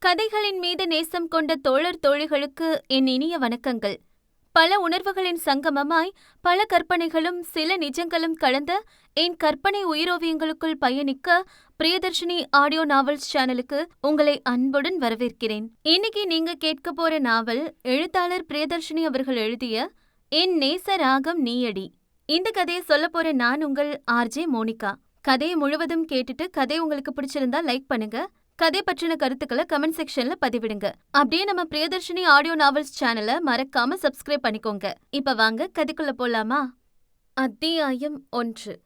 கதைகளின் மீது நேசம் கொண்ட தோழர் தோழிகளுக்கு என் இனிய வணக்கங்கள். பல உணர்வுகளின் சங்கமமாய், பல கற்பனைகளும் சில நிஜங்களும் கலந்த என் கற்பனை உயிரோவியங்களுக்குள் பயணிக்க பிரியதர்ஷினி ஆடியோ நாவல்ஸ் சேனலுக்கு உங்களை அன்புடன் வரவேற்கிறேன். இன்னைக்கு நீங்க கேட்க போற நாவல் எழுத்தாளர் பிரியதர்ஷினி அவர்கள் எழுதிய என் நேச ராகம் நீயடி. இந்த கதையை சொல்ல போற நான் உங்கள் ஆர்ஜே மோனிகா. கதையை முழுவதும் கேட்டுட்டு கதை உங்களுக்கு பிடிச்சிருந்தா லைக் பண்ணுங்க. கதை பற்றின கருத்துக்களை கமெண்ட் செக்ஷன்ல பதிவிடுங்க. அப்படியே நம்ம பிரியதர்ஷினி ஆடியோ நாவல்ஸ் சேனலை மறக்காம சப்ஸ்கிரைப் பண்ணிக்கோங்க. இப்ப வாங்க கதைக்குள்ள போலாமா? அத்தியாயம் 1.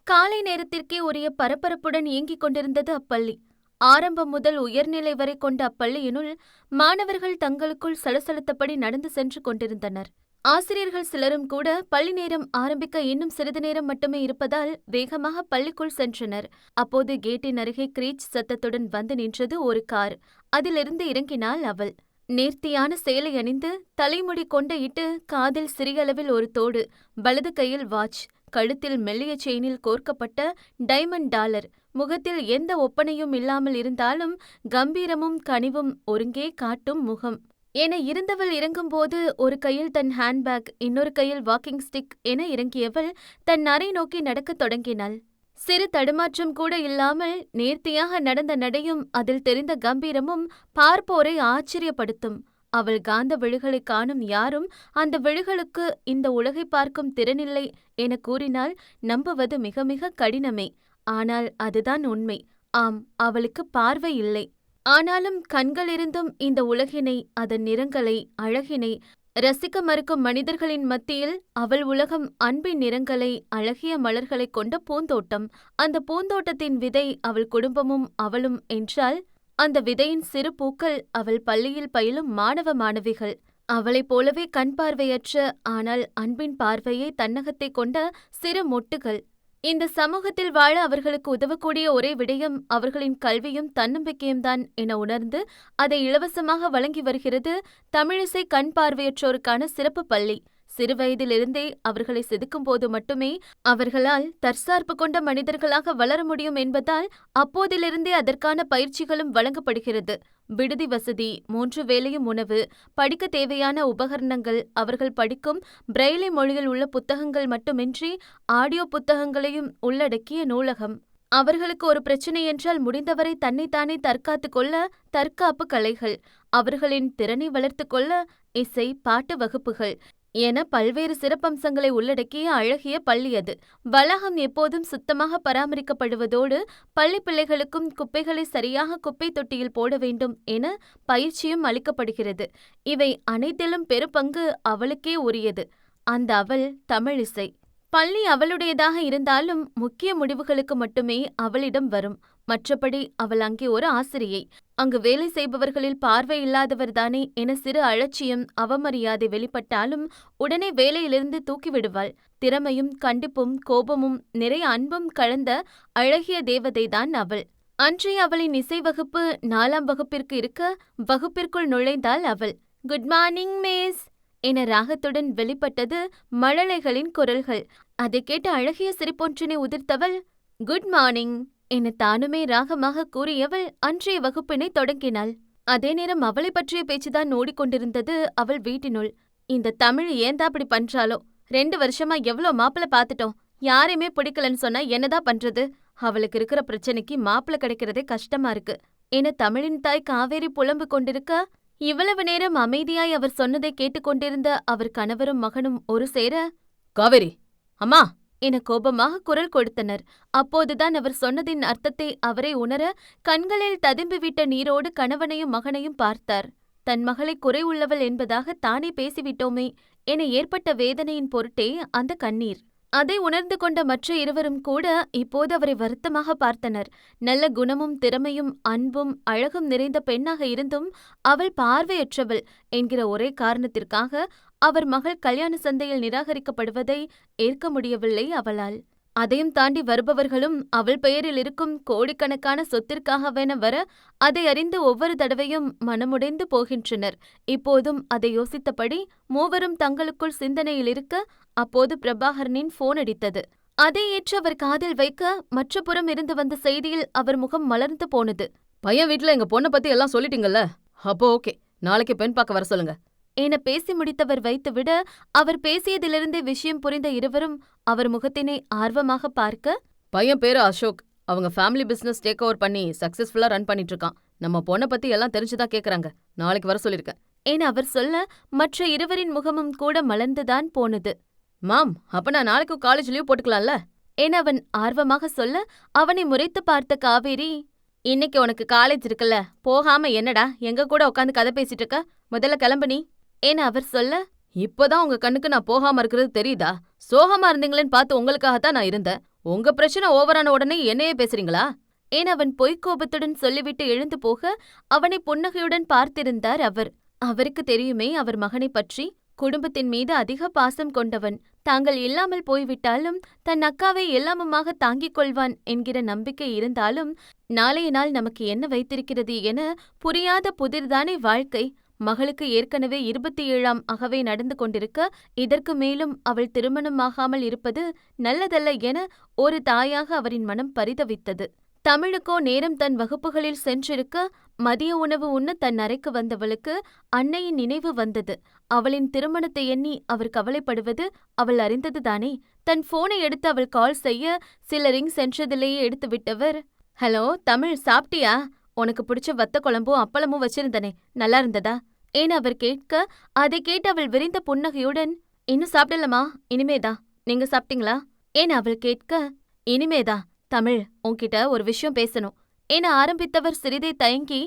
காலை நேரத்திற்கே உரிய பரபரப்புடன் இயங்கிக் கொண்டிருந்தது அப்பள்ளி. ஆரம்பம் முதல் உயர்நிலை வரை கொண்ட அப்பள்ளியினுள் மாணவர்கள் தங்களுக்குள் சலசலத்தபடி நடந்து சென்று கொண்டிருந்தனர். ஆசிரியர்கள் சிலரும் கூட பள்ளி நேரம் ஆரம்பிக்க இன்னும் சிறிது நேரம் மட்டுமே இருப்பதால் வேகமாக பள்ளிக்குள் சென்றனர். அப்போது கேட்டின் அருகே கிரீச் சத்தத்துடன் வந்து நின்றது ஒரு கார். அதிலிருந்து இறங்கினாள் அவள். நேர்த்தியான சேலை அணிந்து, தலைமுடி கொண்டையிட்டு, காதில் சிறியளவில் ஒரு தோடு, வலது கையில் வாட்ச், கழுத்தில் மெல்லிய செயினில் கோர்க்கப்பட்ட டைமண்ட் டாலர், முகத்தில் எந்த ஒப்பனையும் இல்லாமல் இருந்தாலும் கம்பீரமும் கனிவும் ஒருங்கே காட்டும் முகம் என இருந்தவள் இறங்கும்போது ஒரு கையில் தன் ஹேண்ட்பேக், இன்னொரு கையில் வாக்கிங் ஸ்டிக் என இறங்கியவள் தன் அறை நோக்கி நடக்கத் தொடங்கினாள். சிறு தடுமாற்றம் கூட இல்லாமல் நேர்த்தியாக நடந்த நடையும் அதில் தெரிந்த கம்பீரமும் பார்ப்போரை ஆச்சரியப்படுத்தும். அவள் காந்த விழிகளை காணும் யாரும் அந்த விழிகளுக்கு இந்த உலகை பார்க்கும் திறனில்லை என கூறினால் நம்புவது மிக மிக கடினமே. ஆனால் அதுதான் உண்மை. ஆம், அவளுக்கு பார்வை இல்லை. ஆனாலும் கண்களிருந்தும் இந்த உலகினை, அதன் நிறங்களை, அழகினை ரசிக்க மறுக்கும் மனிதர்களின் மத்தியில் அவள் உலகம் அன்பின் நிறங்களை, அழகிய மலர்களை கொண்ட பூந்தோட்டம். அந்த பூந்தோட்டத்தின் விதை அவள் குடும்பமும் அவளும் என்றால், அந்த விதையின் சிறு பூக்கள் அவள் பள்ளியில் பயிலும் மாணவ மாணவிகள். அவளைப் போலவே கண் பார்வையற்ற, ஆனால் அன்பின் பார்வையை தன்னகத்தை கொண்ட சிறு மொட்டுகள். இந்த சமூகத்தில் வாழ அவர்களுக்கு உதவக்கூடிய ஒரே விடயம் அவர்களின் கல்வியும் தன்னம்பிக்கையும் தான் என உணர்ந்து அதை இலவசமாக வழங்கி வருகிறது தமிழிசை கண் பார்வையற்றோருக்கான சிறப்பு பள்ளி. சிறுவயதிலிருந்தே அவர்களை செதுக்கும் போது மட்டுமே அவர்களால் தற்சார்பு கொண்ட மனிதர்களாக வளர முடியும் என்பதால் அப்போதிலிருந்தே அதற்கான பயிற்சிகளும் வழங்கப்படுகிறது. விடுதி வசதி, 3 வேளையும் உணவு, படிக்க தேவையான உபகரணங்கள், அவர்கள் படிக்கும் பிரெய்லி மொழியில் உள்ள புத்தகங்கள் மட்டுமின்றி ஆடியோ புத்தகங்களையும் உள்ளடக்கிய நூலகம். அவர்களுக்கு ஒரு பிரச்சனை என்றால் முடிந்தவரை தன்னைத்தானே தற்காத்து கொள்ள தற்காப்பு கலைகள், அவர்களின் திறனை வளர்த்து கொள்ள இசை, பாட்டு வகுப்புகள் என பல்வேறு சிறப்பம்சங்களை உள்ளடக்கிய அழகிய பள்ளி அது. வளாகம் எப்போதும் சுத்தமாக பராமரிக்கப்படுவதோடு பள்ளி பிள்ளைகளுக்கும் குப்பைகளை சரியாக குப்பை தொட்டியில் போட வேண்டும் என பயிற்சியும் அளிக்கப்படுகிறது. இவை அனைத்திலும் பெருபங்கு அவளுக்கே உரியது. அந்த அவள் தமிழிசை. பள்ளி அவளுடையதாக இருந்தாலும் முக்கிய முடிவுகளுக்கு மட்டுமே அவளிடம் வரும். மற்றபடி அவள் அங்கே ஒரு ஆசிரியை. அங்கு வேலை செய்பவர்களில் பார்வை இல்லாதவர்தானே என சிறு அலட்சியம், அவமரியாதை வெளிப்பட்டாலும் உடனே வேலையிலிருந்து தூக்கிவிடுவாள். திறமையும் கண்டிப்பும் கோபமும் நிறைய அன்பும் கலந்த அழகிய தேவதைதான் அவள். அன்றைய அவளின் இசை வகுப்பு 4ஆம் வகுப்பிற்கு இருக்க வகுப்பிற்குள் நுழைந்தாள் அவள். குட் மார்னிங் மிஸ் என ராகத்துடன் வெளிப்பட்டது மழலைகளின் குரல்கள். அதை கேட்டு அழகிய சிரிப்பொன்றினை உதிர்த்தவள் குட் மார்னிங் என தானுமே ராகமாக கூறியவள் அன்றைய வகுப்பினை தொடங்கினாள். அதே நேரம் அவளை பற்றிய பேச்சுதான் ஓடிக்கொண்டிருந்தது அவள் வீட்டினுள். இந்த தமிழ் ஏந்தா அப்படி பண்றாளோ? 2 வருஷமா எவ்வளோ மாப்பிள்ளை பார்த்துட்டோம், யாரையுமே பிடிக்கலன்னு சொன்னா என்னதான் பண்றது? அவளுக்கு இருக்கிற பிரச்சனைக்கு மாப்பிள்ளை கிடைக்கிறதே கஷ்டமா இருக்கு என தமிழின் தாய் காவேரி புலம்பு கொண்டிருக்க, இவ்வளவு நேரம் அமைதியாய் அவர் சொன்னதை கேட்டுக்கொண்டிருந்த அவர் கணவரும் மகனும் ஒரு சேர காவேரி அம்மா என கோபமாக குரல் கொடுத்தனர். அப்போதுதான் அவர் சொன்னதின் அர்த்தத்தை அவரை உணர கண்களில் ததும்பிவிட்ட நீரோடு கணவனையும் மகனையும் பார்த்தார். தன் மகளை குறை உள்ளவள் என்பதாக தானே பேசிவிட்டோமே என ஏற்பட்ட வேதனையின் பொருட்டே அந்த கண்ணீர். அதை உணர்ந்து கொண்ட மற்ற இருவரும் கூட இப்போது அவரை வருத்தமாக பார்த்தனர். நல்ல குணமும் திறமையும் அன்பும் அழகும் நிறைந்த பெண்ணாக இருந்தும் அவள் பார்வையற்றவள் என்கிற ஒரே காரணத்திற்காக அவர் மகள் கல்யாண சந்தையில் நிராகரிக்கப்படுவதை ஏற்க முடியவில்லை அவளால். அதையும் தாண்டி வருபவர்களும் அவள் பெயரில் இருக்கும் கோடிக்கணக்கான சொத்திற்காகவென வர அதை அறிந்து ஒவ்வொரு தடவையும் மனமுடைந்து போகின்றனர். இப்போதும் அதை யோசித்தபடி மூவரும் தங்களுக்குள் சிந்தனையில் இருக்க அப்போது பிரபாகரனின் போன் அடித்தது. அதை ஏற்று அவர் காதில் வைக்க மற்ற புறம் இருந்து வந்த செய்தியில் அவர் முகம் மலர்ந்து போனது. பையன் வீட்ல எங்க பொண்ண பத்தி எல்லாம் சொல்லிட்டீங்கல்ல? அப்போ ஓகே. நாளைக்கு பெண் பார்க்க வர சொல்லுங்க. என பேசி முடித்தவர் வைத்துவிட, அவர் பேசியதிலிருந்தே விஷயம் புரிந்த இருவரும் அவர் முகத்தினை ஆர்வமாக பார்க்க, பையன் பேரு அசோக். அவங்க ஃபேமிலி பிசினஸ் டேக் ஓவர் பண்ணி சக்சஸ்ஃபுல்லா ரன் பண்ணிட்டு இருக்கான். நம்ம பொண்ண பத்தி எல்லாம் தெரிஞ்சுதான் கேக்குறாங்க. நாளைக்கு வர சொல்லிருக்கேன். என அவர் சொல்ல, மற்ற இருவரின் முகமும் கூட மலர்ந்துதான் போனது. மாம், அப்ப நான் நாளைக்கும் காலேஜ் லீவ் போட்டுக்கலாம்ல? என அவன் ஆர்வமாக சொல்ல, அவனை முறைத்து பார்த்த காவேரி, இன்னைக்கு உனக்கு காலேஜ் இருக்குல்ல, போகாம என்னடா எங்க கூட உட்காந்து கதை பேசிட்டு இருக்க? முதல்ல கிளம்பு நீ. என அவர் சொல்ல, இப்பதான் உங்க கண்ணுக்கு நான் போகாம இருக்கிறது தெரியுதா? சோகமா இருந்தீங்களேன்னு பார்த்து உங்களுக்காகத்தான் நான் இருந்தேன். உங்க பிரச்சனை ஓவரான உடனே என்னையே பேசுறீங்களா? என அவன் பொய்க்கோபத்துடன் சொல்லிவிட்டு எழுந்து போக, அவனை புன்னகையுடன் பார்த்திருந்தார் அவர். அவருக்கு தெரியுமே அவர் மகனைப் பற்றி. குடும்பத்தின் மீது அதிக பாசம் கொண்டவன். தாங்கள் இல்லாமல் போய்விட்டாலும் தன் அக்காவை எல்லாமுமாக தாங்கிக் கொள்வான் என்கிற நம்பிக்கை இருந்தாலும், நாளைய நாள் நமக்கு என்ன வைத்திருக்கிறது என புரியாத புதிர்தானே வாழ்க்கை. மகளுக்கு ஏற்கனவே 27ஆம் அகவை நடந்து கொண்டிருக்க, இதற்கு மேலும் அவள் திருமணமாகாமல் இருப்பது நல்லதல்ல என ஒரு தாயாக அவரின் மனம் பரிதவித்தது. தமிழுக்கோ நேரம் தன் வகுப்புகளில் சென்றிருக்க, மதிய உணவு உண்ண தன் அறைக்கு வந்தவளுக்கு அன்னையின் நினைவு வந்தது. அவளின் திருமணத்தை எண்ணி அவர் கவலைப்படுவது அவள் அறிந்ததுதானே. தன் போனை எடுத்து அவள் கால் செய்ய, சில ரிங் சென்றதிலேயே எடுத்து விட்டவர், ஹலோ தமிழ், சாப்பிட்டியா? உனக்கு பிடிச்ச வத்த குழம்பும் அப்பளமும் வச்சிருந்தனே, நல்லா இருந்ததா? ஏன் அவர் கேட்க, அதை கேட்டு அவள் விரிந்த புன்னகையுடன், இன்னும் சாப்பிடலமா, இனிமேதா. நீங்க சாப்பிட்டீங்களா? ஏன் அவள் கேட்க, இனிமேதா. தமிழ், உன்கிட்ட ஒரு விஷயம் பேசணும் என ஆரம்பித்தவர் சிறிதே தயங்கி,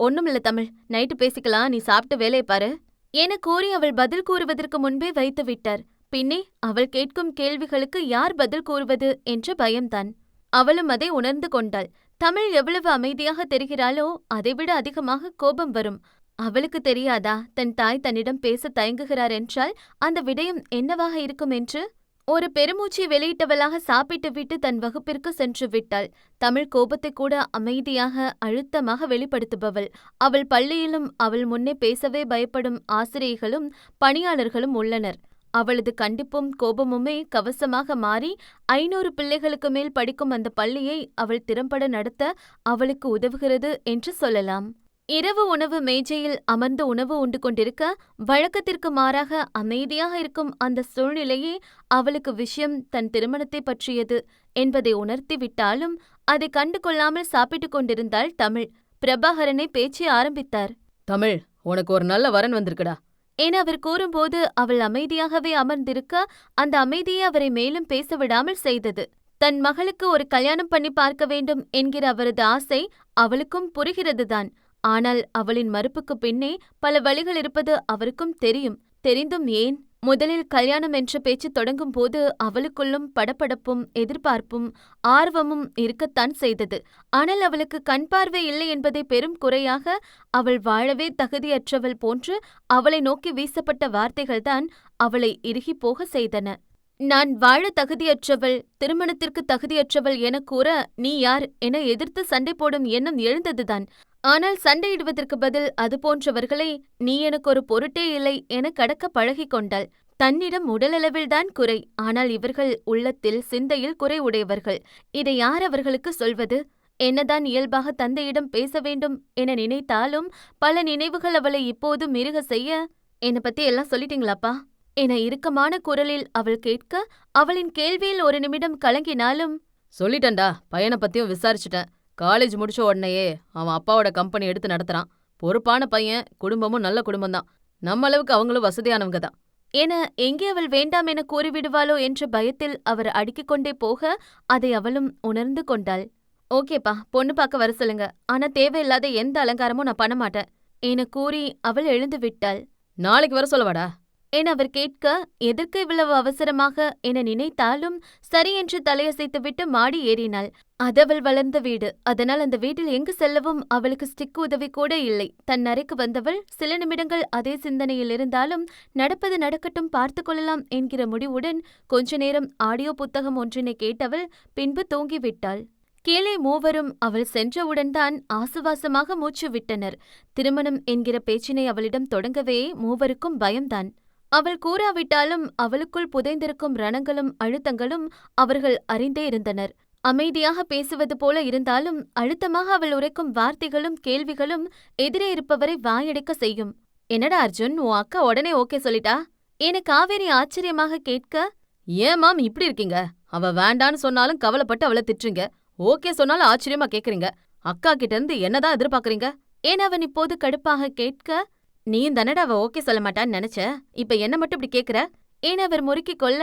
ஒண்ணுமில்ல தமிழ், நைட்டு பேசிக்கலாம், நீ சாப்பிட்டு வேலையை பாரு என கூறி அவள் பதில் கூறுவதற்கு முன்பே வைத்து விட்டார். பின்னே அவள் கேட்கும் கேள்விகளுக்கு யார் பதில் கூறுவது என்ற பயம்தான். அவளும் அதை உணர்ந்து கொண்டாள். தமிழ் எவ்வளவு அமைதியாக தெரிகிறாளோ அதைவிட அதிகமாக கோபம் வரும். அவளுக்கு தெரியாதா தன் தாய் தன்னிடம் பேச தயங்குகிறார் என்றால் அந்த விடயம் என்னவாக இருக்கும் என்று? ஒரு பெருமூச்சை வெளியிட்டவளாக சாப்பிட்டு விட்டு தன் வகுப்பிற்கு சென்று விட்டாள். தமிழ் கோபத்தை கூட அமைதியாக அழுத்தமாக வெளிப்படுத்துபவள். அவள் பள்ளியிலும் அவள் முன்னே பேசவே பயப்படும் ஆசிரியர்களும் பணியாளர்களும் உள்ளனர். அவளது கண்டிப்பும் கோபமுமே கவசமாக மாறி 500 பிள்ளைகளுக்கு மேல் படிக்கும் அந்த பள்ளியை அவள் திறம்பட நடத்த அவளுக்கு உதவுகிறது என்று சொல்லலாம். இரவு உணவு மேஜையில் அமர்ந்து உணவு உண்டு கொண்டிருக்க, வழக்கத்திற்கு மாறாக அமைதியாக இருக்கும் அந்த சூழ்நிலையே அவளுக்கு விஷயம் தன் திருமணத்தை பற்றியது என்பதை உணர்த்தி விட்டாலும் அதை கண்டு கொள்ளாமல் சாப்பிட்டுக் கொண்டிருந்தாள் தமிழ். பிரபாகரனை பேச்சை ஆரம்பித்தார். தமிழ், உனக்கு ஒரு நல்ல வரன் வந்திருக்குடா என அவர் கூறும்போது அவள் அமைதியாகவே அமர்ந்திருக்க, அந்த அமைதியை அவரை மேலும் பேச விடாமல் செய்தது. தன் மகளுக்கு ஒரு கல்யாணம் பண்ணி பார்க்க வேண்டும் என்கிற அவரது ஆசை அவளுக்கும் புரிகிறதுதான். ஆனால் அவளின் மறுப்புக்கு பின்னே பல வழிகள் இருப்பது அவருக்கும் தெரியும். தெரிந்தும் ஏன்? முதலில் கல்யாணம் என்ற பேச்சு தொடங்கும் போது அவளுக்குள்ளும் படபடப்பும் எதிர்பார்ப்பும் ஆர்வமும் இருக்கத்தான் செய்தது. ஆனால் அவளுக்கு கண் பார்வை இல்லை என்பதை பெரும் குறையாக, அவள் வாழவே தகுதியற்றவள் போன்று அவளை நோக்கி வீசப்பட்ட வார்த்தைகள்தான் அவளை இறுகிப் போக செய்தன. நான் வாழ தகுதியற்றவள், திருமணத்திற்கு தகுதியற்றவள் என கூற நீ யார் என எதிர்த்து சண்டை போடும் எண்ணம் எழுந்ததுதான். ஆனால் சண்டையிடுவதற்கு பதில் அது போன்றவர்களை நீ எனக்கு ஒரு பொருட்டே இல்லை என கடக்க பழகிக் கொண்டாள். தன்னிடம் உடலளவில்தான் குறை, ஆனால் இவர்கள் உள்ளத்தில் சிந்தையில் குறை உடையவர்கள். இதை யார் அவர்களுக்கு சொல்வது? என்னதான் இயல்பாக தந்தையிடம் பேச வேண்டும் என நினைத்தாலும் பல நினைவுகள் அவளை இப்போது மிருக செய்ய, என்னை பத்தி எல்லாம் சொல்லிட்டீங்களாப்பா என இறுக்கமான குரலில் அவள் கேட்க, அவளின் கேள்வியில் ஒரு நிமிடம் கலங்கினாலும், சொல்லிட்டேன்டா, பையனை பத்தியும் விசாரிச்சுட்டேன். காலேஜ் முடிச்ச உடனேயே அவன் அப்பாவோட கம்பெனி எடுத்து நடத்துறான். பொறுப்பான பையன், குடும்பமும் நல்ல குடும்பம்தான். நம்ம அளவுக்கு அவங்களும் வசதியானவங்க தான் என எங்கே அவள் வேண்டாம் என கூறிவிடுவாளோ என்ற பயத்தில் அவர் அடுக்கிக் கொண்டே போக, அதை அவளும் உணர்ந்து கொண்டாள். ஓகேப்பா, பொண்ணு பார்க்க வர சொல்லுங்க, ஆனா தேவையில்லாத எந்த அலங்காரமும் நான் பண்ண மாட்டேன் என கூறி அவள் எழுந்து விட்டாள். நாளைக்கு வர சொல்லவாடா என அவர் கேட்க, எதற்கு இவ்வளவு அவசரமாக என நினைத்தாலும் சரி என்று தலையசைத்துவிட்டு மாடி ஏறினாள். அதவள் வளர்ந்த வீடு, அதனால் அந்த வீட்டில் எங்கு செல்லவும் அவளுக்கு ஸ்டிக் உதவி கூட இல்லை. தன் அறைக்கு வந்தவள் சில நிமிடங்கள் அதே சிந்தனையில் இருந்தாலும், நடப்பது நடக்கட்டும், பார்த்து கொள்ளலாம் என்கிற முடிவுடன் கொஞ்ச நேரம் ஆடியோ புத்தகம் ஒன்றினை கேட்டவள் பின்பு தூங்கிவிட்டாள். கீழே மூவரும் அவள் சென்றவுடன் தான் ஆசுவாசமாக மூச்சு விட்டனர். திருமணம் என்கிற பேச்சினை அவளிடம் தொடங்கவே மூவருக்கும் பயம்தான். அவள் கூறாவிட்டாலும் அவளுக்குள் புதைந்திருக்கும் ரணங்களும் அழுத்தங்களும் அவர்கள் அறிந்தே இருந்தனர். அமைதியாக பேசுவது போல இருந்தாலும் அழுத்தமாக அவள் உரைக்கும் வார்த்தைகளும் கேள்விகளும் எதிரே இருப்பவரை வாயடைக்க செய்யும். என்னடா அர்ஜுன், உன் அக்கா உடனே ஓகே சொல்லிட்டா என காவேரி ஆச்சரியமாக கேட்க, ஏன் மாம் இப்படி இருக்கீங்க? அவ வேண்டான்னு சொன்னாலும் கவலைப்பட்டு அவளை திட்டுறீங்க. ஓகே சொன்னாலும் ஆச்சரியமா கேக்குறீங்க. அக்கா கிட்ட இருந்து என்னதான் எதிர்பார்க்கறீங்க? என அவன் இப்போது கடுப்பாக கேட்க, நீயும் தானடா அவ ஓகே சொல்ல மாட்டான்னு நினைச்ச. இப்ப என்ன மட்டும் இப்படி கேக்குற? என அவர் முறுக்கிக் கொள்ள,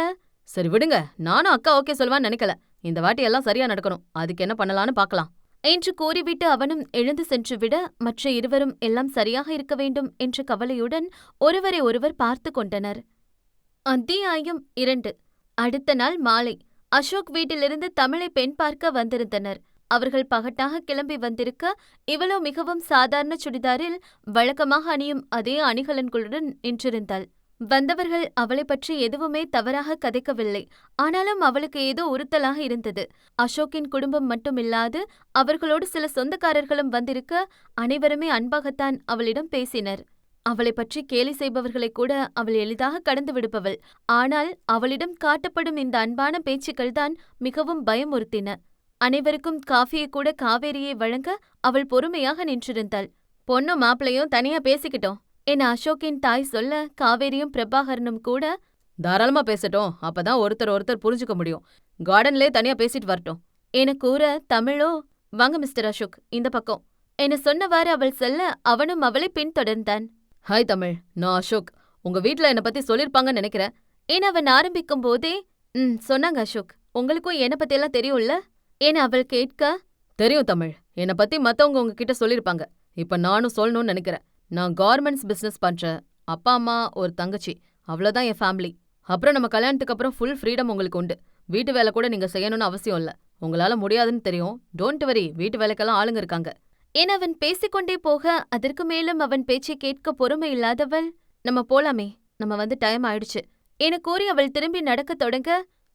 சரி விடுங்க, நானும் அக்கா ஓகே சொல்லுவான்னு நினைக்கல. இந்த வாட்டி எல்லாம் சரியா நடக்கணும். அதுக்கு என்ன பண்ணலான்னு பார்க்கலாம் என்று கூறிவிட்டு அவனும் எழுந்து சென்றுவிட, மற்ற இருவரும் எல்லாம் சரியாக இருக்க வேண்டும் என்ற கவலையுடன் ஒருவரை ஒருவர் பார்த்து கொண்டனர். அத்தியாயம் 2. அடுத்த நாள் மாலை அசோக் வீட்டிலிருந்து தமிழை பெண் பார்க்க வந்திருந்தனர். அவர்கள் பகட்டாக கிளம்பி வந்திருக்க, இவளோ மிகவும் சாதாரண சுடிதாரில் வழக்கமாக அணியும் அதே அணிகலன்களுடன் நின்றிருந்தாள். வந்தவர்கள் அவளை பற்றி எதுவுமே தவறாக கதைக்கவில்லை. ஆனாலும் அவளுக்கு ஏதோ உறுத்தலாக இருந்தது. அசோக்கின் குடும்பம் மட்டுமில்லாது அவர்களோடு சில சொந்தக்காரர்களும் வந்திருக்க, அனைவருமே அன்பாகத்தான் அவளிடம் பேசினர். அவளை பற்றி கேலி செய்பவர்களை கூட அவள் எளிதாக கடந்து விடுப்பவள். ஆனால் அவளிடம் காட்டப்படும் இந்த அன்பான பேச்சுக்கள்தான் மிகவும் பயமுறுத்தின. அனைவருக்கும் காஃபியை கூட காவேரியை வழங்க அவள் பொறுமையாக நின்றிருந்தாள். பொண்ணும் மாப்பிளையும் தனியா பேசிக்கிட்டோம் என அசோக்கின் தாய் சொல்ல, காவேரியும் பிரபாகரனும் கூட, தாராளமா பேசட்டும், அப்பதான் ஒருத்தர் ஒருத்தர் புரிஞ்சுக்க முடியும். கார்டன்லே தனியா பேசிட்டு வரட்டும் என கூற, தமிழோ, வாங்க மிஸ்டர் அசோக், இந்த பக்கம் என சொன்னவாறு அவள் சொல்ல, அவனும் அவளை பின்தொடர்ந்தான். ஹாய் தமிழ், நான் அசோக். உங்க வீட்ல என்னை பத்தி சொல்லிருப்பாங்கன்னு நினைக்கிறேன் என அவன் ஆரம்பிக்கும் போதே, சொன்னாங்க அசோக், உங்களுக்கும் என்னை பத்தியெல்லாம் தெரியும்ல என அவள் கேட்க, தெரியும் தமிழ், என்னை பத்தி மத்தவங்க உங்ககிட்ட சொல்லிருப்பாங்க. இப்ப நானும் சொல்லணும்னு நினைக்கிறேன். நான் கார்மெண்ட்ஸ் பிசினஸ் பண்றேன். அப்பா அம்மா ஒரு தங்கச்சி, அவ்வளவுதான் என் ஃபேமிலி. அப்புறம் நம்ம கல்யாணத்துக்கு அப்புறம் ஃபுல் ஃப்ரீடம் உங்களுக்கு உண்டு. வீட்டு வேலை கூட நீங்க செய்யணும்னு அவசியம் இல்ல. உங்களால முடியாதுன்னு தெரியும். டோன்ட் வரி, வீட்டு வேலைக்கெல்லாம் ஆளுங்க இருக்காங்க என அவன் பேசிக்கொண்டே போக, அதற்கு மேலும் அவன் பேச்சை கேட்க பொறுமை இல்லாதவள், நம்ம போலாமே, நம்ம வந்து டைம் ஆயிடுச்சு என கூறி அவள் திரும்பி நடக்கத் தொடங்க,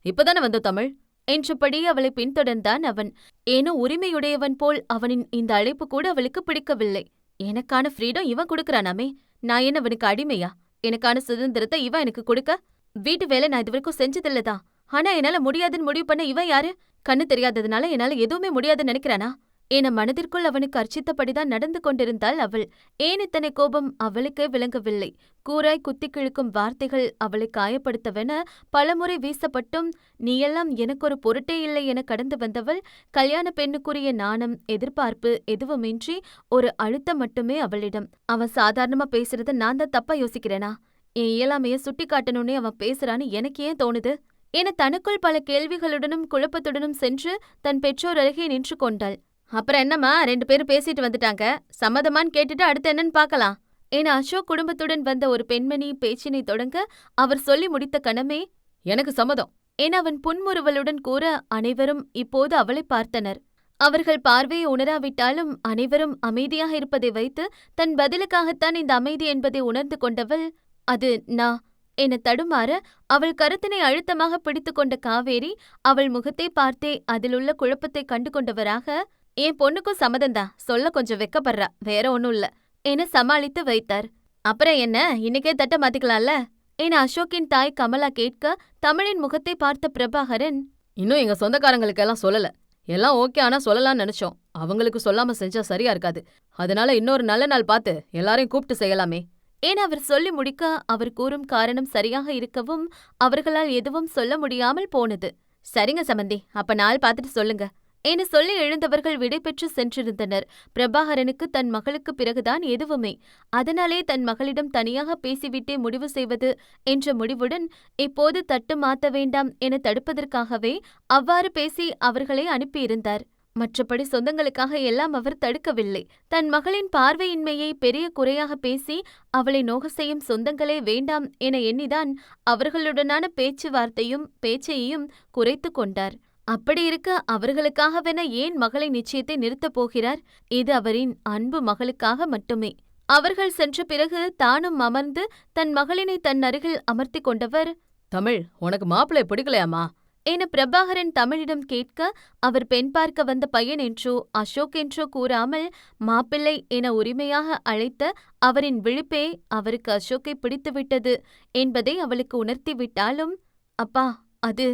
இப்பதானே வந்தோம் தமிழ் என்றபடி அவளை பின்தொடர்ந்தான் அவன். ஏனோ உரிமையுடையவன் போல் அவனின் இந்த அழைப்பு கூட அவளுக்கு பிடிக்கவில்லை. எனக்கான ஃப்ரீடம் இவன் கொடுக்கறானாமே, நான் என்ன அவனுக்கு அடிமையா? எனக்கான சுதந்திரத்தை இவன் எனக்கு கொடுக்க? வீட்டு வேலை நான் இதுவரைக்கும் செஞ்சதில்லதான். ஆனா என்னால முடியாதுன்னு முடிவு பண்ண இவன் யாரு? கண்ணு தெரியாததுனால என்னால எதுவுமே முடியாதுன்னு நினைக்கிறானா என மனதிற்குள் அவனுக்கு அர்ச்சித்தபடிதான் நடந்து கொண்டிருந்தாள் அவள். ஏன் இத்தனை கோபம் அவளுக்கே விளங்கவில்லை. கூராய் குத்தி கிழிக்கும் வார்த்தைகள் அவளை காயப்படுத்தவென பலமுறை வீசப்பட்டும், நீயெல்லாம் எனக்கொரு பொருட்டே இல்லை என கடந்து வந்தவள், கல்யாண பெண்ணுக்குரிய நாணம், எதிர்பார்ப்பு எதுவுமின்றி ஒரு அழுத்தம் மட்டுமே அவளிடம். அவன் சாதாரணமா பேசுறத நான் தான் தப்பா யோசிக்கிறேனா? என் இயலாமைய சுட்டி காட்டணும்னே அவன் பேசுறான்னு எனக்கு ஏன் தோணுது என தனக்குள் பல கேள்விகளுடனும் குழப்பத்துடனும் சென்று தன் பெற்றோர் அருகே நின்று கொண்டாள். அப்புறம் என்னம்மா, 2 பேரும் பேசிட்டு வந்துட்டாங்க, சம்மதமான்னு கேட்டுட்டு அடுத்து என்னன்னு பார்க்கலாம் என அசோக் குடும்பத்துடன் வந்த ஒரு பெண்மணி பேச்சினை தொடங்க, அவர் சொல்லி முடித்த கணமே, எனக்கு சம்மதம் என அவன் புன்முறுவலுடன் கூற, அனைவரும் இப்போது அவளை பார்த்தனர். அவர்கள் பார்வையை உணராவிட்டாலும் அனைவரும் அமைதியாக இருப்பதை வைத்து தன் பதிலுக்காகத்தான் இந்த அமைதி என்பதை உணர்ந்து கொண்டவள், அது நான் என தடுமாற, அவள் கருத்தினை அழுத்தமாக பிடித்து கொண்ட காவேரி அவள் முகத்தை பார்த்தே அதிலுள்ள குழப்பத்தை கண்டு கொண்டவராக, என் பொண்ணுக்கும் சம்மதந்தான், சொல்ல கொஞ்சம் வெக்கப்படுறா, வேற ஒன்னும் இல்ல என சமாளித்து வைத்தார். அப்புறம் என்ன, இன்னைக்கே தட்ட மாத்திக்கலாம்ல என அசோக்கின் தாய் கமலா கேட்க, தமிழின் முகத்தை பார்த்த பிரபாகரன், இன்னும் எங்க சொந்தக்காரங்களுக்கெல்லாம் சொல்லல. எல்லாம் ஓகே, ஆனா சொல்லலாம்னு நினைச்சோம். அவங்களுக்கு சொல்லாம செஞ்சா சரியா இருக்காது. அதனால இன்னொரு நல்ல நாள் பார்த்து எல்லாரையும் கூப்பிட்டு செய்யலாமே என அவர் சொல்லி முடிக்க, அவர் கூறும் காரணம் சரியாக இருக்கவும் அவர்களால் எதுவும் சொல்ல முடியாமல் போனது. சரிங்க சம்பந்தி, அப்ப நாள் பார்த்துட்டு சொல்லுங்க என சொல்லி எழுந்தவர்கள் விடைபெற்று சென்றிருந்தனர். பிரபாகரனுக்கு தன் மகளுக்கு பிறகுதான் எதுவுமே. அதனாலே தன் மகளிடம் தனியாக பேசிவிட்டே முடிவு செய்வது என்ற முடிவுடன் இப்போது தட்டு மாத்த வேண்டாம் என தடுப்பதற்காகவே அவ்வாறு பேசி அவர்களை அனுப்பியிருந்தார். மற்றபடி சொந்தங்களுக்காக எல்லாம் அவர் தடுக்கவில்லை. தன் மகளின் பார்வையின்மையை பெரிய குறையாக பேசி அவளை நோக செய்யும் சொந்தங்களே வேண்டாம் என எண்ணிதான் அவர்களுடனான பேச்சையும் குறைத்து கொண்டார். அப்படி இருக்க அவர்களுக்காகவென ஏன் மகளை நிச்சயத்தை நிறுத்தப் போகிறார்? இது அவரின் அன்பு மகளுக்காக மட்டுமே. அவர்கள் சென்ற பிறகு தானும் அமர்ந்து தன் மகளினை தன் அருகில் அமர்த்தி கொண்டவர், தமிழ், உனக்கு மாப்பிள்ளை பிடிக்கலையாமா என பிரபாகரன் தமிழிடம் கேட்க, அவர் பெண் பார்க்க வந்த பையன் என்றோ அசோக் என்றோ கூறாமல் மாப்பிள்ளை என உரிமையாக அழைத்த அவரின் விழிப்பே அவருக்கு அசோக்கை பிடித்துவிட்டது என்பதை அவளுக்கு உணர்த்திவிட்டாலும், அப்பா அது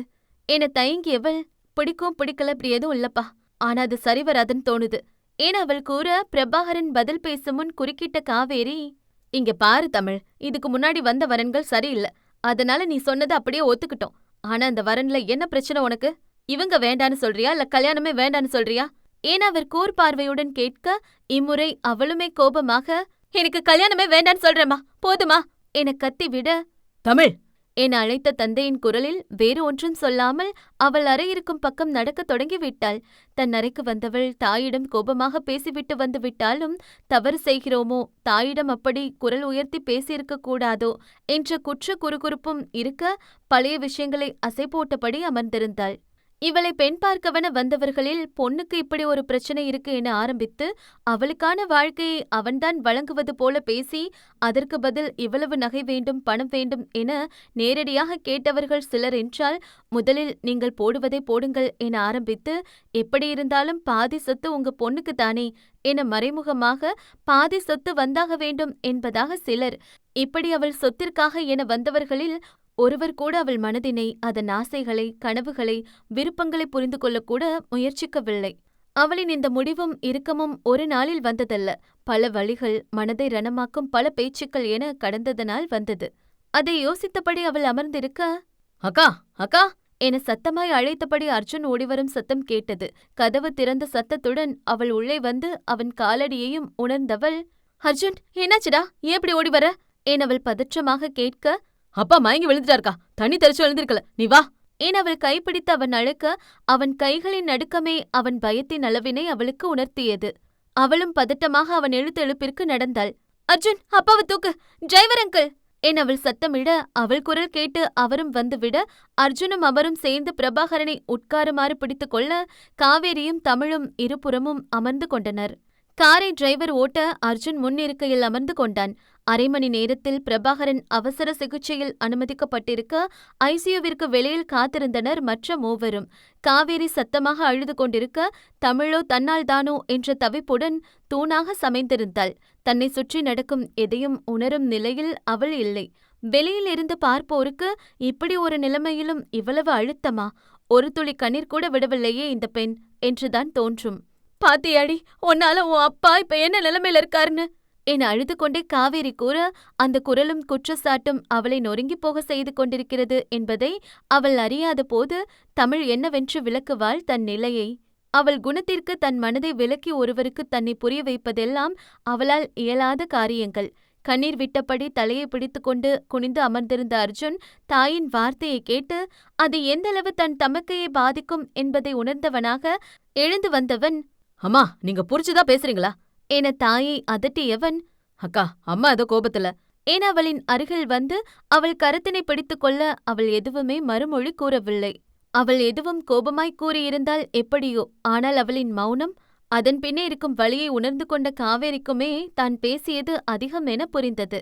என தயங்கியவள், பிடிக்கும் பிடிக்கல இப்படி எதுவும் இல்லப்பா. ஆனா அது சரி வராதுன்னு தோணுது. ஏன்னு அவள் கூற பிரபாகரன் பதில் பேசும் முன் குறுக்கிட்ட காவேரி, இங்க பாரு தமிழ், இதுக்கு முன்னாடி வந்த வரன்கள் சரியில்ல. அதனால நீ சொன்னதை அப்படியே ஒத்துக்கிட்டோம். ஆனா அந்த வரன்ல என்ன பிரச்சனை உனக்கு? இவங்க வேண்டான்னு சொல்றியா இல்ல கல்யாணமே வேண்டான்னு சொல்றியா? ஏன் அவர் கூர் பார்வையுடன் கேட்க, இம்முறை அவளுமே கோபமாக, எனக்கு கல்யாணமே வேண்டான்னு சொல்றேம்மா, போதுமா என கத்திவிட, தமிழ்! என அழைத்த தந்தையின் குரலில் வேறு ஒன்றும் சொல்லாமல் அவள் அறை இருக்கும் பக்கம் நடக்கத் தொடங்கிவிட்டாள். தன் அறைக்கு வந்தவள் தாயிடம் கோபமாக பேசிவிட்டு வந்து விட்டாலும் தவறு செய்கிறோமோ, தாயிடம் அப்படி குரல் உயர்த்தி பேசியிருக்க கூடாதோ என்ற குற்ற குறுகுறுப்பும் இருக்க பழைய விஷயங்களை அசை போட்டபடி அமர்ந்திருந்தாள். இவளை பெண் பார்க்கவென வந்தவர்களில் பொண்ணுக்கு இப்படி ஒரு பிரச்சனை இருக்கு என ஆரம்பித்து, அவளுக்கான வாழ்க்கையை அவன்தான் வழங்குவது போல பேசி, அதற்கு பதில் இவ்வளவு நகை வேண்டும், பணம் வேண்டும் என நேரடியாக கேட்டவர்கள் சிலர் என்றால், முதலில் நீங்கள் போடுவதை போடுங்கள் என ஆரம்பித்து, எப்படி இருந்தாலும் பாதி சொத்து உங்க பொண்ணுக்கு தானே என மறைமுகமாக பாதி சொத்து வந்தாக வேண்டும் என்பதாக சிலர், இப்படி அவள் சொத்திற்காக என வந்தவர்களில் ஒருவர் கூட அவள் மனதினை, அதன் ஆசைகளை, கனவுகளை, விருப்பங்களை புரிந்து கொள்ளக்கூட முயற்சிக்கவில்லை. அவளின் இந்த முடிவும் இறுக்கமும் ஒரு நாளில் வந்ததல்ல. பல வழிகள், மனதை ரணமாக்கும் பல பேச்சுக்கள் என கடந்ததனால் வந்தது. அதை யோசித்தபடி அவள் அமர்ந்திருக்க, அக்கா அக்கா என சத்தமாய் அழைத்தபடி அர்ஜுன் ஓடிவரும் சத்தம் கேட்டது. கதவு திறந்த சத்தத்துடன் அவள் உள்ளே வந்து அவன் காலடியையும் உணர்ந்தவள், அர்ஜுன் என்னாச்சுடா, ஏன் இப்படி ஓடிவர என அவள் பதற்றமாக கேட்க, அப்பா மயங்கி விழுந்துட்டாருக்கா, தண்ணி தெளிச்சு எழுந்திருக்கல, நீ வா என அவள் கைப்பிடித்து அவன் அழைக்க, அவன் கைகளின் நடுக்கமே அவன் பயத்தின் அளவினை அவளுக்கு உணர்த்தியது. அவளும் பதட்டமாக அவன் எழுப்பிற்கு நடந்தாள். அர்ஜுன், அப்பாவை தூக்கு, டிரைவர் அங்கிள் என் அவள் சத்தமிட, அவள் குரல் கேட்டு அவரும் வந்துவிட, அர்ஜுனும் அவரும் சேர்ந்து பிரபாகரனை உட்காருமாறு பிடித்துக் கொள்ள, காவேரியும் தமிழும் இருபுறமும் அமர்ந்து கொண்டனர். காரை டிரைவர் ஓட்ட அர்ஜுன் முன்னிருக்கையில் அமர்ந்து கொண்டான். அரை மணி நேரத்தில் பிரபாகரன் அவசர சிகிச்சையில் அனுமதிக்கப்பட்டிருக்க, ஐசியூவிற்கு வெளியில் காத்திருந்தனர் மற்ற மூவரும். காவேரி சத்தமாக அழுது கொண்டிருக்க, தமிழோ தன்னால் தானோ என்ற தவிப்புடன் தூணாக சமைந்திருந்தாள். தன்னை சுற்றி நடக்கும் எதையும் உணரும் நிலையில் அவள் இல்லை. வெளியில் இருந்து பார்ப்போருக்கு இப்படி ஒரு நிலைமையிலும் இவ்வளவு அழுத்தமா? ஒரு துளி கண்ணீர் கூட விடவில்லையே இந்த பெண் என்றுதான் தோன்றும். பாத்தியாடி, உன்னால உன் அப்பா இப்ப என்ன நிலைமையில இருக்காருன்னு என அழுது கொண்டே காவேரி கூற, அந்த குரலும் குற்றச்சாட்டும் அவளை நொறுங்கி போக செய்து கொண்டிருக்கிறது என்பதை அவள் அறியாத போது தமிழ் என்னவென்று விளக்குவாள் தன் நிலையை. அவள் குணத்திற்கு தன் மனதை விலக்கி ஒருவருக்கு தன்னை புரிய வைப்பதெல்லாம் அவளால் இயலாத காரியங்கள். கண்ணீர் விட்டபடி தலையை பிடித்துக்கொண்டு குனிந்து அமர்ந்திருந்த அர்ஜுன் தாயின் வார்த்தையை கேட்டு, அது எந்தளவு தன் தமக்கையை பாதிக்கும் என்பதை உணர்ந்தவனாக எழுந்து வந்தவன், அம்மா நீங்க புரிச்சுதான் பேசுறீங்களா என தாயை அதட்டியவன், அக்கா அம்மா ஏதோ கோபத்துல என அவளின் அருகில் வந்து அவள் கரத்தினை பிடித்துக்கொள்ள அவள் எதுவுமே மறுமொழி கூறவில்லை. அவள் எதுவும் கோபமாய் கூறியிருந்தால் எப்படியோ, ஆனால் அவளின் மௌனம், அதன் பின்னே இருக்கும் வழியை உணர்ந்து கொண்ட காவேரிக்குமே தான் பேசியது அதிகம் என புரிந்தது.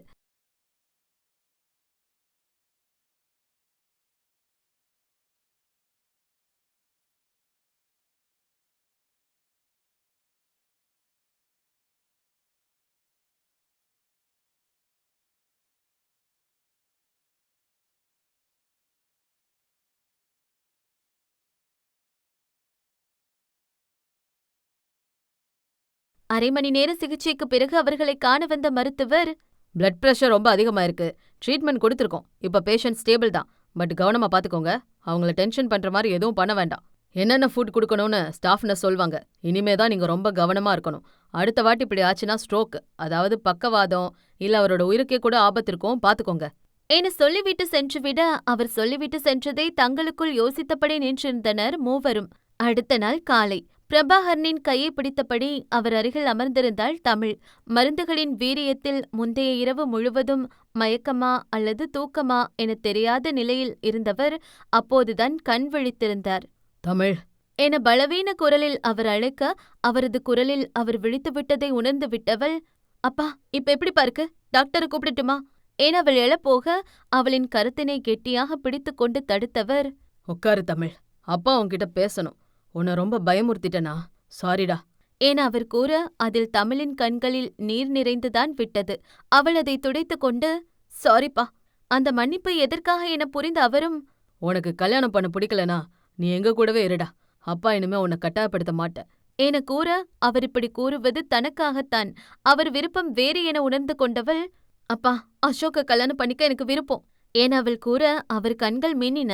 அரை மணி நேர சிகிச்சைக்கு பிறகு அவர்களை காண வந்த மருத்துவர், பிளட் பிரஷர் ரொம்ப அதிகமா இருக்கு, ட்ரீட்மெண்ட் கொடுத்துருக்கோம், இப்ப பேஷண்ட் ஸ்டேபிள் தான், பட் கவனமா பாத்துக்கோங்க, அவங்கள டென்ஷன் பண்ற மாதிரி எதுவும் பண்ண வேண்டாம். என்னென்ன ஃபுட் கொடுக்கணும்னு ஸ்டாஃப் நர்ஸ் சொல்வாங்க. இனிமே தான் நீங்க ரொம்ப கவனமா இருக்கணும். அடுத்த வாட்டி இப்படி ஆச்சுன்னா ஸ்ட்ரோக், அதாவது பக்கவாதம், இல்ல அவரோட உயிருக்கே கூட ஆபத்து இருக்கும், பாத்துக்கோங்க என சொல்லிவிட்டு சென்றுவிட, அவர் சொல்லிவிட்டு சென்றதை தங்களுக்குள் யோசித்தபடி நின்றிருந்தனர் மூவரும். அடுத்த நாள் காலை பிரபாகரனின் கையை பிடித்தபடி அவர் அருகில் அமர்ந்திருந்தாள் தமிழ். மருந்துகளின் வீரியத்தில் முந்தைய இரவு முழுவதும் மயக்கமா அல்லது தூக்கமா என தெரியாத நிலையில் இருந்தவர் அப்போதுதான் கண் விழித்திருந்தார். தமிழ் என பலவீன குரலில் அவர் அழைக்க, அவரது குரலில் அவர் விழித்துவிட்டதை உணர்ந்து விட்டவள், அப்பா இப்ப எப்படி பாருக்கு, டாக்டரை கூப்பிடட்டுமா என அவள் எழப்போக, அவளின் கருத்தினை கெட்டியாக பிடித்து கொண்டு தடுத்தவர், உட்காரு தமிழ், அப்பா உன்கிட்ட பேசணும், உன்னை ரொம்ப பயமுறுத்திட்டனா, சாரிடா என அவர் கூற, அதில் தமிழின் கண்களில் நீர் நிறைந்துதான் விட்டது. அவள் அதை துடைத்து கொண்டு, சாரிப்பா, அந்த மன்னிப்பு எதற்காக என புரிந்த அவரும், உனக்கு கல்யாணம் பண்ண பிடிக்கலனா நீ எங்க கூடவே இருடா, அப்பா இனிமே உன்னை கட்டாயப்படுத்த மாட்டேன். என கூற, அவர் இப்படி கூறுவது தனக்காகத்தான். அவர் விருப்பம் வேறு என உணர்ந்து கொண்டவள், அப்பா, அசோக்க கல்யாணம் பண்ணிக்க எனக்கு விருப்பம் என அவள் கூற, அவர் கண்கள் மின்னின.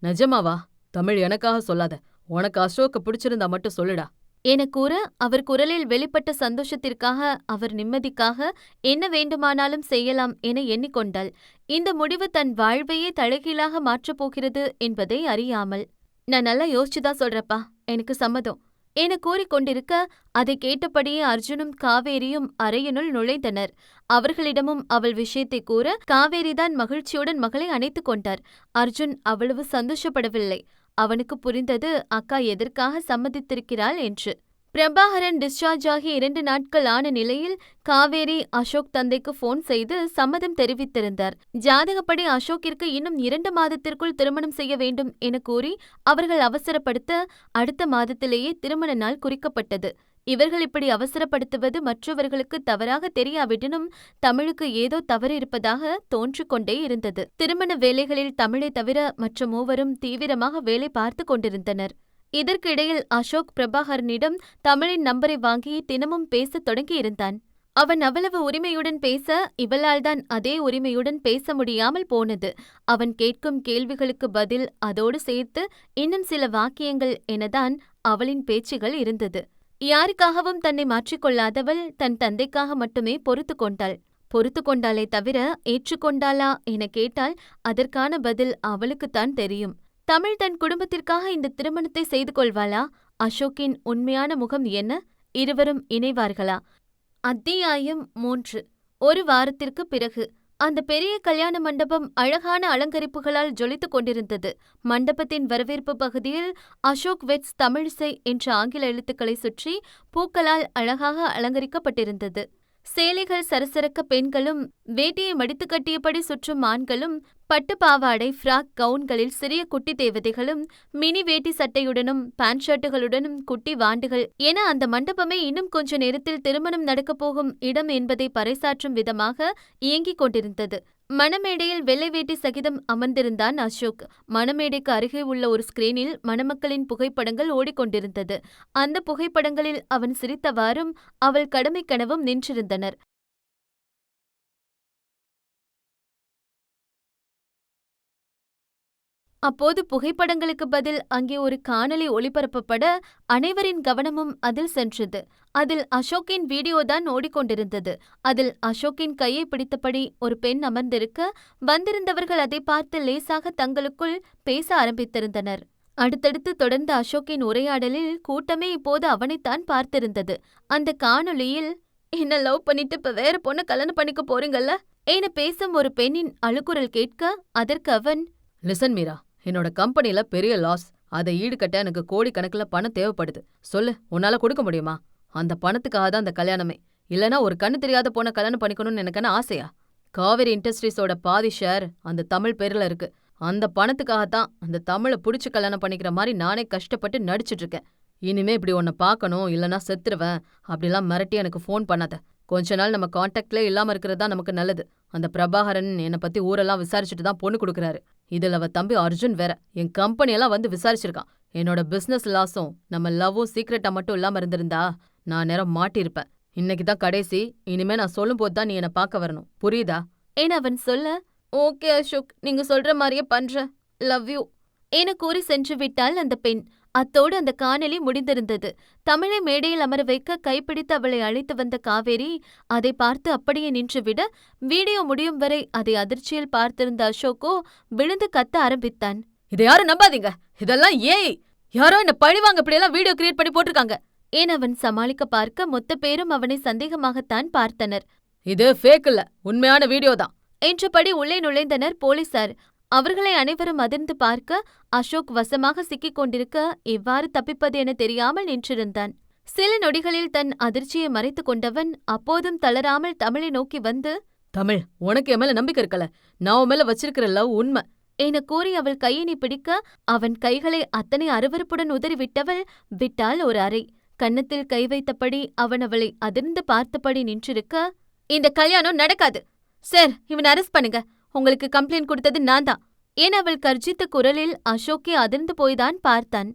நிஜமாவா? தமிழ், எனக்காக சொல்லாத. உனக்கு அசோக்க பிடிச்சிருந்தா மட்டும் சொல்லுடா என கூற, அவர் குரலில் வெளிப்பட்ட சந்தோஷத்திற்காக, அவர் நிம்மதிக்காக என்ன வேண்டுமானாலும் செய்யலாம் என எண்ணிக்கொண்டாள். இந்த முடிவு தன் வாழ்வையே தலைகீழாக மாற்றப் போகிறது என்பதை அறியாமல். நான் நல்லா யோசிச்சுதான் சொல்றப்பா, எனக்கு சம்மதம் என கூறிக்கொண்டிருக்க, அதை கேட்டபடியே அர்ஜுனும் காவேரியும் அறையினுள் நுழைந்தனர். அவர்களிடமும் அவள் விஷயத்தை கூற, காவேரிதான் மகிழ்ச்சியுடன் மகளை அணைத்துக் கொண்டார். அர்ஜுன் அவ்வளவு சந்தோஷப்படவில்லை. அவனுக்கு புரிந்தது அக்கா எதற்காக சம்மதித்திருக்கிறாள் என்று. பிரபாகரன் டிஸ்சார்ஜ் ஆகி 2 நாட்கள் ஆன நிலையில் காவேரி அசோக் தந்தைக்கு போன் செய்து சம்மதம் தெரிவித்திருந்தார். ஜாதகப்படி அசோக்கிற்கு இன்னும் 2 மாதத்திற்குள் திருமணம் செய்ய வேண்டும் என கூறி அவர்கள் அவசரப்படுத்த, அடுத்த மாதத்திலேயே திருமண நாள் குறிக்கப்பட்டது. இவர்கள் இப்படி அவசரப்படுத்துவது மற்றவர்களுக்கு தவறாக தெரியாவிடனும் தமிழுக்கு ஏதோ தவறு இருப்பதாக தோன்றிக் கொண்டே இருந்தது. திருமண வேலைகளில் தமிழை தவிர மற்ற மூவரும் தீவிரமாக வேலை பார்த்து கொண்டிருந்தனர். இதற்கிடையில் அசோக் பிரபாகரனிடம் தமிழின் நம்பரை வாங்கி தினமும் பேசத் தொடங்கியிருந்தான். அவன் அவ்வளவு உரிமையுடன் பேச, இவளால்தான் அதே உரிமையுடன் பேச முடியாமல் போனது. அவன் கேட்கும் கேள்விகளுக்கு பதில், அதோடு சேர்த்து இன்னும் சில வாக்கியங்கள் எனதான் அவளின் பேச்சுகள் இருந்தது. யாருக்காகவும் தன்னை மாற்றிக்கொள்ளாதவள் தன் தந்தைக்காக மட்டுமே பொறுத்து கொண்டாள். பொறுத்து கொண்டாளே தவிர ஏற்றுக்கொண்டாளா என கேட்டால் அதற்கான பதில் அவளுக்குத்தான் தெரியும். தமிழ் தன் குடும்பத்திற்காக இந்த திருமணத்தை செய்து கொள்வாளா? அசோக்கின் உண்மையான முகம் என்ன? இருவரும் இணைவார்களா? அத்தியாயம் 3. 1 வாரத்திற்கு பிறகு அந்த பெரிய கல்யாண மண்டபம் அழகான அலங்கரிப்புகளால் ஜொலித்துக் கொண்டிருந்தது. மண்டபத்தின் வரவேற்பு பகுதியில் அசோக் வெட்ஸ் தமிழிசை என்ற ஆங்கில எழுத்துக்களை சுற்றி பூக்களால் அழகாக அலங்கரிக்கப்பட்டிருந்தது. சேலைகள் சரசரக்க பெண்களும், வேட்டியை மடித்து கட்டியபடி சுற்றும் ஆண்களும், பட்டு பாவாடை, ஃப்ராக் கவுன்களில் சிறிய குட்டி தேவதைகளும், மினி வேட்டி சட்டையுடனும் பேண்ட் ஷர்ட்டுகளுடனும் குட்டி வாண்டுகள் என அந்த மண்டபமே இன்னும் கொஞ்ச நேரத்தில் திருமணம் நடக்கப் போகும் இடம் என்பதை பறைசாற்றும் விதமாக இயங்கிக் கொண்டிருந்தது. மணமேடையில் வெள்ளை வேட்டி சகிதம் அமர்ந்திருந்தான் அசோக். மணமேடைக்கு அருகே உள்ள ஒரு ஸ்கிரீனில் மணமக்களின் புகைப்படங்கள் ஓடிக்கொண்டிருந்தது. அந்த புகைப்படங்களில் அவன் சிரித்தவாறும் அவள் கடமை கனவும் நின்றிருந்தனர். அப்போது புகைப்படங்களுக்கு பதில் அங்கே ஒரு காணொலி ஒளிபரப்பப்பட அனைவரின் கவனமும் அதில் சென்றது. அதில் அசோக்கின் வீடியோதான் ஓடிக்கொண்டிருந்தது. அதில் அசோக்கின் கையை பிடித்தபடி ஒரு பெண் அமர்ந்திருக்க, வந்திருந்தவர்கள் அதை பார்த்து லேசாக தங்களுக்குள் பேச ஆரம்பித்திருந்தனர். அடுத்தடுத்து தொடர்ந்த அசோக்கின் உரையாடலில் கூட்டமே இப்போது அவனைத்தான் பார்த்திருந்தது. அந்த காணொலியில், என்ன லவ் பண்ணிட்டு இப்ப வேற பொண்ண கல்யாணம் பண்ணிக்க போறீங்கல்ல என பேசும் ஒரு பெண்ணின் அழுகுரல் கேட்க, அதற்கு அவன், லிசன் மீரா, என்னோட கம்பெனில பெரிய லாஸ். அதை ஈடுகட்ட எனக்கு கோடிக்கணக்கில் பணம் தேவைப்படுது. சொல்லு, உன்னால கொடுக்க முடியுமா? அந்த பணத்துக்காக தான் அந்த கல்யாணமே. இல்லனா ஒரு கண்ணு தெரியாத பொண்ண கல்யாணம் பண்ணிக்கணும்னு எனக்கு என்ன ஆசையா? காவேரி இண்டஸ்ட்ரீஸோட பாதி ஷேர் அந்த தமிழ் பேர்ல இருக்கு. அந்த பணத்துக்காகத்தான் அந்த தமிழை புடிச்சு கல்யாணம் பண்ணிக்கிற மாதிரி நானே கஷ்டப்பட்டு நடிச்சிட்டு இருக்கேன். இனிமே இப்படி உன்னை பார்க்கணும், இல்லனா செத்துருவேன் அப்படிலாம் மிரட்டி எனக்கு ஃபோன் பண்ணாத. கொஞ்ச நாள் நம்ம கான்டாக்ட்லே இல்லாம இருக்கிறது தான் நமக்கு நல்லது. அந்த பிரபாகரன் என்னை பத்தி ஊரெல்லாம் விசாரிச்சுட்டு தான் பொண்ணு கொடுக்குறாரு. இதுல அவ தம்பி அர்ஜுன் வேற என் கம்பெனியெல்லாம் வந்து விசாரிச்சிருக்கான். என்னோட பிசினஸ் லாஸும் நம்ம லவ்வும் சீக்ரெட்டா மட்டும் இல்லாம இருந்திருந்தா நான் நேரம் மாட்டியிருப்பேன். இன்னைக்கு தான் கடைசி. இனிமே நான் சொல்லும் போது தான் நீ என்னை பார்க்க வரணும், புரியுதா என அவன் சொல்ல, ஓகே அசோக், நீங்க சொல்ற மாதிரியே பண்றேன், லவ் யூ என கூறி சென்று விட்டாள் அந்த பெண். அத்தோடு அந்த காணொலி முடிந்திருந்தது. தமிழை மேடையில் அமர வைக்க கைப்பிடித்து அவளை அழைத்து வந்த காவேரி அதை பார்த்து அப்படியே நின்றுவிட, வீடியோ முடியும் வரை அதை அதிர்ச்சியில் பார்த்திருந்த அசோக்கோ விழுந்து கத்த ஆரம்பித்தான். இதை யாரும் நம்பாதீங்க, இதெல்லாம் ஏய், யாரோ என்ன பழிவாங்க இப்படியெல்லாம் வீடியோ கிரியேட் பண்ணி போட்டிருக்காங்க ஏன் அவன் சமாளிக்க பார்க்க மொத்த பேரும் அவனை சந்தேகமாகத்தான் பார்த்தனர். இது ஃபேக் இல்ல, உண்மையான வீடியோ தான் என்றபடி உள்ளே நுழைந்தனர் போலீசார். அவர்களை அனைவரும் அதிர்ந்து பார்க்க, அசோக் வசமாக சிக்கிக் கொண்டிருக்க எவ்வாறு தப்பிப்பது என தெரியாமல் நின்றிருந்தான். சில நொடிகளில் தன் அதிர்ச்சியை மறைத்து கொண்டவன் அப்போதும் தளராமல் தமிழை நோக்கி வந்து, தமிழ், உனக்கு என் மேல நம்பிக்கை இருக்கல. நான் உன் மேல வச்சிருக்கிற லவ் உண்மை என கூறி அவள் கையினை பிடிக்க, அவன் கைகளை அத்தனை அருவருப்புடன் உதறிவிட்டவள் விட்டாள் ஒரு அறை. கன்னத்தில் கை வைத்தபடி அவன் அவளை அதிர்ந்து பார்த்தபடி நின்றிருக்க, இந்த கல்யாணம் நடக்காது சார், இவன் அரெஸ்ட் பண்ணுங்க, உங்களுக்கு கம்ப்ளைண்ட் கொடுத்தது நான் தான் என அவள் கர்ஜித்த குரலில் அசோக்கே அதிர்ந்து போய்தான் பார்த்தான்.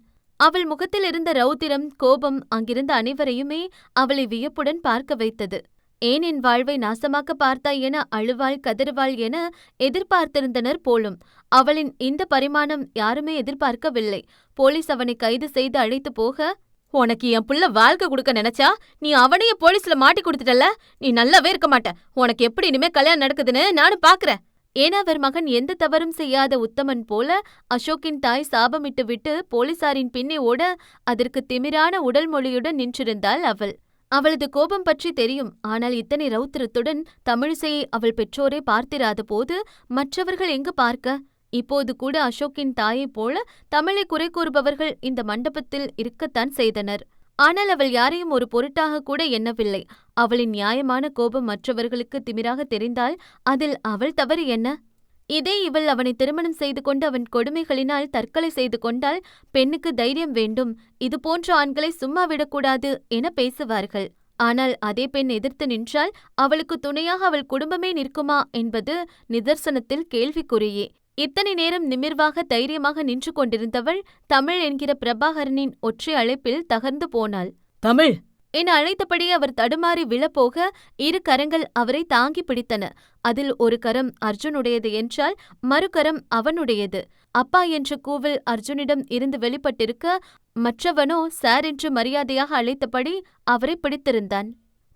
அவள் முகத்தில் இருந்த ரௌத்திரம், கோபம் அங்கிருந்த அனைவரையுமே அவளை வியப்புடன் பார்க்க வைத்தது. ஏன் என் வாழ்வை நாசமாக்க பார்த்தாய் என அழுவாள், கதறுவாள் என எதிர்பார்த்திருந்தனர் போலும். அவளின் இந்த பரிமாணம் யாருமே எதிர்பார்க்கவில்லை. போலீஸ் அவனை கைது செய்து அழைத்து போக, உனக்கு என் புள்ள வாழ்க்கை கொடுக்க நினைச்சா நீ அவனையே போலீஸ்ல மாட்டி கொடுத்துட்டல, நீ நல்லாவே இருக்க மாட்ட. உனக்கு எப்படி இனிமே கல்யாணம் நடக்குதுன்னு நானும் பாக்குறேன். ஏன்னா அவர் மகன் எந்த தவறும் செய்யாத உத்தமன் போல அசோக்கின் தாய் சாபமிட்டு விட்டு போலீசாரின் பின்னே ஓட அதற்கு திமிரான உடல் மொழியுடன் நின்றிருந்தாள் அவள். அவளது கோபம் பற்றி தெரியும். ஆனால் இத்தனை ரௌத்திரத்துடன் தமிழிசையை அவள் பெற்றோரே பார்த்திராத போது மற்றவர்கள் எங்கு பார்க்க? இப்போது கூட அசோக்கின் தாயைப் போல தமிழை குறை கூறுபவர்கள் இந்த மண்டபத்தில் இருக்கத்தான் செய்தனர். ஆனால் அவள் யாரையும் ஒரு பொருட்டாக கூட எண்ணவில்லை. அவளின் நியாயமான கோபம் மற்றவர்களுக்கு திமிராக தெரிந்தால் அதில் அவள் தவறு என்ன? இதே இவள் அவனை திருமணம் செய்து கொண்டு அவன் கொடுமைகளினால் தற்கொலை செய்து கொண்டால் பெண்ணுக்கு தைரியம் வேண்டும், இதுபோன்ற ஆண்களை சும்மா விடக்கூடாது என பேசுவார்கள். ஆனால் அதே பெண் எதிர்த்து நின்றால் அவளுக்கு துணையாக அவள் குடும்பமே நிற்குமா என்பது நிதர்சனத்தில் கேள்விக்குறியே. இத்தனை நேரம் நிமிர்வாக தைரியமாக நின்று கொண்டிருந்தவள் தமிழ் என்கிற பிரபாகரனின் ஒற்றை அழைப்பில் தகர்ந்து போனாள். தமிழ் என அழைத்தபடி அவர் தடுமாறி விழப்போக இரு கரங்கள் அவரை தாங்கி பிடித்தன. அதில் ஒரு கரம் அர்ஜுனுடையது என்றால் மறுகரம் அவனுடையது. அப்பா என்ற கூவல் அர்ஜுனிடம் இருந்து வெளிப்பட்டிருக்க, மற்றவனோ சார் என்று மரியாதையாக அழைத்தபடி அவரை பிடித்திருந்தான்.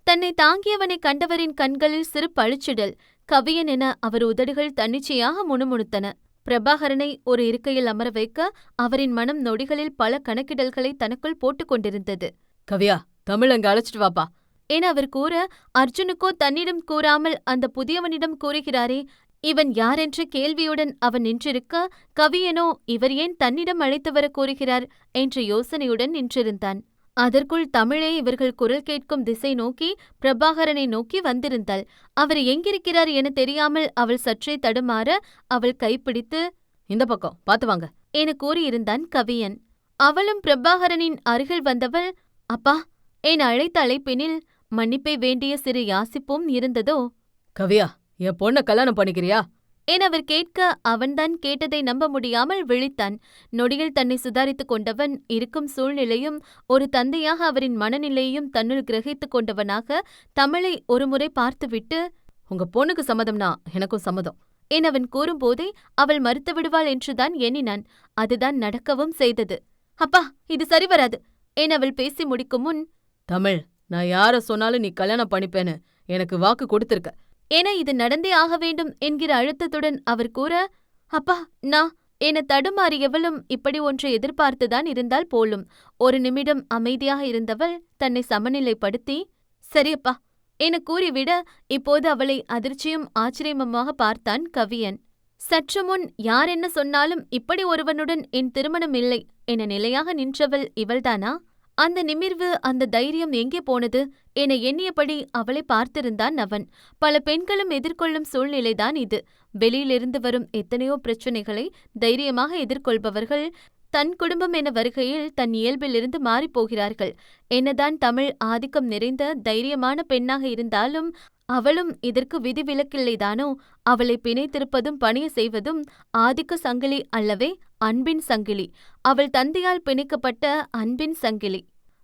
தன்னை தாங்கியவனை கண்டவரின் கண்களில் சிறு பளிச்சிடல். கவியன் என அவர் உதடுகள் தன்னிச்சையாக முணுமுணுத்தன. பிரபாகரனை ஒரு இருக்கையில் அமர வைக்க அவரின் மனம் நொடிகளில் பல கணக்கிடல்களை தனக்குள் போட்டுக் கொண்டிருந்தது. கவியா, தமிழ் அங்க அழைச்சிட்டு வாப்பா என அவர் கூற, அர்ஜுனுக்கோ தன்னிடம் கூறாமல் அந்த புதியவனிடம் கூறுகிறாரே, இவன் யாரென்ற கேள்வியுடன் அவன் நின்றிருக்க, கவியனோ இவர் ஏன் தன்னிடம் அழைத்து வர கூறுகிறார் என்ற யோசனையுடன் நின்றிருந்தான். அதற்குள் தமிழே இவர்கள் குரல் கேட்கும் திசை நோக்கி பிரபாகரனை நோக்கி வந்திருந்தாள். அவர் எங்கிருக்கிறார் என தெரியாமல் அவள் சற்றே தடுமாற அவள் கைப்பிடித்து, இந்த பக்கம் பாத்து வாங்க என கூறியிருந்தான் கவியன். அவளும் பிரபாகரனின் அருகில் வந்தவள், அப்பா என அழைத்த அழைப்பினில் மன்னிப்பை வேண்டிய சிறு யாசிப்பும் இருந்ததோ. கவியா, என் பொண்ண கல்யாணம் பண்ணிக்கிறியா என அவர் கேட்க அவன்தான் கேட்டதை நம்ப முடியாமல் விழித்தான். நொடியில் தன்னை சுதாரித்துக் கொண்டவன் இருக்கும் சூழ்நிலையும் ஒரு தந்தையாக அவரின் மனநிலையையும் தன்னுள் கிரகித்துக் கொண்டவனாக தமிழை ஒருமுறை பார்த்துவிட்டு, உங்க பொண்ணுக்கு சம்மதம்னா எனக்கும் சம்மதம் என அவன் கூறும்போதே அவள் மறுத்து விடுவாள் என்றுதான் எண்ணினான். அதுதான் நடக்கவும் செய்தது. அப்பா, இது சரிவராது என அவள் பேசி முடிக்கும் முன், தமிழ், நான் யார சொன்னாலும் நீ கல்யாணம் பண்ணிப்பேன்னு எனக்கு வாக்கு கொடுத்திருக்க என இது நடந்தே ஆக வேண்டும் என்கிற அழுத்தத்துடன் அவர் கூற, அப்பா நான் என தடுமாறியவளும் இப்படி ஒன்றை எதிர்பார்த்துதான் இருந்தால் போலும். ஒரு நிமிடம் அமைதியாக இருந்தவள் தன்னை சமநிலைப்படுத்தி, சரியப்பா என கூறிவிட, இப்போது அவளை அதிர்ச்சியும் ஆச்சரியமுமாக பார்த்தான் கவியன். சற்று முன் யார் என்ன சொன்னாலும் இப்படி ஒருவனுடன் என் திருமணம் இல்லை என நிலையாக நின்றவள் இவள்தானா? அந்த நிமிர்வு, அந்த தைரியம் எங்கே போனது என எண்ணியபடி அவளை பார்த்திருந்தான் அவன். பல பெண்களும் எதிர்கொள்ளும் சூழ்நிலைதான் இது. வெளியிலிருந்து வரும் எத்தனையோ பிரச்சனைகளை தைரியமாக எதிர்கொள்பவர்கள் தன் குடும்பம் என வருகையில் தன் இயல்பிலிருந்து மாறிப்போகிறார்கள். என்னதான் தமிழ் ஆதிக்கம் நிறைந்த தைரியமான பெண்ணாக இருந்தாலும் அவளும் இதற்கு விதிவிலக்கில்லைதானோ? அவளை பிணைத்திருப்பதும் பணிய செய்வதும் ஆதிக்க சங்கிலி அல்லவே, அன்பின் சங்கிலி. அவள் தந்தையால் பிணைக்கப்பட்ட அன்பின் சங்கிலி.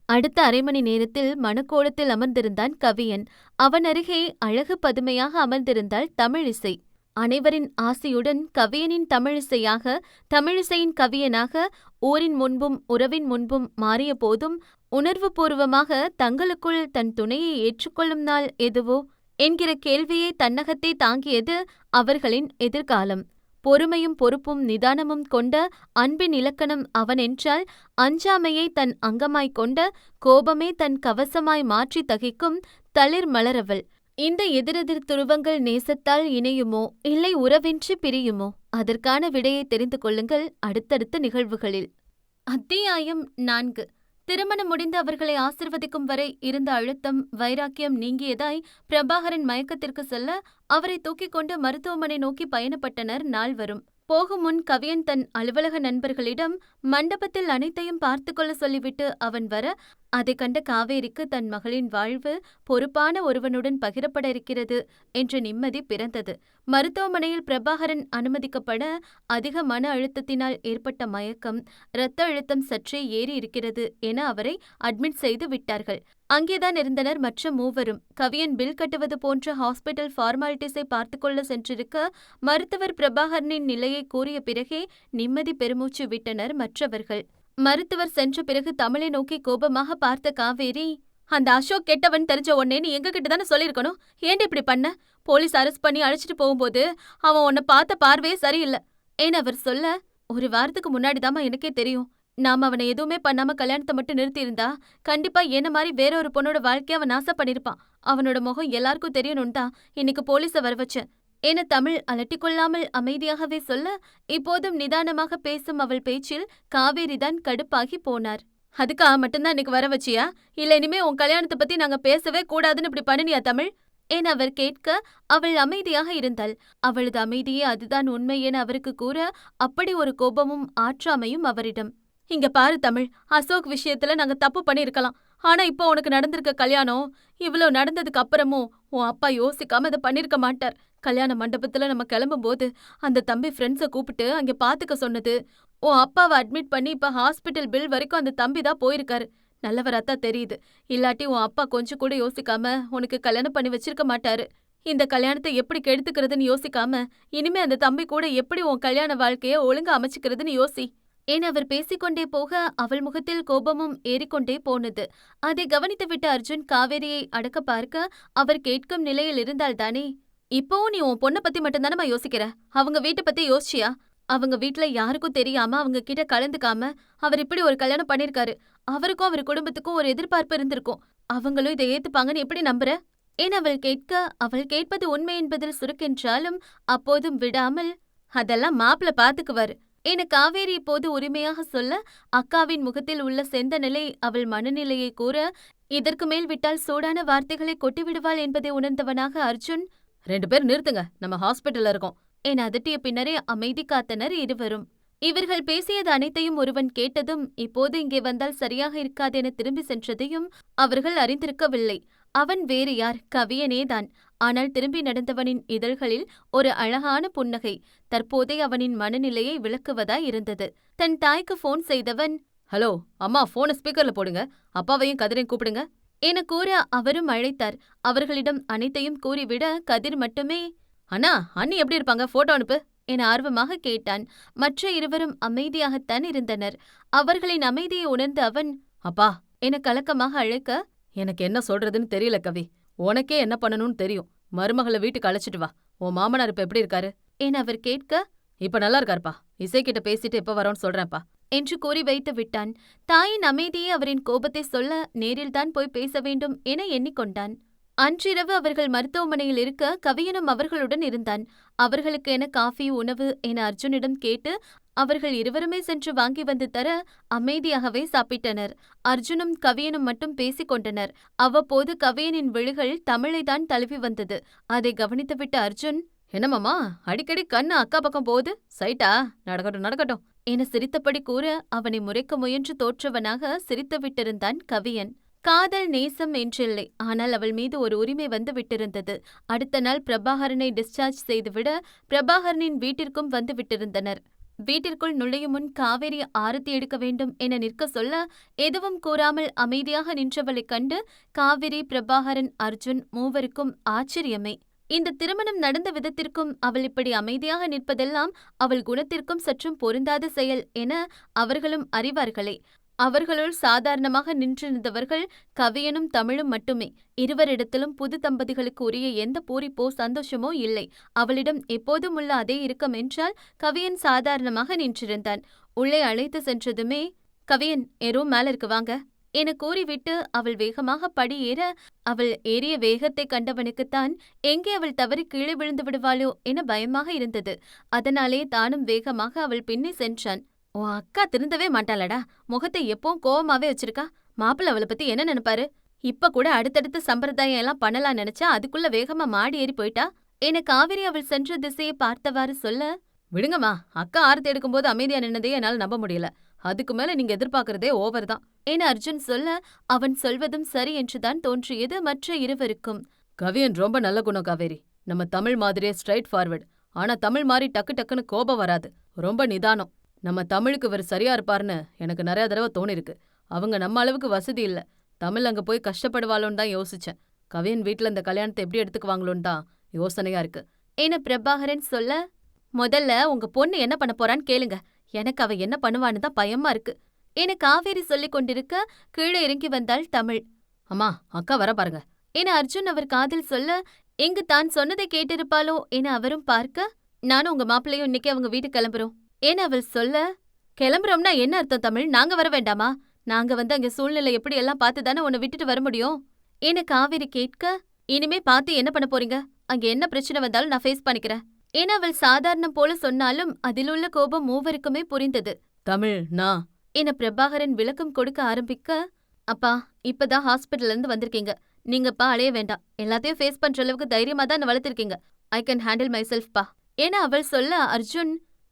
அடுத்த அரை மணி நேரத்தில் மணக்கோலத்தில் அமர்ந்திருந்தான் கவியன். அவன் அருகே அழகு பதுமையாக அமர்ந்திருந்தாள் தமிழிசை. அனைவரின் ஆசையுடன் கவியனின் தமிழிசையாக, தமிழிசையின் கவியனாக ஊரின் முன்பும் உறவின் முன்பும் மாறிய போதும் உணர்வுபூர்வமாக தங்களுக்குள் தன் துணையை ஏற்றுக்கொள்ளும் நாள் எதுவோ என்கிற கேள்வியை தன்னகத்தே தாங்கியது அவர்களின் எதிர்காலம். பொறுமையும் பொறுப்பும் நிதானமும் கொண்ட அன்பின் இலக்கணம் அவனென்றால், அஞ்சாமையை தன் அங்கமாய்க் கொண்ட, கோபமே தன் கவசமாய் மாற்றி தகிக்கும் தளிர் மலரவள். இந்த எதிரெதிர் துருவங்கள் நேசத்தால் இணையுமோ இல்லை உறவின்றி பிரியுமோ? அதற்கான விடையை தெரிந்து கொள்ளுங்கள் அடுத்தடுத்த நிகழ்வுகளில். அத்தியாயம் 4. திருமணம் முடிந்து அவர்களை ஆசிர்வதிக்கும் வரை இருந்த அழுத்தம், வைராக்கியம் நீங்கியதாய் பிரபாகரன் மயக்கத்திற்கு செல்ல அவரை தூக்கிக் கொண்டு மருத்துவமனை நோக்கி பயணப்பட்டனர் நால்வரும். போகும் முன் கவியன் தன் அலுவலக நண்பர்களிடம் மண்டபத்தில் அனைத்தையும் பார்த்துக்கொள்ள சொல்லிவிட்டு அவன் வர, அதைக் கண்ட காவேரிக்கு தன் மகளின் வாழ்வு பொறுப்பான ஒருவனுடன் பகிரப்பட இருக்கிறது என்ற நிம்மதி பிறந்தது. மருத்துவமனையில் பிரபாகரன் அனுமதிக்கப்பட அதிக மன அழுத்தத்தினால் ஏற்பட்ட மயக்கம், இரத்த அழுத்தம் சற்றே ஏறி இருக்கிறது என அவரை அட்மிட் செய்து விட்டார்கள். அங்கேதான் இருந்தனர் மற்ற மூவரும். கவியன் பில் கட்டுவது போன்ற ஹாஸ்பிட்டல் ஃபார்மாலிட்டிஸை பார்த்துக்கொள்ள சென்றிருக்க, மருத்துவர் பிரபாகரனின் நிலையை கூறிய பிறகே நிம்மதி பெருமூச்சு விட்டனர் மற்றவர்கள். மருத்துவர் சென்ற பிறகு தமிழை நோக்கி கோபமாக பார்த்த காவேரி, அந்த அசோக் கெட்டவன் தெரிஞ்ச உடனே நீ எங்ககிட்ட தானே சொல்லியிருக்கணும். ஏன்டி இப்படி பண்ண? போலீஸ் அரெஸ்ட் பண்ணி அழைச்சிட்டு போகும்போது அவன் உன்னை பார்த்த பார்வையே சரியில்லை ஏன்னு அவர் சொல்ல, ஒரு வாரத்துக்கு முன்னாடிதாம்மா எனக்கே தெரியும். நாம அவனை எதுவுமே பண்ணாம கல்யாணத்தை மட்டும் நிறுத்தியிருந்தா கண்டிப்பா என்ன மாதிரி வேற ஒரு பொண்ணோட வாழ்க்கைய அவன் நாசம் பண்ணிருப்பான். அவனோட முகம் எல்லாருக்கும் தெரியணும் தான் இன்னைக்கு போலீஸை வர வச்சேன் என தமிழ் அலட்டிக்கொள்ளாமல் அமைதியாகவே சொல்ல, இப்போதும் நிதானமாக பேசும் அவள் பேச்சில் காவேரிதான் கடுப்பாகி போனார். அதுக்காக மட்டும்தான் இன்னைக்கு வர வச்சியா? இல்ல இனிமே உன் கல்யாணத்தை பத்தி நாங்க பேசவே கூடாதுன்னு இப்படி பண்ணினியா தமிழ் என அவர் கேட்க, அவள் அமைதியாக இருந்தாள். அவளது அமைதியே அதுதான் உண்மை என அவருக்கு கூற, அப்படி ஒரு கோபமும் ஆற்றாமையும் அவரிடம். இங்க பாரு தமிழ், அசோக் விஷயத்துல நாங்க தப்பு பண்ணிருக்கலாம். ஆனா இப்போ உனக்கு நடந்திருக்க கல்யாணம், இவ்ளோ நடந்ததுக்கு அப்புறமும் உன் அப்பா யோசிக்காம இதை பண்ணிருக்க மாட்டார். கல்யாண மண்டபத்துல நம்ம கிளம்பும்போது அந்த தம்பி ஃப்ரெண்ட்ஸை கூப்பிட்டு அங்க பாத்துக்க சொன்னது, உன் அப்பாவை அட்மிட் பண்ணி இப்ப ஹாஸ்பிட்டல் பில் வரைக்கும் அந்த தம்பி தான் போயிருக்காரு. நல்லவராத்தான் தெரியுது. இல்லாட்டி உன் அப்பா கொஞ்சம் கூட யோசிக்காம உனக்கு கல்யாணம் பண்ணி வச்சிருக்க மாட்டாரு. இந்த கல்யாணத்தை எப்படி கெடுத்துக்கிறதுன்னு யோசிக்காம இனிமே அந்த தம்பி கூட எப்படி உன் கல்யாண வாழ்க்கைய ஒழுங்கா அமைச்சுக்கிறதுன்னு யோசி என அவர் பேசிக்கொண்டே போக, அவள் முகத்தில் கோபமும் ஏறிக்கொண்டே போனது. அதை கவனித்துவிட்ட அர்ஜுன் காவேரியை அடக்க பார்க்க, அவர் கேட்கும் நிலையில் இருந்தால்தானே. இப்போவும் நீ உன் பொண்ணை பத்தி மட்டும்தானமா யோசிக்கிற? அவங்க வீட்டை பத்தி யோசிச்சியா? அவங்க வீட்டுல யாருக்கும் தெரியாம அவங்க கிட்ட கலந்துக்காம அவர் இப்படி ஒரு கல்யாணம் பண்ணிருக்காரு. அவருக்கும் அவர் குடும்பத்துக்கும் ஒரு எதிர்பார்ப்பு இருந்திருக்கும். அவங்களும் இதை ஏத்துப்பாங்கன்னு எப்படி நம்புற என அவள் கேட்க, அவள் கேட்பது உண்மை என்பதில் சுருக்கென்றாலும் அப்போதும் விடாமல், அதெல்லாம் மாப்பிள்ள பாத்துக்குவாரு என காவேரி இப்போது உரிமையாக சொல்ல, அக்காவின் முகத்தில் உள்ள செந்தநிலை அவள் மனநிலையை கூற, இதற்கு மேல் விட்டால் சூடான வார்த்தைகளை கொட்டிவிடுவாள் என்பதை உணர்ந்தவனாக அர்ஜுன், 2 பேர் நிறுத்துங்க, நம்ம ஹாஸ்பிட்டல்ல இருக்கோம் என அதட்டிய பின்னரே அமைதி காத்தனர் இருவரும். இவர்கள் பேசியது அனைத்தையும் ஒருவன் கேட்டதும், இப்போது இங்கே வந்தால் சரியாக இருக்காதென திரும்பி சென்றதையும் அவர்கள் அறிந்திருக்கவில்லை. அவன் வேறு யார்? கவியனேதான். ஆனால் திரும்பி நடந்தவனின் இதழ்களில் ஒரு அழகான புன்னகை தற்போதைய அவனின் மனநிலையை விளக்குவதாய் இருந்தது. தன் தாய்க்கு போன் செய்தவன், ஹலோ அம்மா, போனை ஸ்பீக்கர்ல போடுங்க, அப்பாவையும் கதிரையும் கூப்பிடுங்க என கூற அவரும் அழைத்தார். அவர்களிடம் அனைத்தையும் கூறிவிட கதிர் மட்டுமே, அண்ணா அண்ணி எப்படி இருப்பாங்க, போட்டோ அனுப்பு என ஆர்வமாக கேட்டான். மற்ற இருவரும் அமைதியாகத்தான் இருந்தனர். அவர்களின் அமைதியை உணர்ந்த அவன், அப்பா என கலக்கமாக அழைக்க, எனக்கு என்ன சொல்றதுன்னு தெரியல கவி. உனக்கே என்ன பண்ணணும்னு தெரியும். மருமகளை வீட்டுக்கு அழைச்சிட்டு வா. உன் மாமனார் இப்ப எப்படி இருக்காரு என அவர் கேட்க, இப்ப நல்லா இருக்காருப்பா. இசைக்கிட்ட பேசிட்டு எப்ப வரோன்னு சொல்றேன்ப்பா என்று கூறி வைத்து விட்டான். தாயின் அமைதியை அவரின் கோபத்தை சொல்ல நேரில்தான் போய் பேச வேண்டும் என எண்ணிக்கொண்டான். அன்றிரவு அவர்கள் மருத்துவமனையில் இருக்க கவியனும் அவர்களுடன் இருந்தான். அவர்களுக்கு என காஃபி, உணவு என அர்ஜுனிடம் கேட்டு அவர்கள் இருவருமே சென்று வாங்கி வந்து தர அமைதியாகவே சாப்பிட்டனர். அர்ஜுனும் கவியனும் மட்டும் பேசிக் கொண்டனர். அவ்வப்போது கவியனின் விழிகள் தமிழைதான் தழுவி வந்தது. அதை கவனித்துவிட்ட அர்ஜுன், என்னமாமா அடிக்கடி கண்ணு அக்கா பக்கம் போகுது, சைட்டா? நடக்கட்டும் நடக்கட்டும் என சிரித்தபடி கூற, அவனை முறைக்க முயன்று தோற்றவனாக சிரித்துவிட்டிருந்தான் கவியன். காதல் நேசம் என்றில்லை, ஆனால் அவள் மீது ஒரு உரிமை வந்து விட்டிருந்தது. அடுத்த நாள் பிரபாகரனை டிஸ்சார்ஜ் செய்துவிட பிரபாகரனின் வீட்டிற்கும் வந்து விட்டிருந்தனர். வீட்டிற்குள் நுழையும் முன் காவேரி ஆரத்தி எடுக்க வேண்டும் என நிற்க சொல்ல, எதுவும் கூறாமல் அமைதியாக நின்றவளைக் கண்டு காவேரி, பிரபாகரன், அர்ஜுன் மூவருக்கும் ஆச்சரியமே. இந்த திருமணம் நடந்த விதத்திற்கும் அவள் இப்படி அமைதியாக நிற்பதெல்லாம் அவள் குணத்திற்கும் சற்றும் பொருந்தாத செயல் என அவர்களும் அறிவார்களே. அவர்களுள் சாதாரணமாக நின்றிருந்தவர்கள் கவியனும் தமிழும் மட்டுமே. இருவரிடத்திலும் புது தம்பதிகளுக்கு உரிய எந்த பூரிப்போ சந்தோஷமோ இல்லை. அவளிடம் எப்போதும் உள்ள அதே இறுக்கம் என்றால் கவியன் சாதாரணமாக நின்றிருந்தான். உள்ளே அழைத்து சென்றதுமே, கவியன் ஏரோ மேல இருக்கு வாங்க என கூறிவிட்டு அவள் வேகமாக படி ஏற, அவள் ஏறிய வேகத்தை கண்டவனுக்குத்தான் எங்கே அவள் தவறி கீழே விழுந்து விடுவாளோ என பயமாக இருந்தது. அதனாலே தானும் வேகமாக அவள் பின்னே சென்றான். உன் அக்கா திருந்தவே மாட்டாளடா, முகத்தை எப்பவும் கோவமாவே வச்சிருக்கா. மாப்பிள்ள அவளை பத்தி என்ன நினைப்பாரு? இப்ப கூட அடுத்தடுத்த சம்பிரதாயம் எல்லாம் பண்ணலாம் நினைச்சா அதுக்குள்ள வேகமா மாடி ஏறி போயிட்டா என காவிரி அவள் சென்ற திசையை பார்த்தவாறு சொல்ல, விடுங்கம்மா, அக்கா ஆரத்தி எடுக்கும்போது அமைதியா நின்னதையே என்னால நம்ப முடியல. அதுக்கு மேல நீங்க எதிர்பார்க்கறதே ஓவர் தான். என அர்ஜுன் சொல்ல, அவன் சொல்வதும் சரி என்றுதான் தோன்றியது மற்ற இருவருக்கும். கவியன் ரொம்ப நல்ல குணம் காவேரி. நம்ம தமிழ் மாதிரியே ஸ்ட்ரைட் ஃபார்வர்ட். ஆனா தமிழ் மாதிரி டக்கு டக்குன்னு கோபம் வராது. ரொம்ப நிதானம். நம்ம தமிழுக்கு இவர் சரியா இருப்பார்னு எனக்கு நிறைய தடவை தோணிருக்கு. அவங்க நம்ம அளவுக்கு வசதி இல்ல. தமிழ் அங்க போய் கஷ்டப்படுவாளோன்னு தான் யோசிச்சேன். கவியன் வீட்ல இந்த கல்யாணத்தை எப்படி எடுத்துக்குவாங்களோன்னு தான் யோசனையா இருக்கு. என பிரபாகரன் சொல்ல, முதல்ல உங்க பொண்ணு என்ன பண்ண போறான்னு கேளுங்க. எனக்கு அவ என்ன பண்ணுவான்னு தான் பயமா இருக்கு. என காவேரி சொல்லிக் கொண்டிருக்க கீழே இறங்கி வந்தாள் தமிழ். அம்மா, அக்கா வர பாருங்க. என அர்ஜுன் அவர் காதில் சொல்ல, இங்கு தான் சொன்னதை கேட்டிருப்பாளோ என அவரும் பார்க்க, நானும் உங்க மாப்பிள்ளையும் இன்னைக்கு அவங்க வீட்டுக்கு கிளம்புறோம் என அவள் சொல்ல, கிளம்புறோம்னா என்ன அர்த்தம் தமிழ்? நாங்க வர வேண்டாமா? நாங்க வந்து அங்க சூழ்நிலை எப்படி எல்லாம் பார்த்து தானே உன்னை விட்டுட்டு வர முடியும் என காவேரி கேட்க, இனிமே பார்த்து என்ன பண்ண போறீங்க? அங்க என்ன பிரச்சனை வந்தாலும் நான் ஃபேஸ் பண்ணிக்கிறேன் என அவள் சாதாரணம் போல சொன்னாலும் அதிலுள்ள கோபம் மூவருக்குமே புரிந்தது. தமிழ், நான் என பிரபாகரன் விளக்கம் கொடுக்க ஆரம்பிக்க, அப்பா இப்பதான் ஹாஸ்பிட்டல்ல இருந்து வந்திருக்கீங்க. நீங்கப்பா அழைய வேண்டாம். எல்லாத்தையும் ஃபேஸ் பண்ற அளவுக்கு தைரியமா தான் என்ன வளர்த்திருக்கீங்க. I can handle myself பா என அவள் சொல்ல, அர்ஜுன்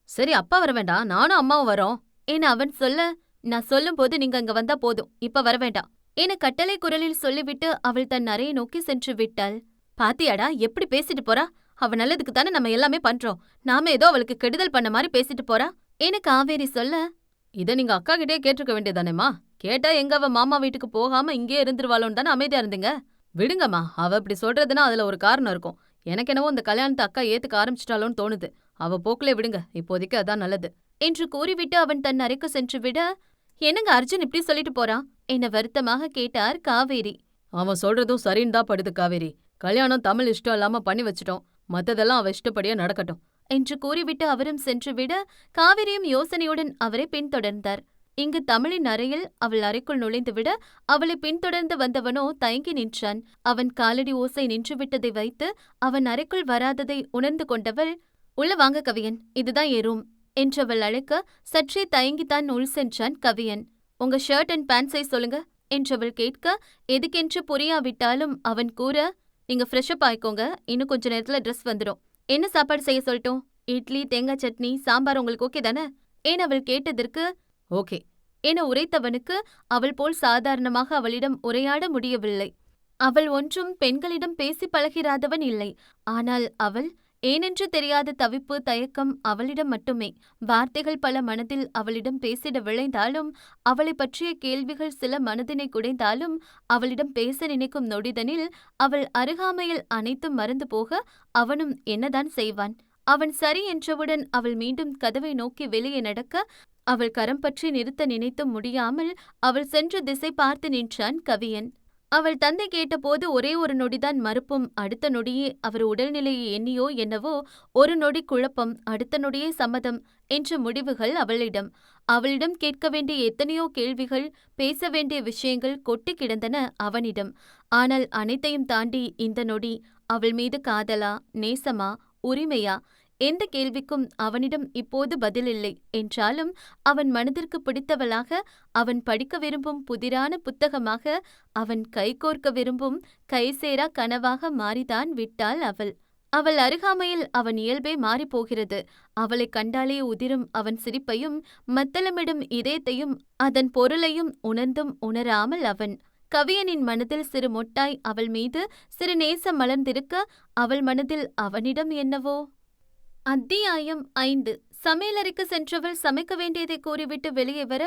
சரி அப்பா வர வேண்டாம், நானும் அம்மாவும் வரோம் என அவன் சொல்ல, நான் சொல்லும் போது நீங்க அங்க வந்தா போதும், இப்ப வர வேண்டாம் என கட்டளை குரலில் சொல்லிவிட்டு அவள் தன் அறையை நோக்கி சென்று விட்டாள். பாத்தியாடா எப்படி பேசிட்டு போறா? அவ நல்லதுக்கு தானே நம்ம எல்லாமே பண்றோம். நாம ஏதோ அவளுக்கு கெடுதல் பண்ண மாதிரி பேசிட்டு போறா என காவேரி சொல்ல, இதை நீங்க அக்கா கிட்டே கேட்டிருக்க வேண்டியதானேம்மா. கேட்டா எங்க அவ மாமா வீட்டுக்கு போகாம இங்கே இருந்துருவாளோன்னு தானே அமைதியா இருந்தீங்க. விடுங்கம்மா, அவ இப்படி சொல்றதுன்னா அதுல ஒரு காரணம் இருக்கும். எனக்கு என்னவோ இந்த கல்யாணத்தை அக்கா ஏத்துக்க ஆரம்பிச்சிட்டாளோன்னு தோணுது. அவ போக்குலே விடுங்க, இப்போதைக்கு அதான் நல்லது என்று கூறிவிட்டு அவன் தன் அறைக்கு சென்று விட, என்னங்க அர்ஜுன் இப்படி சொல்லிட்டு போறான் என வருத்தமாக கேட்டார் காவேரி. அவன் சொல்றதும் சரின்னு தான் படுது காவேரி. கல்யாணம் தமிழ் இஷ்டம் இல்லாம பண்ணி வச்சிட்டோம். மத்ததெல்லாம் அவ இஷ்டப்படியே நடக்கட்டும் என்று கூறிவிட்டு அவரும் சென்றுவிட, காவிரியும் யோசனையுடன் அவரை பின்தொடர்ந்தார். இங்கு தமிழின் அறையில் அவள் அறைக்குள் நுழைந்துவிட, அவளை பின்தொடர்ந்து வந்தவனோ தயங்கி நின்றான். அவன் காலடி ஓசை நின்றுவிட்டதை வைத்து அவன் அறைக்குள் வராததை உணர்ந்து கொண்டவள், உள்ள வாங்க கவியன், இதுதான் என் ரூம் என்றவள் அழைக்க, சற்றே தயங்கித்தான் உள் சென்றான் கவியன். உங்க ஷர்ட் அண்ட் பேண்ட் சைஸ் சொல்லுங்க என்றவள் கேட்க, எதுக்கென்று புரியாவிட்டாலும் அவன் கூற, நீங்க ஃப்ரெஷ்அப் ஆயிக்கோங்க, இன்னும் கொஞ்ச நேரத்துல ட்ரெஸ் வந்துடும். என்ன சாப்பாடு செய்ய சொல்லட்டும்? இட்லி, தேங்காய் சட்னி, சாம்பார் உங்களுக்கு ஓகே தானே ஏன் அவள் கேட்டதற்கு ஓகே என உரைத்தவனுக்கு அவள் போல் சாதாரணமாக அவளிடம் உரையாட முடியவில்லை. அவள் ஒன்றும் பெண்களிடம் பேசி பழகிறாதவன் இல்லை. ஆனால் அவள் ஏனென்று தெரியாத தவிப்பு, தயக்கம் அவளிடம் மட்டுமே. வார்த்தைகள் பல மனதில் அவளிடம் பேசிட விளைந்தாலும், அவளை பற்றிய கேள்விகள் சில மனதினை குடைந்தாலும், அவளிடம் பேச நினைக்கும் நொடிதனில் அவள் அருகாமையில் அனைத்தும் மறந்து போக அவனும் என்னதான் செய்வான்? அவன் சரி என்றவுடன் அவள் மீண்டும் கதவை நோக்கி வெளியே நடக்க, அவள் கரம் பற்றி நிறுத்த நினைத்தும் முடியாமல் அவள் சென்ற திசை பார்த்து நின்றான் கவியன். அவள் தந்தை கேட்டபோது ஒரே ஒரு நொடிதான் மறுப்பும், அடுத்த நொடியே அவர் உடல்நிலையை எண்ணியோ என்னவோ ஒரு நொடி குழப்பம், அடுத்த நொடியே சம்மதம் என்ற முடிவுகள் அவளிடம். அவளிடம் கேட்க வேண்டிய எத்தனையோ கேள்விகள், பேச வேண்டிய விஷயங்கள் கொட்டி கிடந்தன அவனிடம். ஆனால் அனைத்தையும் தாண்டி இந்த நொடி அவள் மீது காதலா, நேசமா, உரிமையா, எந்த கேள்விக்கும் அவனிடம் இப்போது பதிலில்லை என்றாலும், அவன் மனதிற்கு பிடித்தவளாக, அவன் படிக்க விரும்பும் புதிரான புத்தகமாக, அவன் கைகோர்க்க விரும்பும் கைசேரா கனவாக மாறிதான் விட்டாள் அவள். அவள் அருகாமையில் அவன் இயல்பே மாறிப்போகிறது. அவளைக் கண்டாலே உதிரும் அவன் சிரிப்பையும், மத்தளமிடும் இதயத்தையும், அதன் பொருளையும் உணர்ந்தும் உணராமல் அவன். கவியனின் மனதில் சிறு மொட்டாய் அவள் மீது சிறு நேசம் மலர்ந்திருக்க, அவள் மனதில் அவனிடம் என்னவோ. அத்தியாயம் 5. சமையலறைக்கு சென்றவள் சமைக்க வேண்டியதை கூறிவிட்டு வெளியே வர,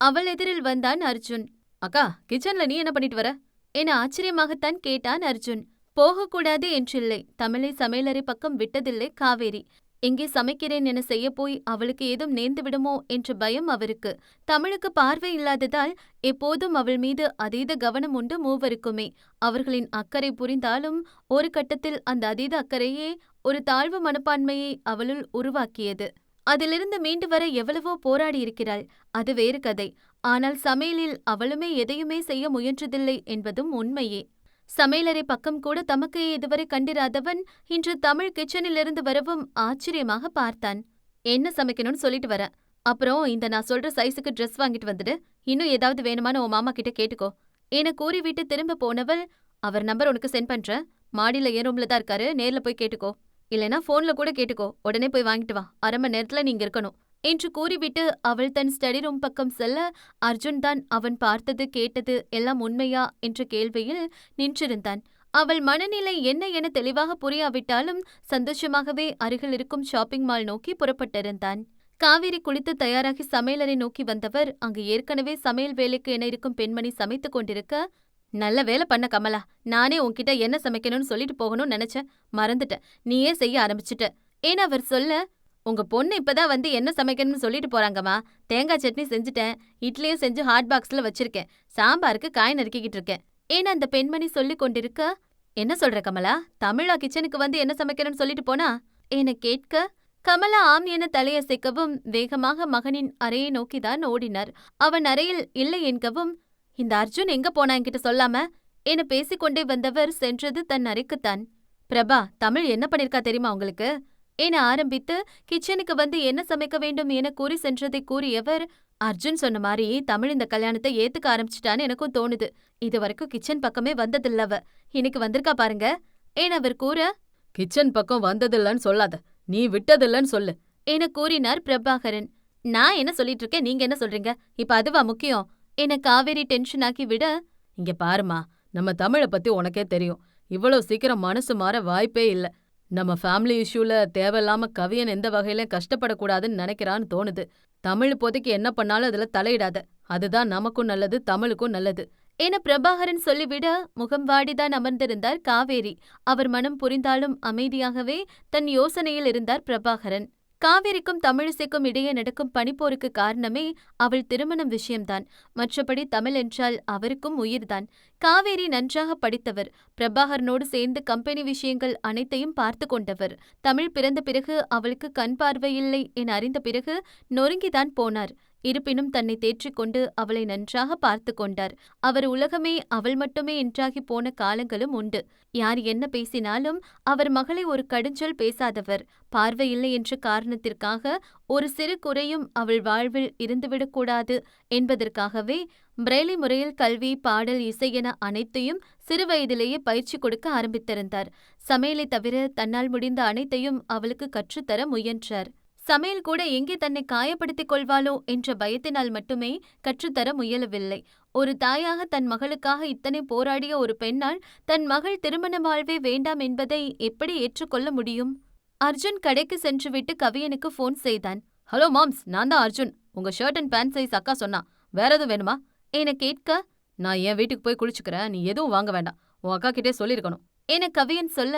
அவள் எதிரில் வந்தான் அர்ஜுன். அக்கா, கிச்சன்ல நீ என்ன பண்ணிட்டு வர என ஆச்சரியமாகத்தான் கேட்டான் அர்ஜுன். போகக்கூடாது என்றில்லை, தமிழை சமையலறை பக்கம் விட்டதில்லை காவேரி. எங்கே சமைக்கிறேன் என செய்யப்போய் அவளுக்கு ஏதும் நேர்ந்து விடுமோ என்ற பயம் அவருக்கு. தமிழுக்கு பார்வை இல்லாததால் எப்போதும் அவள் மீது அதீத கவனம் உண்டு மூவருக்குமே. அவர்களின் அக்கறை புரிந்தாலும் ஒரு கட்டத்தில் அந்த அதீத அக்கறையே ஒரு தாழ்வு மனப்பான்மையை அவளுள் உருவாக்கியது. அதிலிருந்து மீண்டு வர எவ்வளவோ போராடியிருக்கிறாள், அது வேறு கதை. ஆனால் சமையலில் அவளுமே எதையுமே செய்ய முயன்றதில்லை என்பதும் உண்மையே. சமையலறை பக்கம் கூட தமக்கு இதுவரை கண்டிராதவன் இன்று தமிழ் கிச்சனிலிருந்து வரவும் ஆச்சரியமாக பார்த்தான். என்ன சமைக்கணும்னு சொல்லிட்டு வர, அப்புறம் இந்த நான் சொல்ற சைஸுக்கு ட்ரெஸ் வாங்கிட்டு வந்துடு, இன்னும் ஏதாவது வேணுமான்னு உன் மாமா கிட்ட கேட்டுக்கோ என கூறிவிட்டு திரும்ப போனவள், அவர் நம்பர் உனக்கு சென்ட் பண்றேன், மாடியில என் ரூம்ல தான் இருக்காரு, நேர்ல போய் கேட்டுக்கோ இல்லனா போன்ல கூட கேட்டுக்கோ, உடனே போய் வாங்கிட்டு வா, அரை மணி நேரத்துல நீங்க இருக்கணும் என்று கூறிவிட்டு அவள் தன் ஸ்டடி ரூம் பக்கம் செல்ல, அர்ஜுன் தான் அவன் பார்த்தது கேட்டது எல்லாம் உண்மையா என்ற கேள்வியில் நின்றிருந்தான். அவள் மனநிலை என்ன என தெளிவாக புரியாவிட்டாலும் சந்தோஷமாகவே அருகில் இருக்கும் ஷாப்பிங் மால் நோக்கி புறப்பட்டிருந்தான். காவேரி குளித்து தயாராகி சமையலறை நோக்கி வந்தவர் அங்கு ஏற்கனவே சமையல் வேலைக்கு என இருக்கும் பெண்மணி சமைத்துக் கொண்டிருக்க, நல்ல வேலை பண்ண கமலா, நானே உன்கிட்ட என்ன சமைக்கணும்னு சொல்லிட்டு போகணும்னு நினைச்சேன், மறந்துட்டேன், நீயே செய்ய ஆரம்பிச்சிட்ட ஏன்னு அவர் சொல்ல, உங்க பொண்ணு இப்பதான் வந்து என்ன சமைக்கணும்னு சொல்லிட்டு போறாங்கம்மா, தேங்காய் சட்னி செஞ்சுட்டேன், இட்லியும் செஞ்சு ஹாட் பாக்ஸ்ல வச்சிருக்கேன், சாம்பாருக்கு காய் நறுக்கிக்கிட்டு இருக்கேன் ஏன்னு அந்த பெண்மணி சொல்லிக் கொண்டிருக்க, என்ன சொல்ற கமலா, தமிழா கிச்சனுக்கு வந்து என்ன சமைக்கணும்னு சொல்லிட்டு போனா என கேட்க, கமலா ஆம் என தலையசைக்கவும் வேகமாக மகனின் அறையை நோக்கிதான் ஓடினார். அவன் அறையில் இல்லை என்கவும், இந்த அர்ஜுன் எங்க போனா என்கிட்ட சொல்லாம என பேசிக்கொண்டே வந்தவர் சென்றது தன் அறைக்குத்தான். பிரபா, தமிழ் என்ன பண்ணிருக்கா தெரியுமா உங்களுக்கு என ஆரம்பித்து கிச்சனுக்கு வந்து என்ன சமைக்க வேண்டும் என கூறி சென்றதை கூறியவர், அர்ஜுன் சொன்ன மாதிரி தமிழ் இந்த கல்யாணத்தை ஏத்துக்க ஆரம்பிச்சிட்டான்னு எனக்கும் தோணுது. இது வரைக்கும் கிச்சன் பக்கமே வந்ததில்லவ, இன்னைக்கு வந்திருக்கா பாருங்க என அவர் கூற, கிச்சன் பக்கம் வந்ததில்லன்னு சொல்லாத, நீ விட்டதில்லன்னு சொல்லு என கூறினார் பிரபாகரன். நான் என்ன சொல்லிட்டு இருக்கேன், நீங்க என்ன சொல்றீங்க, இப்ப அதுவா முக்கியம் என காவேரி டென்ஷனாக்கி விட, இங்க பாருமா, நம்ம தமிழை பத்தி உனக்கே தெரியும், இவ்வளவு சீக்கிரம் மனசு மாற வாய்ப்பே இல்ல. நம்ம ஃபேமிலி இஷ்யூல தேவையில்லாம கவியன் எந்த வகையிலும் கஷ்டப்படக்கூடாதுன்னு நினைக்கிறான்னு தோணுது. தமிழ் இப்போதைக்கு என்ன பண்ணாலும் அதுல தலையிடாத, அதுதான் நமக்கும் நல்லது, தமிழுக்கும் நல்லது என பிரபாகரன் சொல்லிவிட முகம் வாடிதான் அமர்ந்திருந்தார் காவேரி. அவர் மனம் புரிந்தாலும் அமைதியாகவே தன் யோசனையில் இருந்தார் பிரபாகரன். காவேரிக்கும் தமிழிசைக்கும் இடையே நடக்கும் பனிப்போருக்கு காரணமே அவள் திருமணம் விஷயம்தான். மற்றபடி தமிழ் என்றால் அவருக்கும் உயிர்தான். காவேரி நன்றாக படித்தவர், பிரபாகரனோடு சேர்ந்து கம்பெனி விஷயங்கள் அனைத்தையும் பார்த்து கொண்டவர். தமிழ் பிறந்த பிறகு அவளுக்கு கண் பார்வையில்லை என அறிந்த பிறகு நொறுங்கிதான் போனார். இருப்பினும் தன்னை தேற்றிக்கொண்டு அவளை நன்றாக பார்த்து கொண்டார். அவர் உலகமே அவள் மட்டுமே என்றாகி போன காலங்களும் உண்டு. யார் என்ன பேசினாலும் அவர் மகளை ஒரு கடுஞ்சொல் பேசாதவர். பார்வையில்லை என்ற காரணத்திற்காக ஒரு சிறு குறையும் அவள் வாழ்வில் இருந்துவிடக்கூடாது என்பதற்காகவே பிரெய்லி முறையில் கல்வி, பாடல், இசை என அனைத்தையும் சிறுவயதிலேயே பயிற்சி கொடுக்க ஆரம்பித்திருந்தார். சமையலை தவிர தன்னால் முடிந்த அனைத்தையும் அவளுக்கு கற்றுத்தர முயன்றார். சமையல் கூட எங்கே தன்னை காயப்படுத்திக் கொள்வாளோ என்ற பயத்தினால் மட்டுமே கற்றுத்தர முயலவில்லை. ஒரு தாயாக தன் மகளுக்காக இத்தனை போராடிய ஒரு பெண்ணால் தன் மகள் திருமண வாழ்வே வேண்டாம் என்பதை எப்படி ஏற்றுக்கொள்ள முடியும்? அர்ஜுன் கடைக்கு சென்றுவிட்டு கவியனுக்கு போன் செய்தான். ஹலோ மாம்ஸ், நான் தான் அர்ஜுன். உங்க ஷர்ட் அண்ட் பேண்ட் சைஸ் அக்கா சொன்னா, வேற எதுவும் வேணுமா என கேட்க, நான் என் வீட்டுக்கு போய் குளிச்சுக்கிறேன், நீ எதுவும் வாங்க வேண்டாம், உன் அக்கா கிட்டே சொல்லிருக்கணும் என கவியன் சொல்ல,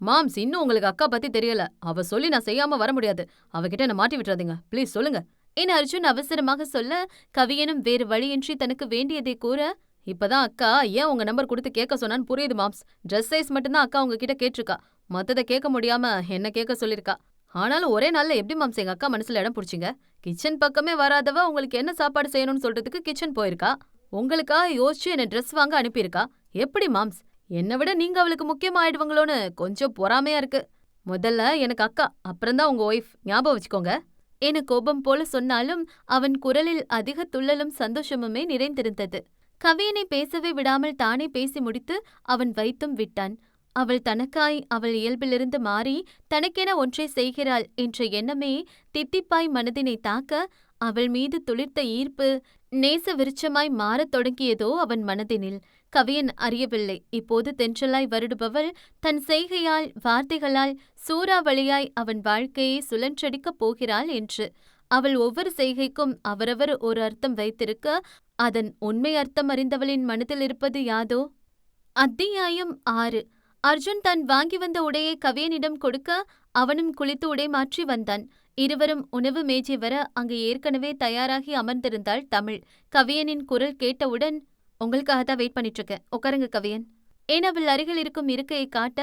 மாம்ஸ், இன்னும் உங்களுக்கு அக்கா பத்தி தெரியல, அவ சொல்லி நான் செய்யாம வர முடியாது, அவகிட்ட என்ன மாட்டி விட்டுறாதீங்க ப்ளீஸ், சொல்லுங்க என அர்ஜுன் அவசரமாக சொல்ல, கவியனும் வேறு வழியின்றி தனக்கு வேண்டியதை கூற, இப்பதான் அக்கா ஏன் உங்க நம்பர் கொடுத்து கேட்க சொன்னான்னு புரியுது மாம்ஸ். ட்ரெஸ் சைஸ் மட்டும்தான் அக்கா உங்ககிட்ட கேட்டிருக்கா, மத்ததை கேட்க முடியாம என்ன கேட்க சொல்லிருக்கா. ஆனாலும் ஒரே நாள்ல எப்படி மாம்ஸ் எங்க அக்கா மனசுல இடம் பிடிச்சிங்க? கிச்சன் பக்கமே வராதவ உங்களுக்கு என்ன சாப்பாடு செய்யணும்னு சொல்றதுக்கு கிச்சன் போயிருக்கா, உங்களுக்காக யோசிச்சு என்ன ட்ரெஸ் வாங்க அனுப்பியிருக்கா. எப்படி மாம்ஸ், என்னை விட நீங்க அவளுக்கு முக்கியமாயிடுவங்களோன்னு கொஞ்சம் பொறாமையா இருக்கு. முதல்ல எனக்கு அக்கா, அப்புறம்தான் உங்க ஒய்ஃப், ஞாபகம் வச்சுக்கோங்க என கோபம் போல சொன்னாலும் அவன் குரலில் அதிக துள்ளலும் சந்தோஷமுமே நிறைந்திருந்தது. கவியனை பேசவே விடாமல் தானே பேசி முடித்து அவன் வைத்தும் விட்டான். அவள் தனக்காய் அவள் இயல்பிலிருந்து மாறி தனக்கென ஒன்றை செய்கிறாள் என்ற எண்ணமே தித்திப்பாய் மனதினை தாக்க, அவள் மீது துளிர்த்த ஈர்ப்பு நேச விருட்சமாய் மாறத் தொடங்கியதோ அவன் மனதினில். கவியன் அறியவில்லை, இப்போது தென்றலாய் வருடுபவள் தன் செய்கையால் வார்த்தைகளால் சூறாவளியாய் அவன் வாழ்க்கையை சுழன்றடிக்கப் போகிறாள் என்று. அவள் ஒவ்வொரு செய்கைக்கும் அவரவர் ஒரு அர்த்தம் வைத்திருக்க, அதன் உண்மை அர்த்தம் அறிந்தவளின் மனதில் இருப்பது யாதோ? அத்தியாயம் 6. அர்ஜுன் தான் வாங்கி வந்த உடையை கவியனிடம் கொடுக்க அவனும் குளித்து உடை மாற்றி வந்தான். இருவரும் உணவு மேஜை வர அங்கு ஏற்கனவே தயாராகி அமர்ந்திருந்தாள் தமிழ். கவியனின் குரல் கேட்டவுடன், உங்களுக்காக தான் வெயிட் பண்ணிட்டு இருக்கேன், உட்காருங்க கவியன் என அவள் அருகில் இருக்கும் இருக்கையை காட்ட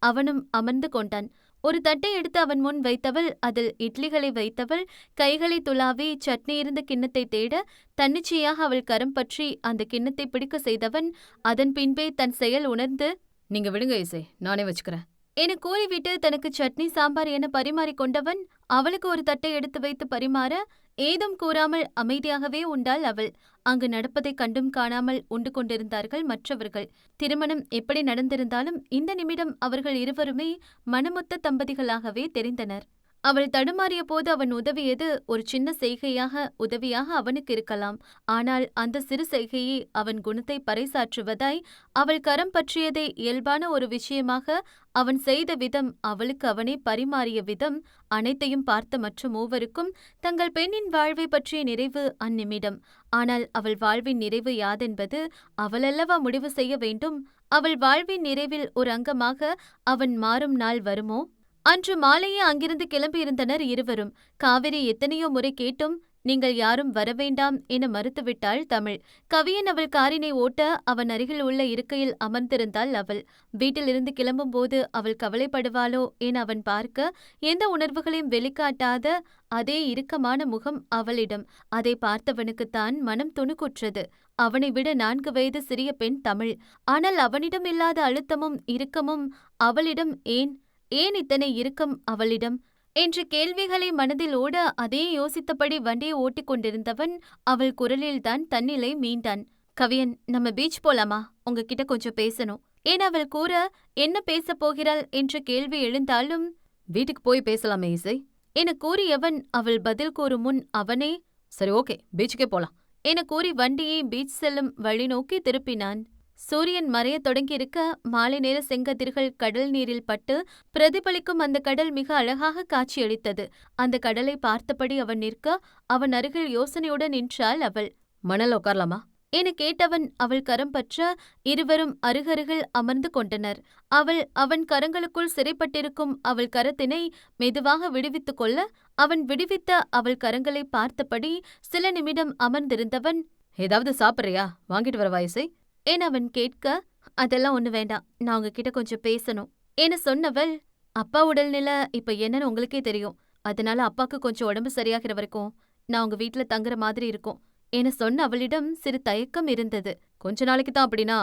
அவனும் அமர்ந்து கொண்டான். ஒரு தட்டை எடுத்து அவன் முன் வைத்தவள் அதில் இட்லிகளை வைத்தவள் கைகளை துளாவி சட்னி இருந்த கிண்ணத்தை தேட, தன்னிச்சையாக அவள் கரம் பற்றி அந்த கிண்ணத்தை பிடிக்க செய்தவன் அதன் பின்பே தன் செயல் உணர்ந்து, நீங்க விடுங்க இசை, நானே வச்சுக்கிறேன் என கூறிவிட்டு தனக்கு சட்னி சாம்பார் என பரிமாறிக் கொண்டவன் அவளுக்கு ஒரு தட்டை எடுத்து வைத்து பரிமாற ஏதும் கூறாமல் அமைதியாகவே உண்டாள் அவள். அங்கு நடப்பதைக் கண்டும் காணாமல் உண்டு கொண்டிருந்தார்கள் மற்றவர்கள். திருமணம் எப்படி நடந்திருந்தாலும் இந்த நிமிடம் அவர்கள் இருவருமே மனமொத்த தம்பதிகளாகவே தெரிந்தனர். அவள் தடுமாறிய போது அவன் உதவியது ஒரு சின்ன செய்கையாக உதவியாக அவனுக்கு இருக்கலாம். ஆனால் அந்த சிறு செய்கையே அவன் குணத்தை பறைசாற்றுவதாய் அவள் கரம் பற்றியதை இயல்பான ஒரு விஷயமாக அவன் செய்த விதம், அவளுக்கு அவனே பரிமாறிய விதம், அனைத்தையும் பார்த்த மற்ற மூவருக்கும் தங்கள் பெண்ணின் வாழ்வை பற்றிய நிறைவு அந்நிமிடம். ஆனால் அவள் வாழ்வின் நிறைவு யாதென்பது அவளல்லவா முடிவு செய்ய வேண்டும். அவள் வாழ்வின் நிறைவில் ஒரு அங்கமாக அவன் மாறும் நாள் வருமோ? அன்று மாலையே அங்கிருந்து கிளம்பியிருந்தனர் இருவரும். காவிரி எத்தனையோ முறை கேட்டும் நீங்கள் யாரும் வரவேண்டாம் என மறுத்துவிட்டாள் தமிழ். கவியன் அவள் காரினை ஓட்ட அவன் அருகில் உள்ள இருக்கையில் அமர்ந்திருந்தாள் அவள். வீட்டிலிருந்து கிளம்பும்போது அவள் கவலைப்படுவாளோ என அவன் பார்க்க எந்த உணர்வுகளையும் வெளிக்காட்டாத அதே இறுக்கமான முகம் அவளிடம். அதை பார்த்தவனுக்குத்தான் மனம் துணுக்குற்றது. அவனை விட 4 வயது சிறிய பெண் தமிழ். ஆனால் அவனிடம் இல்லாத அழுத்தமும் இறுக்கமும் அவளிடம் ஏன்? ஏன் இத்தனை இறுக்கம் அவளிடம் என்ற கேள்விகளை மனதில் ஓட அதே யோசித்தபடி வண்டியை ஓட்டிக் கொண்டிருந்தவன் அவள் குரலில்தான் தன்னிலை மீண்டான். கவியன், நம்ம பீச் போலாமா? உங்ககிட்ட கொஞ்சம் பேசணும் ஏன் அவள் கூற என்ன பேசப் போகிறாள் என்ற கேள்வி எழுந்தாலும் வீட்டுக்கு போய் பேசலாமே இசை என கூறியவன் அவள் பதில் கூறும் முன் அவனே சரி ஓகே பீச்சுக்கே போலாம் என கூறி வண்டியை பீச் செல்லும் வழி நோக்கி திருப்பினான். சூரியன் மறையத் தொடங்கியிருக்க மாலை நேர செங்கதிர்கள் கடல் நீரில் பட்டு பிரதிபலிக்கும் அந்த கடல் மிக அழகாக காட்சியளித்தது. அந்த கடலை பார்த்தபடி அவன் நிற்க அவன் அருகில் யோசனையுடன் நின்றாள் அவள். மணல் உட்காரலாமா என கேட்டவன் அவள் கரம் பற்ற இருவரும் அருகருகில் அமர்ந்து கொண்டனர். அவள் அவன் கரங்களுக்குள் சிறைப்பட்டிருக்கும் அவள் கரத்தினை மெதுவாக விடுவித்துக் கொள்ள அவன் விடுவித்த அவள் கரங்களை பார்த்தபடி சில நிமிடம் அமர்ந்திருந்தவன், ஏதாவது சாப்பிட்றியா? வாங்கிட்டு வரவா இசை என அவன் கேட்க, அதெல்லாம் ஒண்ணு வேண்டாம், நான் உங்ககிட்ட கொஞ்சம் பேசணும் என சொன்னவள், அப்பா உடல்நிலை இப்ப என்னன்னு உங்களுக்கே தெரியும். அதனால அப்பாக்கு கொஞ்சம் உடம்பு சரியாகிற வரைக்கும் நான் உங்க வீட்டுல தங்குற மாதிரி இருக்கும் என சொன்ன அவளிடம் சிறு தயக்கம் இருந்தது. கொஞ்ச நாளைக்கு தான் அப்படின்னா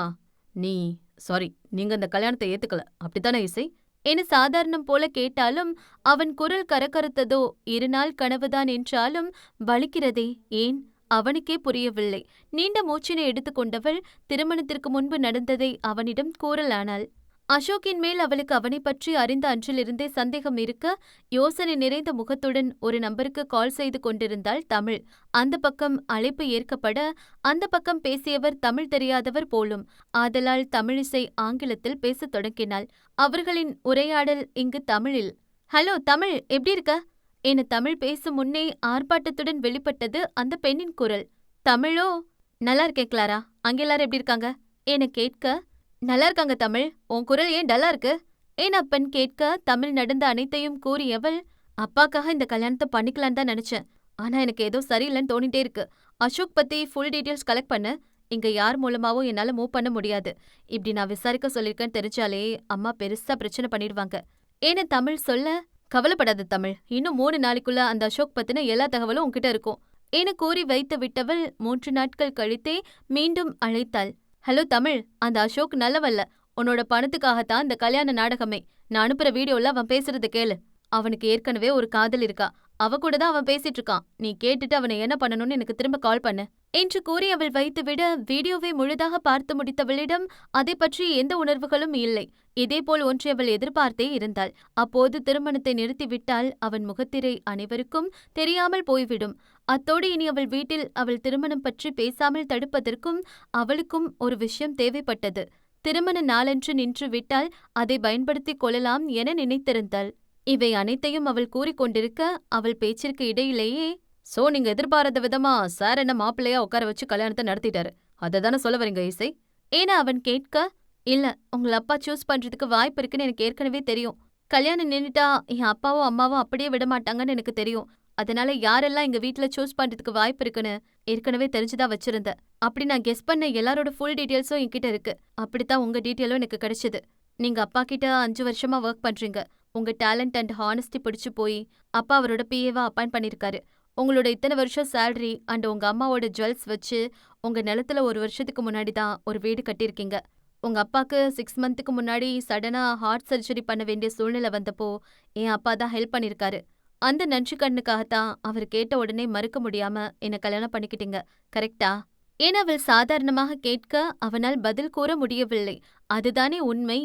நீங்க அந்த கல்யாணத்தை ஏத்துக்கல அப்படித்தானே இசை என சாதாரணம் போல கேட்டாலும் அவன் குரல் கரகரத்ததோ. 2 நாள் கனவுதான் என்றாலும் வலிக்கிறதே. ஏன்? அவனுக்கே புரியவில்லை. நீண்ட மூச்சினை எடுத்துக்கொண்டவள் திருமணத்திற்கு முன்பு நடந்ததை அவனிடம் கூறலானாள். அசோக்கின் மேல் அவளுக்கு அவனை பற்றி அறிந்த அன்றிலிருந்தே சந்தேகம் இருக்க யோசனை நிறைந்த முகத்துடன் ஒரு நம்பருக்கு கால் செய்து கொண்டிருந்தாள் தமிழ். அந்த பக்கம் அழைப்பு ஏற்கப்பட அந்த பக்கம் பேசியவர் தமிழ் தெரியாதவர் போலும். ஆதலால் தமிழிசை ஆங்கிலத்தில் பேசத் தொடங்கினாள். அவர்களின் உரையாடல் இங்கு தமிழில். ஹலோ தமிழ், எப்படி இருக்க என தமிழ் பேசும் முன்னே ஆர்ப்பாட்டத்துடன் வெளிப்பட்டது அந்த பெண்ணின் குரல். தமிழோ, நல்லா இருக்கேன் கிளாரா, அங்க எல்லாரும் எப்படி இருக்காங்க என கேட்க, நல்லா இருக்காங்க தமிழ், உன் குரல் ஏன் டல்லா இருக்கு என அப்பன் கேட்க தமிழ் நடந்த அனைத்தையும் கூறியவள், அப்பாக்காக இந்த கல்யாணத்தை பண்ணிக்கலான்னு தான் நினைச்சேன். ஆனா எனக்கு ஏதோ சரியில்லைன்னு தோணிட்டே இருக்கு. அசோக் பத்தி ஃபுல் டீட்டெயில்ஸ் கலெக்ட் பண்ண இங்க யார் மூலமாவும் என்னால மூவ் பண்ண முடியாது. இப்படி நான் விசாரிக்க சொல்லிருக்கேன்னு தெரிஞ்சாலே அம்மா பெருசா பிரச்சனை பண்ணிடுவாங்க என தமிழ் சொல்ல, கவலைப்படாத தமிழ், இன்னும் 3 நாளைக்குள்ள அந்த அசோக் பத்தின எல்லா தகவலும் உன்கிட்ட இருக்கும் என கூறி வைத்து விட்டவள் 3 நாட்கள் கழித்தே மீண்டும் அழைத்தாள். ஹலோ தமிழ், அந்த அசோக் நல்லவல்ல. உன்னோட பணத்துக்காகத்தான் இந்த கல்யாண நாடகமே. நான் அனுப்புற வீடியோல அவன் பேசுறத கேளு. அவனுக்கு ஏற்கனவே ஒரு காதல் இருக்கா. அவ கூட தான் அவன் பேசிட்டு இருக்கான். நீ கேட்டுட்டு அவனை என்ன பண்ணணும்னு எனக்கு திரும்ப கால் பண்ணு என்று கூறி அவள் வைத்துவிட வீடியோவை முழுதாக பார்த்து முடித்தவளிடம் அதை பற்றி எந்த உணர்வுகளும் இல்லை. இதேபோல் ஒன்றை அவள் எதிர்பார்த்தே இருந்தாள். அப்போது திருமணத்தை நிறுத்திவிட்டால் அவன் முகத்திரை அனைவருக்கும் தெரியாமல் போய்விடும். அத்தோடு இனி அவள் வீட்டில் அவள் திருமணம் பற்றி பேசாமல் தடுப்பதற்கும் அவளுக்கும் ஒரு விஷயம் தேவைப்பட்டது. திருமண நாளன்று நின்று விட்டால் அதை பயன்படுத்திக் கொள்ளலாம் என நினைத்திருந்தாள். இவை அனைத்தையும் அவள் கூறிக்கொண்டிருக்க அவள் பேச்சிற்கு இடையிலேயே, சோ நீங்க எதிர்பாராத விதமா சார் என்ன மாப்பிள்ளையா உட்கார வச்சு கல்யாணத்தை நடத்திட்டாரு, அதை தானே சொல்ல வரீங்க இசை ஏன்னா அவன் கேட்க, இல்ல, உங்களை அப்பா சூஸ் பண்றதுக்கு வாய்ப்பு இருக்குன்னு எனக்கு ஏற்கனவே தெரியும். கல்யாணம் நின்னுட்டா என் அப்பாவும் அம்மாவும் அப்படியே விட மாட்டாங்கன்னு எனக்கு தெரியும். அதனால யாரெல்லாம் எங்க வீட்டுல சூஸ் பண்றதுக்கு வாய்ப்பு இருக்குன்னு ஏற்கனவே தெரிஞ்சுதான் வச்சிருந்தேன். அப்படி நான் கெஸ் பண்ண எல்லாரோட ஃபுல் டீட்டெயில்ஸும் என்கிட்ட இருக்கு. அப்படித்தான் உங்க டீட்டெயிலும் எனக்கு கிடைச்சது. நீங்க அப்பா கிட்ட 5 வருஷமா ஒர்க் பண்றீங்க. உங்க டேலண்ட் அண்ட் ஹானஸ்டி பிடிச்சு போய் அப்பா அவரோட பிஏவா அப்பாயிண்ட் பண்ணிருக்காரு. உங்களோட இத்தனை வருஷம் சேலரி அண்ட் உங்க அம்மாவோட ஜுவல்ஸ் வச்சு உங்க நிலத்துல 1 வருஷத்துக்கு முன்னாடி தான் ஒரு வீடு கட்டியிருக்கீங்க. உங்க அப்பாக்கு 6 மந்த்துக்கு முன்னாடி சடனா ஹார்ட் சர்ஜரி பண்ண வேண்டிய சூழ்நிலை வந்தப்போ என் அப்பா தான் ஹெல்ப் பண்ணிருக்காரு. அந்த நன்றி கடனுக்காகத்தான் அவர் கேட்ட உடனே மறுக்க முடியாம என்ன கல்யாணம் பண்ணிக்கிட்டீங்க. கரெக்ட்டா? என அவள் சாதாரணமாக கேட்க அவனால் பதில் கூற முடியவில்லை. அதுதானே உண்மை.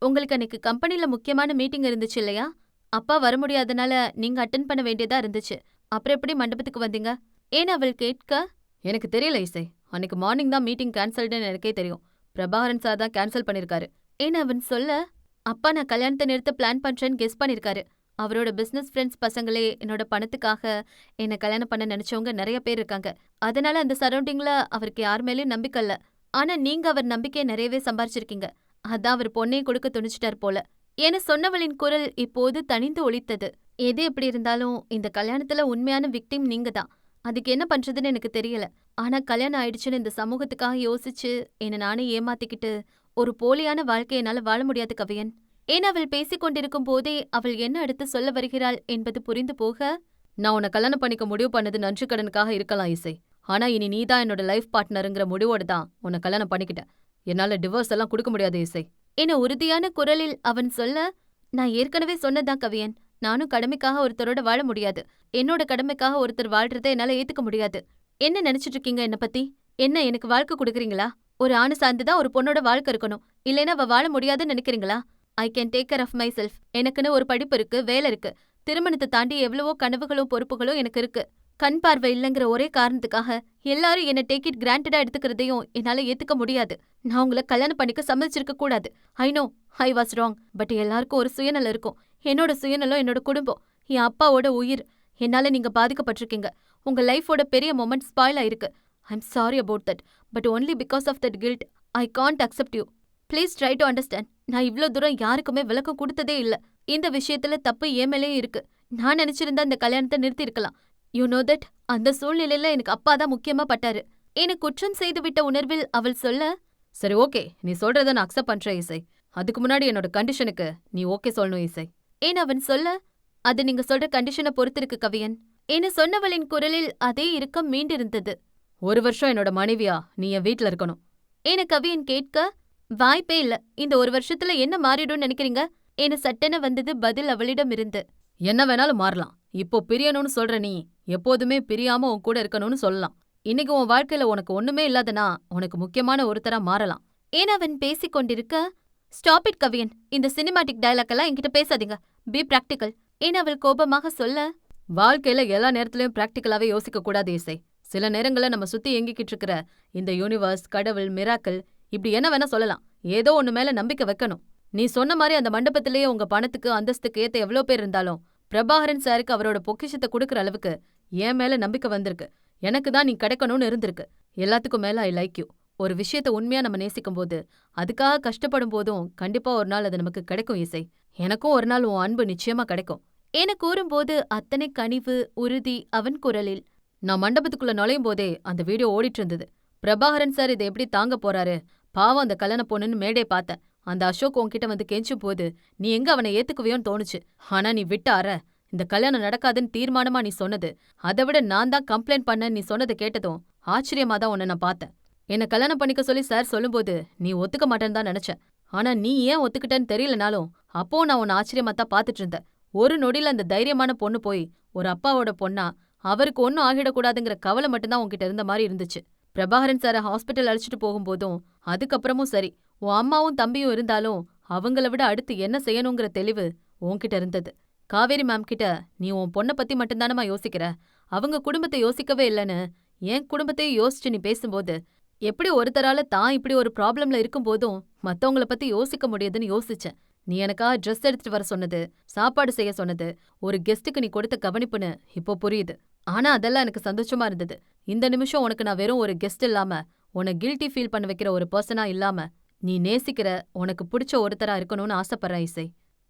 உங்களுக்கு அன்னைக்கு கம்பெனில முக்கியமான மீட்டிங் இருந்துச்சு இல்லையா? அப்பா வர முடியாதனால நீங்க அட்டெண்ட் பண்ண வேண்டியதா இருந்துச்சு. அப்புறம் எப்படி மண்டபத்துக்கு வந்தீங்க? ஏன்னு அவள் கேட்க, எனக்கு தெரியல இசை. அன்னைக்கு மார்னிங் தான் மீட்டிங் கேன்சல்டுன்னு எனக்கே தெரியும். பிரபாகரன் சார் தான் கேன்சல் பண்ணிருக்காரு. ஏன்னு அவன் சொல்ல, அப்பா நான் கல்யாணத்தை நிறுத்த பிளான் பண்றேன்னு கெஸ் பண்ணிருக்காரு. அவரோட பிசினஸ் ஃப்ரெண்ட்ஸ் பசங்களே என்னோட பணத்துக்காக என்ன கல்யாணம் பண்ண நினைச்சவங்க நிறைய பேர் இருக்காங்க. அதனால அந்த சரௌண்டிங்ல அவருக்கு யார் மேலயும் நம்பிக்கை இல்ல. ஆனா நீங்க அவர் நம்பிக்கையை நிறையவே சம்பாரிச்சிருக்கீங்க. அதான் அவர் பொண்ணையும் கொடுக்க துணிச்சிட்டார் போல. என சொன்னவளின் குரல் இப்போது தணிந்து ஒலித்தது. எது எப்படி இருந்தாலும் இந்த கல்யாணத்துல உண்மையான விக்டிம் நீங்க தான். அதுக்கு என்ன பண்றதுன்னு எனக்கு தெரியல. ஆனா கல்யாணம் ஆயிடுச்சுன்னு இந்த சமூகத்துக்காக யோசிச்சு என்ன நானே ஏமாத்திக்கிட்டு ஒரு போலியான வாழ்க்கை என்னால வாழ முடியாது கவியன். ஏன் அவள் பேசிக் கொண்டிருக்கும் போதே அவள் என்ன அடுத்து சொல்ல வருகிறாள் என்பது புரிந்து போக, நான் உன்னை கல்யாணம் பண்ணிக்க முடிவு பண்ணது நன்றி கடனுக்காக இருக்கலாம் இசை. ஆனா இனி நீ தான் என்னோட லைஃப் பார்ட்னருங்கிற முடிவோட தான் உன்னை கல்யாணம் பண்ணிக்கிட்டேன். என்னால டிவோர்ஸ் எல்லாம் கொடுக்க முடியாது இசை. என உறுதியான குரலில் அவன் சொல்ல, நான் ஏற்கனவே சொன்னதான் கவியன். நானும் கடமைக்காக ஒருத்தரோட வாழ முடியாது. என்னோட கடமைக்காக ஒருத்தர் வாழ்றதை என்னால ஏத்துக்க முடியாது. என்ன நினைச்சிட்டு இருக்கீங்க என்ன பத்தி? என்ன எனக்கு வாழ்க்கை கொடுக்குறீங்களா? ஒரு ஆணு சார்ந்துதான் ஒரு பொண்ணோட வாழ்க்கை இருக்கணும். இல்லைன்னா அவ வாழ முடியாதுன்னு நினைக்கிறீங்களா? I can take care of myself. எனக்குன்னு ஒரு படிப்பு இருக்கு, வேலை இருக்கு. திருமணத்தை தாண்டி எவ்வளவோ கனவுகளும் பொறுப்புகளும் எனக்கு இருக்கு. கண் பார்வை இல்லைங்கிற ஒரே காரணத்துக்காக எல்லாரும் என்ன டேக் இட் கிராண்டடா எடுத்துக்கிறதையும் என்னால ஏத்துக்க முடியாது. நான் உங்களை கல்யாணம் பண்ணிக்க சம்மதிச்சிருக்க கூடாது. I know I was wrong. But எல்லாருக்கும் ஒரு சுயநலம் இருக்கும். என்னோட சுயநலம் என்னோட குடும்பம், என் அப்பாவோட உயிர். என்னால நீங்க பாதிக்கப்பட்டிருக்கீங்க. உங்க லைஃபோட பெரிய மொமெண்ட் ஸ்பாயில் ஆயிருக்கு. I'm sorry about that. But only because of that guilt I can't accept you. Please try to understand. நான் இவ்ளோ தூரம் யாருக்குமே விளக்கம் கொடுத்ததே இல்ல. இந்த விஷயத்துல தப்பு என் மேலேயே இருக்கு. நான் நினைச்சிருந்தா இந்த கல்யாணத்தை நிறுத்தி இருக்கலாம். You know that. அந்த சூழ்நிலையில எனக்கு அப்பா தான் முக்கியமா பட்டாரு. என குற்றம் செய்துவிட்ட உணர்வில் அவள் சொல்ல, சரி ஓகே, நீ சொல்றத நான் அக்செப்ட் பண்றேன் இசை. அதுக்கு முன்னாடி என்னோட கண்டிஷனுக்கு நீ ஓகே சொல்லணும் இசை. ஏன் அவன் சொல்ல, அது நீங்க சொல்ற கண்டிஷனை பொறுத்திருக்கு கவியன். என சொன்னவளின் குரலில் அதே இறுக்கம் மீண்டிருந்தது. 1 வருஷம் என்னோட மனைவியா நீ என் வீட்ல இருக்கணும். என கவியன் கேட்க, வாய்ப்பே இல்ல. இந்த 1 வருஷத்துல என்ன மாறிடும்னு நினைக்கிறீங்க? என சட்டென வந்தது பதில் அவளிடமிருந்து. என்ன வேணாலும் மாறலாம். இப்போ பிரியணும்னு சொல்ற நீ எப்போதுமே பிரியாம உன் கூட இருக்கணும்னு சொல்லலாம். இன்னைக்கு உன் வாழ்க்கையில உனக்கு ஒண்ணுமே இல்லாதனா உனக்கு முக்கியமான ஒருத்தரா மாறலாம். ஏன் அவன் பேசிக் கொண்டிருக்க, ஸ்டாப் இட் கவியன். இந்த சினிமாட்டிக் டயலாக் எல்லாம் என்கிட்ட பேசாதீங்க. Be practical. ஏன் அவள் கோபமாக சொல்ல, வாழ்க்கையில எல்லா நேரத்திலயும் பிராக்டிகலாவே யோசிக்க கூடாது இசை. சில நேரங்கள்ல நம்ம சுத்தி இயங்கிக்கிட்டு இருக்கிற இந்த யூனிவர்ஸ், கடவுள், மிராக்கிள் இப்படி என்ன வேணா சொல்லலாம். ஏதோ ஒண்ணு மேல நம்பிக்கை வைக்கணும். நீ சொன்ன மாதிரி அந்த மண்டபத்திலேயே உங்க பணத்துக்கு அந்தஸ்துக்கு ஏத்த எவ்வளோ பேர் இருந்தாலும் பிரபாகரன் சாருக்கு அவரோட பொக்கிஷத்தை கொடுக்கற அளவுக்கு என் மேல நம்பிக்கை வந்திருக்கு. எனக்கு தான் நீ கிடைக்கணும்னு இருந்திருக்கு. எல்லாத்துக்கும் மேல ஐ லைக் யூ. ஒரு விஷயத்த உண்மையா நம்ம நேசிக்கும் போது அதுக்காக கஷ்டப்படும் போதும் கண்டிப்பா ஒரு நாள் அது நமக்கு கிடைக்கும் இசை. எனக்கும் ஒரு நாள் உன் அன்பு நிச்சயமா கிடைக்கும். என கூறும்போது அத்தனை கனிவு, உறுதி அவன் குரலில். நான் மண்டபத்துக்குள்ள நுழையும் போதே அந்த வீடியோ ஓடிட்டு இருந்தது. பிரபாகரன் சார் இதை எப்படி தாங்க போறாரு, பாவம் அந்த கல்யாண பொண்ணுன்னு மேடே பார்த்தேன். அந்த அசோக் உன்கிட்ட வந்து கெஞ்சும் போது நீ எங்க அவனை ஏத்துக்குவியோன்னு தோணுச்சு. ஆனா நீ விட்டார. இந்த கல்யாணம் நடக்காதுன்னு தீர்மானமா நீ சொன்னது, அதை விட நான் தான் கம்ப்ளைண்ட் பண்ண நீ சொன்னதை கேட்டதும் ஆச்சரியமா தான் உன்னை நான் பார்த்தேன். என்ன கல்யாணம் பண்ணிக்க சொல்லி சார் சொல்லும்போது நீ ஒத்துக்க மாட்டேன்னு தான் நினைச்சேன். ஆனா நீ ஏன் ஒத்துக்கிட்டேன்னு தெரியலனாலும் அப்போ நான் உன்னை ஆச்சரியமா தான் பார்த்துட்டு இருந்தேன். ஒரு நொடியில அந்த தைரியமான பொண்ணு போய் ஒரு அப்பாவோட பொண்ணா அவருக்கு ஒன்னும் ஆகிடக்கூடாதுங்கிற கவலை மட்டும்தான் உன்கிட்ட இருந்த மாதிரி இருந்துச்சு. பிரபாகரன் சாரை ஹாஸ்பிட்டல் அழைச்சிட்டு போகும்போதும் அதுக்கப்புறமும் சரி, உன் அம்மாவும் தம்பியும் இருந்தாலும் அவங்கள விட அடுத்து என்ன செய்யணுங்கிற தெளிவு உன்கிட்ட இருந்தது. காவேரி மேம் கிட்ட நீ உன் பொண்ணை பத்தி மட்டும்தானமா யோசிக்கிற, அவங்க குடும்பத்தை யோசிக்கவே இல்லைன்னு என் குடும்பத்தையும் யோசிச்சு நீ பேசும்போது எப்படி ஒருத்தரால தான் இப்படி ஒரு ப்ராப்ளம்ல இருக்கும்போதும் மத்தவங்கள பத்தி யோசிக்க முடியுதுன்னு யோசிச்சேன். நீ எனக்காக ட்ரெஸ் எடுத்துட்டு வர சொன்னது, சாப்பாடு செய்ய சொன்னது, ஒரு கெஸ்ட்டுக்கு நீ கொடுத்த கவனிப்புன்னு இப்போ புரியுது. ஆனா அதெல்லாம் எனக்கு சந்தோஷமா இருந்தது. இந்த நிமிஷம் உனக்கு நான் வெறும் ஒரு கெஸ்ட் இல்லாம, உன்னை கில்ட்டி ஃபீல் பண்ண வைக்கிற ஒரு பர்சனா இல்லாம, நீ நேசிக்கிற உனக்கு பிடிச்ச ஒருத்தரா இருக்கணும்னு ஆசைப்படுறேன் இசை.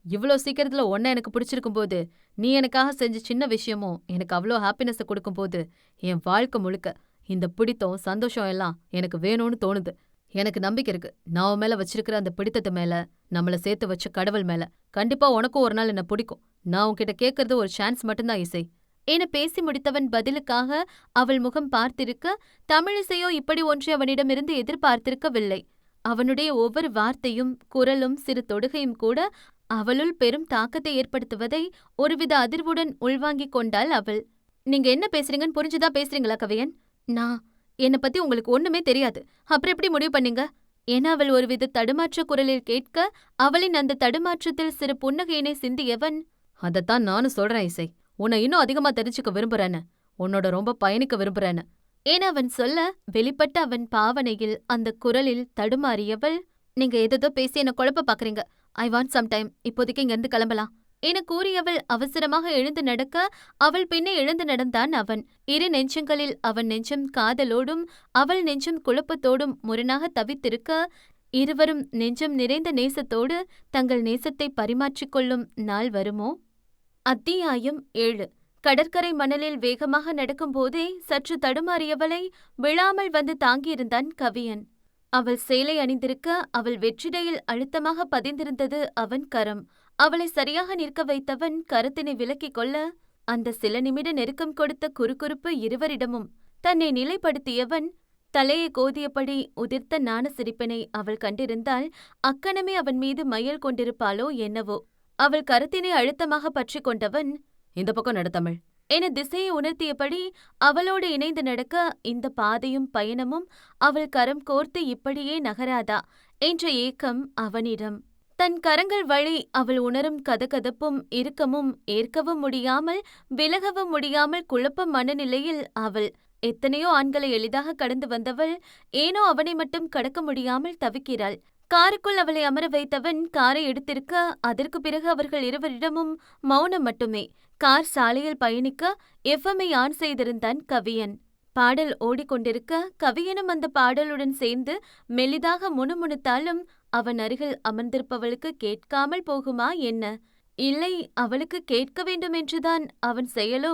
இவ்ளோ சீக்கிரத்துல உன்னை எனக்கு பிடிச்சிருக்கும்போது நீ எனக்காக செஞ்ச சின்ன விஷயமும் எனக்கு அவ்வளோ ஹாப்பினஸை கொடுக்கும்போது என் வாழ்க்கை முழுக்க இந்த பிடித்தம், சந்தோஷம் எல்லாம் எனக்கு வேணும்னு தோணுது. எனக்கு நம்பிக்கை இருக்கு. நான் உன் மேல வச்சிருக்கிற அந்த பிடித்தத்து மேல, நம்மள சேர்த்து வச்ச கடவுள் மேல கண்டிப்பா உனக்கும் ஒரு நாள் என்ன பிடிக்கும். நான் உன்கிட்ட கேட்கறது ஒரு சான்ஸ் மட்டும்தான் இசை. என பேசி முடித்தவன் பதிலுக்காக அவள் முகம் பார்த்திருக்க, தமிழிசையோ இப்படி ஒன்றை அவனிடமிருந்து எதிர்பார்த்திருக்கவில்லை. அவனுடைய ஒவ்வொரு வார்த்தையும் குரலும் சிறு தொடுகையும் கூட அவளுள் பெரும் தாக்கத்தை ஏற்படுத்துவதை ஒருவித அதிர்வுடன் உள்வாங்கிக் கொண்டாள் அவள். நீங்க என்ன பேசுறீங்கன்னு புரிஞ்சுதா பேசுறீங்களா கவியன்? நான் என்னை பத்தி உங்களுக்கு ஒண்ணுமே தெரியாது. அப்புறம் எப்படி முடிவு பண்ணீங்க? என அவள் ஒருவித தடுமாற்ற குரலில் கேட்க, அவளின் அந்த தடுமாற்றத்தில் சிறு புன்னகையினை சிந்தியவன், அதத்தான் நானும் சொல்றேன் இசை. உன்னை இன்னும் அதிகமா தெரிஞ்சுக்க விரும்புறேன்னு, உன்னோட ரொம்ப பயணிக்க விரும்புறேன்னு என அவன் சொல்ல, வெளிப்பட்ட அவன் பாவனையில் அந்த குரலில் தடுமாறியவள், நீங்க ஏதேதோ பேசி என்ன குழப்ப பாக்குறீங்க. I want some time. இப்போதைக்கு இங்கிருந்து கிளம்பலாம் என கூறியவள் அவசரமாக எழுந்து நடக்க, அவள் பின்னே எழுந்து நடந்தான் அவன். இரு நெஞ்சங்களில் அவன் நெஞ்சம் காதலோடும் அவள் நெஞ்சம் குழப்பத்தோடும் முரணாக தவித்திருக்க, இருவரும் நெஞ்சம் நிறைந்த நேசத்தோடு தங்கள் நேசத்தை பரிமாற்றிக் கொள்ளும் நாள் வருமோ? அத்தியாயம் 7. கடற்கரை மணலில் வேகமாக நடக்கும்போதே சற்று தடுமாறியவளை விழாமல் வந்து தாங்கியிருந்தான் கவியன். அவள் சேலை அணிந்திருக்க, அவள் வெற்றிடையில் அழுத்தமாக பதிந்திருந்தது அவன் கரம். அவளை சரியாக நிற்க வைத்தவன் கரத்தினை விலக்கிக் கொள்ள, அந்த சில நிமிட நெருக்கம் கொடுத்த குறுகுறுப்பு இருவரிடமும் தன்னை நிலைப்படுத்தியவன் தலையை கோதியபடி உதிர்த்த நாண சிரிப்பினை அவள் கண்டிருந்தால் அக்கணமே அவன் மீது மையல் கொண்டிருப்பாளோ என்னவோ. அவள் கரத்தினை அழுத்தமாக பற்றி கொண்டவன், இந்த பக்கம் நட தமிழ் என திசையை உணர்த்தியபடி அவளோடு இணைந்து நடக்க, இந்த பாதையும் பயணமும் அவள் கரம் கோர்த்து இப்படியே நகராதா என்ற ஏக்கம் அவனிடம். தன் கரங்கள் வழி அவள் உணரும் கதகதப்பும் இறுக்கமும் ஏற்கவும் முடியாமல் விலகவும் முடியாமல் குழப்பம் மனநிலையில் அவள். எத்தனையோ ஆண்களை எளிதாக கடந்து வந்தவள் ஏனோ அவனை மட்டும் கடக்க முடியாமல் தவிக்கிறாள். காருக்குள் அவளை அமர வைத்தவன் காரை எடுத்திருக்க, அதற்கு பிறகு அவர்கள் இருவரிடமும் மௌனம் மட்டுமே. கார் சாலையில் பயணிக்க எஃப்எம்ஐ ஆன் செய்திருந்தான் கவியன். பாடல் ஓடிக்கொண்டிருக்க, கவியனும் அந்த பாடலுடன் சேர்ந்து மெல்லிதாக முணுமுணுத்தாலும் அவன் அருகில் அமர்ந்திருப்பவளுக்கு கேட்காமல் போகுமா என்ன? இல்லை, அவளுக்கு கேட்க வேண்டுமென்றுதான் அவன் செயலோ?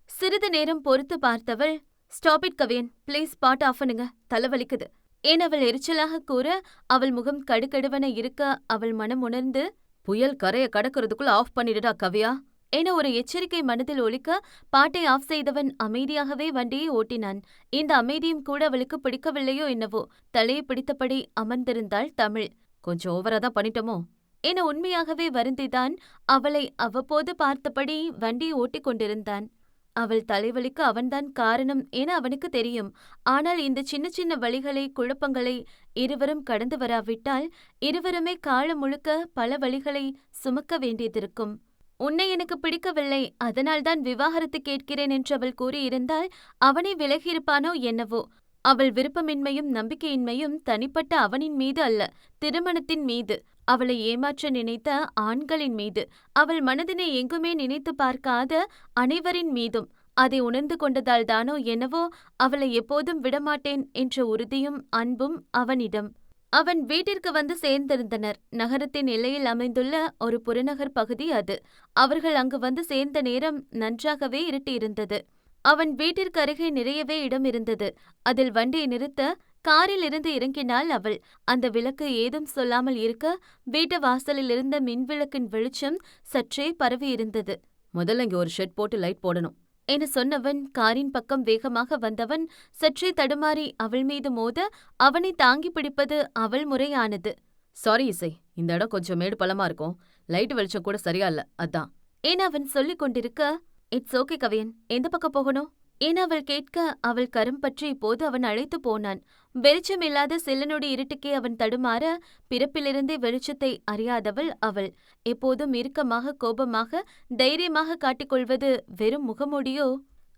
சிறிது நேரம் பொறுத்து பார்த்தவள், ஸ்டாப் இட் கவியன், ப்ளீஸ் பாட் ஆஃப் பண்ணுங்க, தலைவலிக்குது என அவள் எரிச்சலாக கூற, அவள் முகம் கடுகடுவன இருக்க அவள் மனம் உணர்ந்து, புயல் கரையை கடக்கிறதுக்குள்ள ஆஃப் பண்ணிடுடா கவியா என ஒரு எச்சரிக்கை மனதில் ஒலிக்க, பாட்டை ஆஃப் செய்தவன் அமைதியாகவே வண்டியை ஓட்டினான். இந்த அமைதியும் கூட அவளுக்கு பிடிக்கவில்லையோ என்னவோ. தலையை பிடித்தபடி அமர்ந்திருந்தாள் தமிழ். கொஞ்சம் ஓவரா தான் பண்ணிட்டோமோ என உண்மையாகவே வருந்திதான் அவளை அவ்வப்போது பார்த்தபடி வண்டியை ஓட்டிக் கொண்டிருந்தான். அவள் தலைவலிக்கு அவன்தான் காரணம் என அவனுக்கு தெரியும். ஆனால் இந்த சின்ன சின்ன வழிகளை குழப்பங்களை இருவரும் கடந்து வராவிட்டால் இருவருமே காலம் முழுக்க பல வழிகளை சுமக்க வேண்டியதிருக்கும். உன்னை எனக்கு பிடிக்கவில்லை, அதனால்தான் விவாகரத்து கேட்கிறேன் என்று அவள் கூறியிருந்தால் அவனை விலகியிருப்பானோ என்னவோ. அவள் விருப்பமின்மையும் நம்பிக்கையின்மையும் தனிப்பட்ட அவனின் மீது அல்ல, திருமணத்தின் மீது, அவளை ஏமாற்ற நினைத்த ஆண்களின் மீது, அவள் மனதினை எங்குமே நினைத்து பார்க்காத அனைவரின் மீதும். அதை உணர்ந்து கொண்டதால்தானோ என்னவோ அவளை எப்போதும் விடமாட்டேன் என்ற உறுதியும் அன்பும் அவனிடம். அவன் வீட்டிற்கு வந்து சேர்ந்திருந்தனர். நகரத்தின் எல்லையில் அமைந்துள்ள ஒரு புறநகர் பகுதி அது. அவர்கள் அங்கு வந்து சேர்ந்த நேரம் நன்றாகவே இருட்டியிருந்தது. அவன் வீட்டிற்கு அருகே நிறையவே இடம் இருந்தது. அதில் வண்டியை நிறுத்த காரில் இருந்து இறங்கினாள் அவள். அந்த விளக்கு ஏதும் சொல்லாமல் இருக்க, வீட்டு வாசலில் இருந்த மின்விளக்கின் வெளிச்சம் சற்றே பரவியிருந்தது. முதல்ல இங்க ஒரு ஷெட் போட்டு லைட் போடணும் என சொன்னவன் காரின் பக்கம் வேகமாக வந்தவன் சற்றே தடுமாறி அவள் மீது மோத, அவனை தாங்கி பிடிப்பது அவள் முறையானது. சாரி இசை, இந்த இடம் கொஞ்சம் மேடு பள்ளமா இருக்கும், லைட் வெளிச்சம் கூட சரியா இல்ல, அதான் என அவன் சொல்லிக் கொண்டிருக்க, இட்ஸ் ஓகே கவியன், எந்த பக்கம் போகணும் என அவள் கேட்க, அவள் கரம் பற்றி இப்போது அவன் அழைத்து போனான். வெளிச்சமில்லாத சில்லனொடி இருட்டுக்கே அவன் தடுமாற, பிறப்பிலிருந்தே வெளிச்சத்தை அறியாதவள் அவள். எப்போதும் இறுக்கமாக கோபமாக தைரியமாக காட்டிக்கொள்வது வெறும் முகமூடியோ?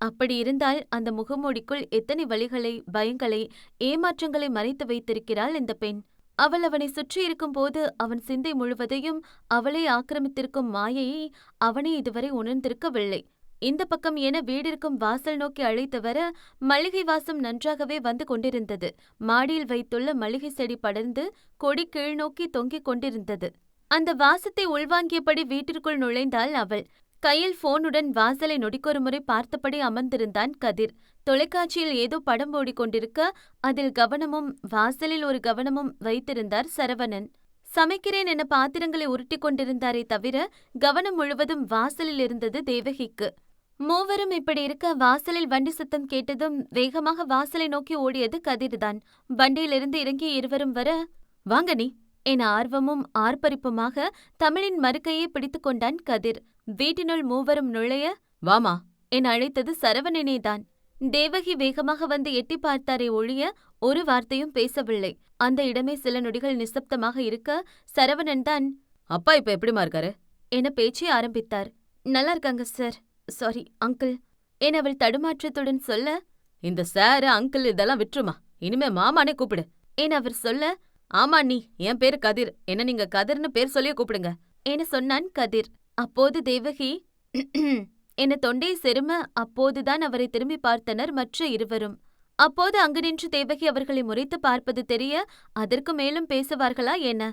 அப்படியிருந்தால் அந்த முகமூடிக்குள் எத்தனை வழிகளை, பயங்களை, ஏமாற்றங்களை மறைத்து வைத்திருக்கிறாள் இந்த பெண். அவள் அவனை சுற்றியிருக்கும் போது அவன் சிந்தை முழுவதையும் அவளை ஆக்கிரமித்திருக்கும் மாயையை அவனை இதுவரை உணர்ந்திருக்கவில்லை. இந்த பக்கம் என வீடிற்கும் வாசல் நோக்கி அழைத்து வர, மல்லிகை வாசம் நன்றாகவே வந்து கொண்டிருந்தது. மாடியில் வைத்துள்ள மல்லிகை செடி படர்ந்து கொடி கீழ்நோக்கி தொங்கிக் கொண்டிருந்தது. அந்த வாசத்தை உள்வாங்கியபடி வீட்டிற்குள் நுழைந்தாள் அவள். கையில் போனுடன் வாசலை நொடிக்கொரு முறை பார்த்தபடி அமர்ந்திருந்தான் கதிர். தொலைக்காட்சியில் ஏதோ படம் ஓடிக்கொண்டிருக்க, அதில் கவனமும் வாசலில் ஒரு கவனமும் வைத்திருந்தார் சரவணன். சமைக்கிறேன் என பாத்திரங்களை உருட்டிக் கொண்டிருந்தாரே தவிர கவனம் முழுவதும் வாசலில் இருந்தது தேவகிக்கு. மூவரும் இப்படி இருக்க, வாசலில் வண்டி சத்தம் கேட்டதும் வேகமாக வாசலை நோக்கி ஓடியது கதிர்தான். வண்டியிலிருந்து இறங்கி இருவரும் வர, வாங்க நீ என ஆர்வமும் ஆர்ப்பரிப்புமாக தமிழின் மறுக்கையை பிடித்துக் கொண்டான் கதிர். வீட்டினுள் மூவரும் நுழைய வாமா. என அழைத்தது சரவணனேதான். தேவகி வேகமாக வந்து எட்டி பார்த்தாரே ஒழிய ஒரு வார்த்தையும் பேசவில்லை. அந்த இடமே சில நொடிகள் நிசப்தமாக இருக்க சரவணன் தான் அப்பா இப்ப எப்படிமா இருக்காரு என பேச்சை ஆரம்பித்தார். நல்லா இருக்காங்க சார். சாரி அங்கிள் என அவள் தடுமாற்றத்துடன் சொல்ல, இந்த சார் அங்கிள் இதெல்லாம் விட்டுருமா, இனிமே மாமானே கூப்பிடு என அவர் சொல்ல, ஆமா நீ, என் பேரு கதிர், என்ன நீங்க கதிர்னு பேர் சொல்லியே கூப்பிடுங்க என சொன்னான் கதிர். அப்போது தேவகி என தொண்டை செரும அப்போதுதான் அவரை திரும்பி பார்த்தனர் மற்ற இருவரும். அப்போது அங்கு நின்று தேவகி அவர்களை முறைத்து பார்ப்பது தெரிய அதற்கு மேலும் பேசுவார்களா என்ன?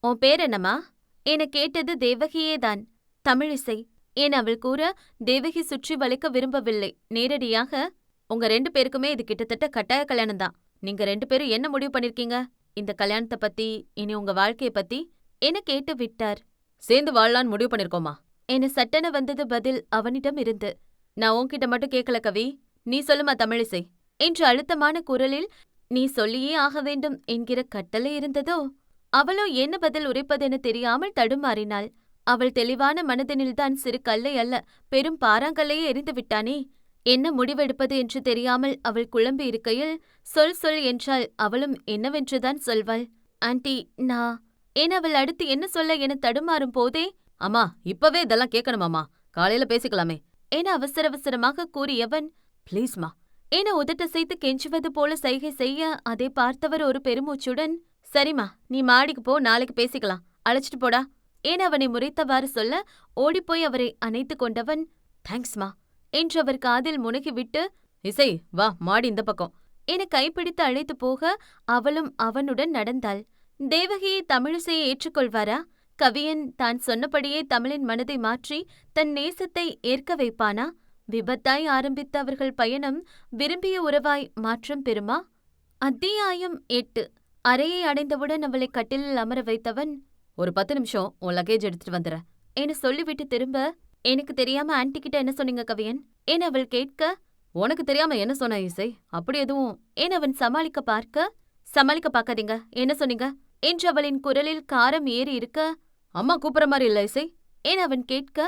உன் பேர் என்னம்மா என கேட்டது தேவகியேதான். தமிழிசை என அவள் கூற தேவகி சுற்றி வளைக்க விரும்பவில்லை. நேரடியாக, உங்க 2 பேருக்குமே இது கிட்டத்தட்ட கட்டாய கல்யாணம்தான். நீங்க 2 பேரும் என்ன முடிவு பண்ணிருக்கீங்க இந்த கல்யாணத்தை பத்தி, இனி உங்க வாழ்க்கைய பத்தி என கேட்டு விட்டார். சேர்ந்து வாழலான்னு முடிவு பண்ணிருக்கோமா என சட்டென வந்தது பதில் அவனிடம் இருந்து. நான் உன்கிட்ட மட்டும் கேட்கல கவி, நீ சொல்லுமா தமிழிசை என்று அழுத்தமான குரலில் நீ சொல்லியே ஆக வேண்டும் என்கிற கட்டளை இருந்ததோ? அவளோ என்ன பதில் உரைப்பதென தெரியாமல் தடுமாறினாள். அவள் தெளிவான மனதினில்தான் சிறு கல்லை அல்ல, பெரும் பாறாங்கல்லையே எரிந்து விட்டானே. என்ன முடிவெடுப்பது என்று தெரியாமல் அவள் குழம்பி இருக்கையில் சொல் சொல் என்றால் அவளும் என்னவென்றுதான் சொல்வாள். ஆண்டி நான் என அவள் அடுத்து என்ன சொல்ல என தடுமாறும் போதே, அம்மா இப்பவே இதெல்லாம் கேட்கணுமாமா, காலையில பேசிக்கலாமே என அவசர அவசரமாக கூறியவன், ப்ளீஸ்மா என உதட்டசைத்து கெஞ்சுவது போல சைகை செய்ய அதை பார்த்தவர் ஒரு பெருமூச்சுடன், சரிம்மா நீ மாடிக்கு போ, நாளைக்கு பேசிக்கலாம், அழைச்சிட்டு போடா என அவனை முறைத்தவாறு சொல்ல ஓடிப்போய் அவரை அணைத்து கொண்டவன், தேங்க்ஸ்மா என்று அவர் காதில் முனகிவிட்டு, இசை வா மாடி இந்த பக்கம் என கைப்பிடித்து அழைத்து போக அவளும் அவனுடன் நடந்தாள். தேவகியை தமிழிசையை ஏற்றுக்கொள்வாரா? கவியன் தான் சொன்னபடியே தமிழின் மனதை மாற்றி தன் நேசத்தை ஏற்க வைப்பானா? விபத்தாய் ஆரம்பித்த அவர்கள் பயணம் விரும்பிய உறவாய் மாற்றம் பெறுமா? அத்தியாயம் 8. அறையை அடைந்தவுடன் அவளை கட்டிலில் அமர வைத்தவன், ஒரு 10 நிமிஷம் உன் லக்கேஜ் எடுத்துட்டு வந்துற என சொல்லிவிட்டு திரும்ப, எனக்கு தெரியாம ஆன்டி கிட்ட என்ன சொன்னீங்க கவியன் என அவள் கேட்க, உனக்கு தெரியாம என்ன சொன்ன இசை, அப்படி எதுவும் என அவன் சமாளிக்க பார்க்காதீங்க, என்ன சொன்னீங்க என்று அவளின் குரலில் காரம் ஏறி இருக்க, அம்மா கூப்பிடுற மாதிரி இல்ல இசை என அவன் கேட்க,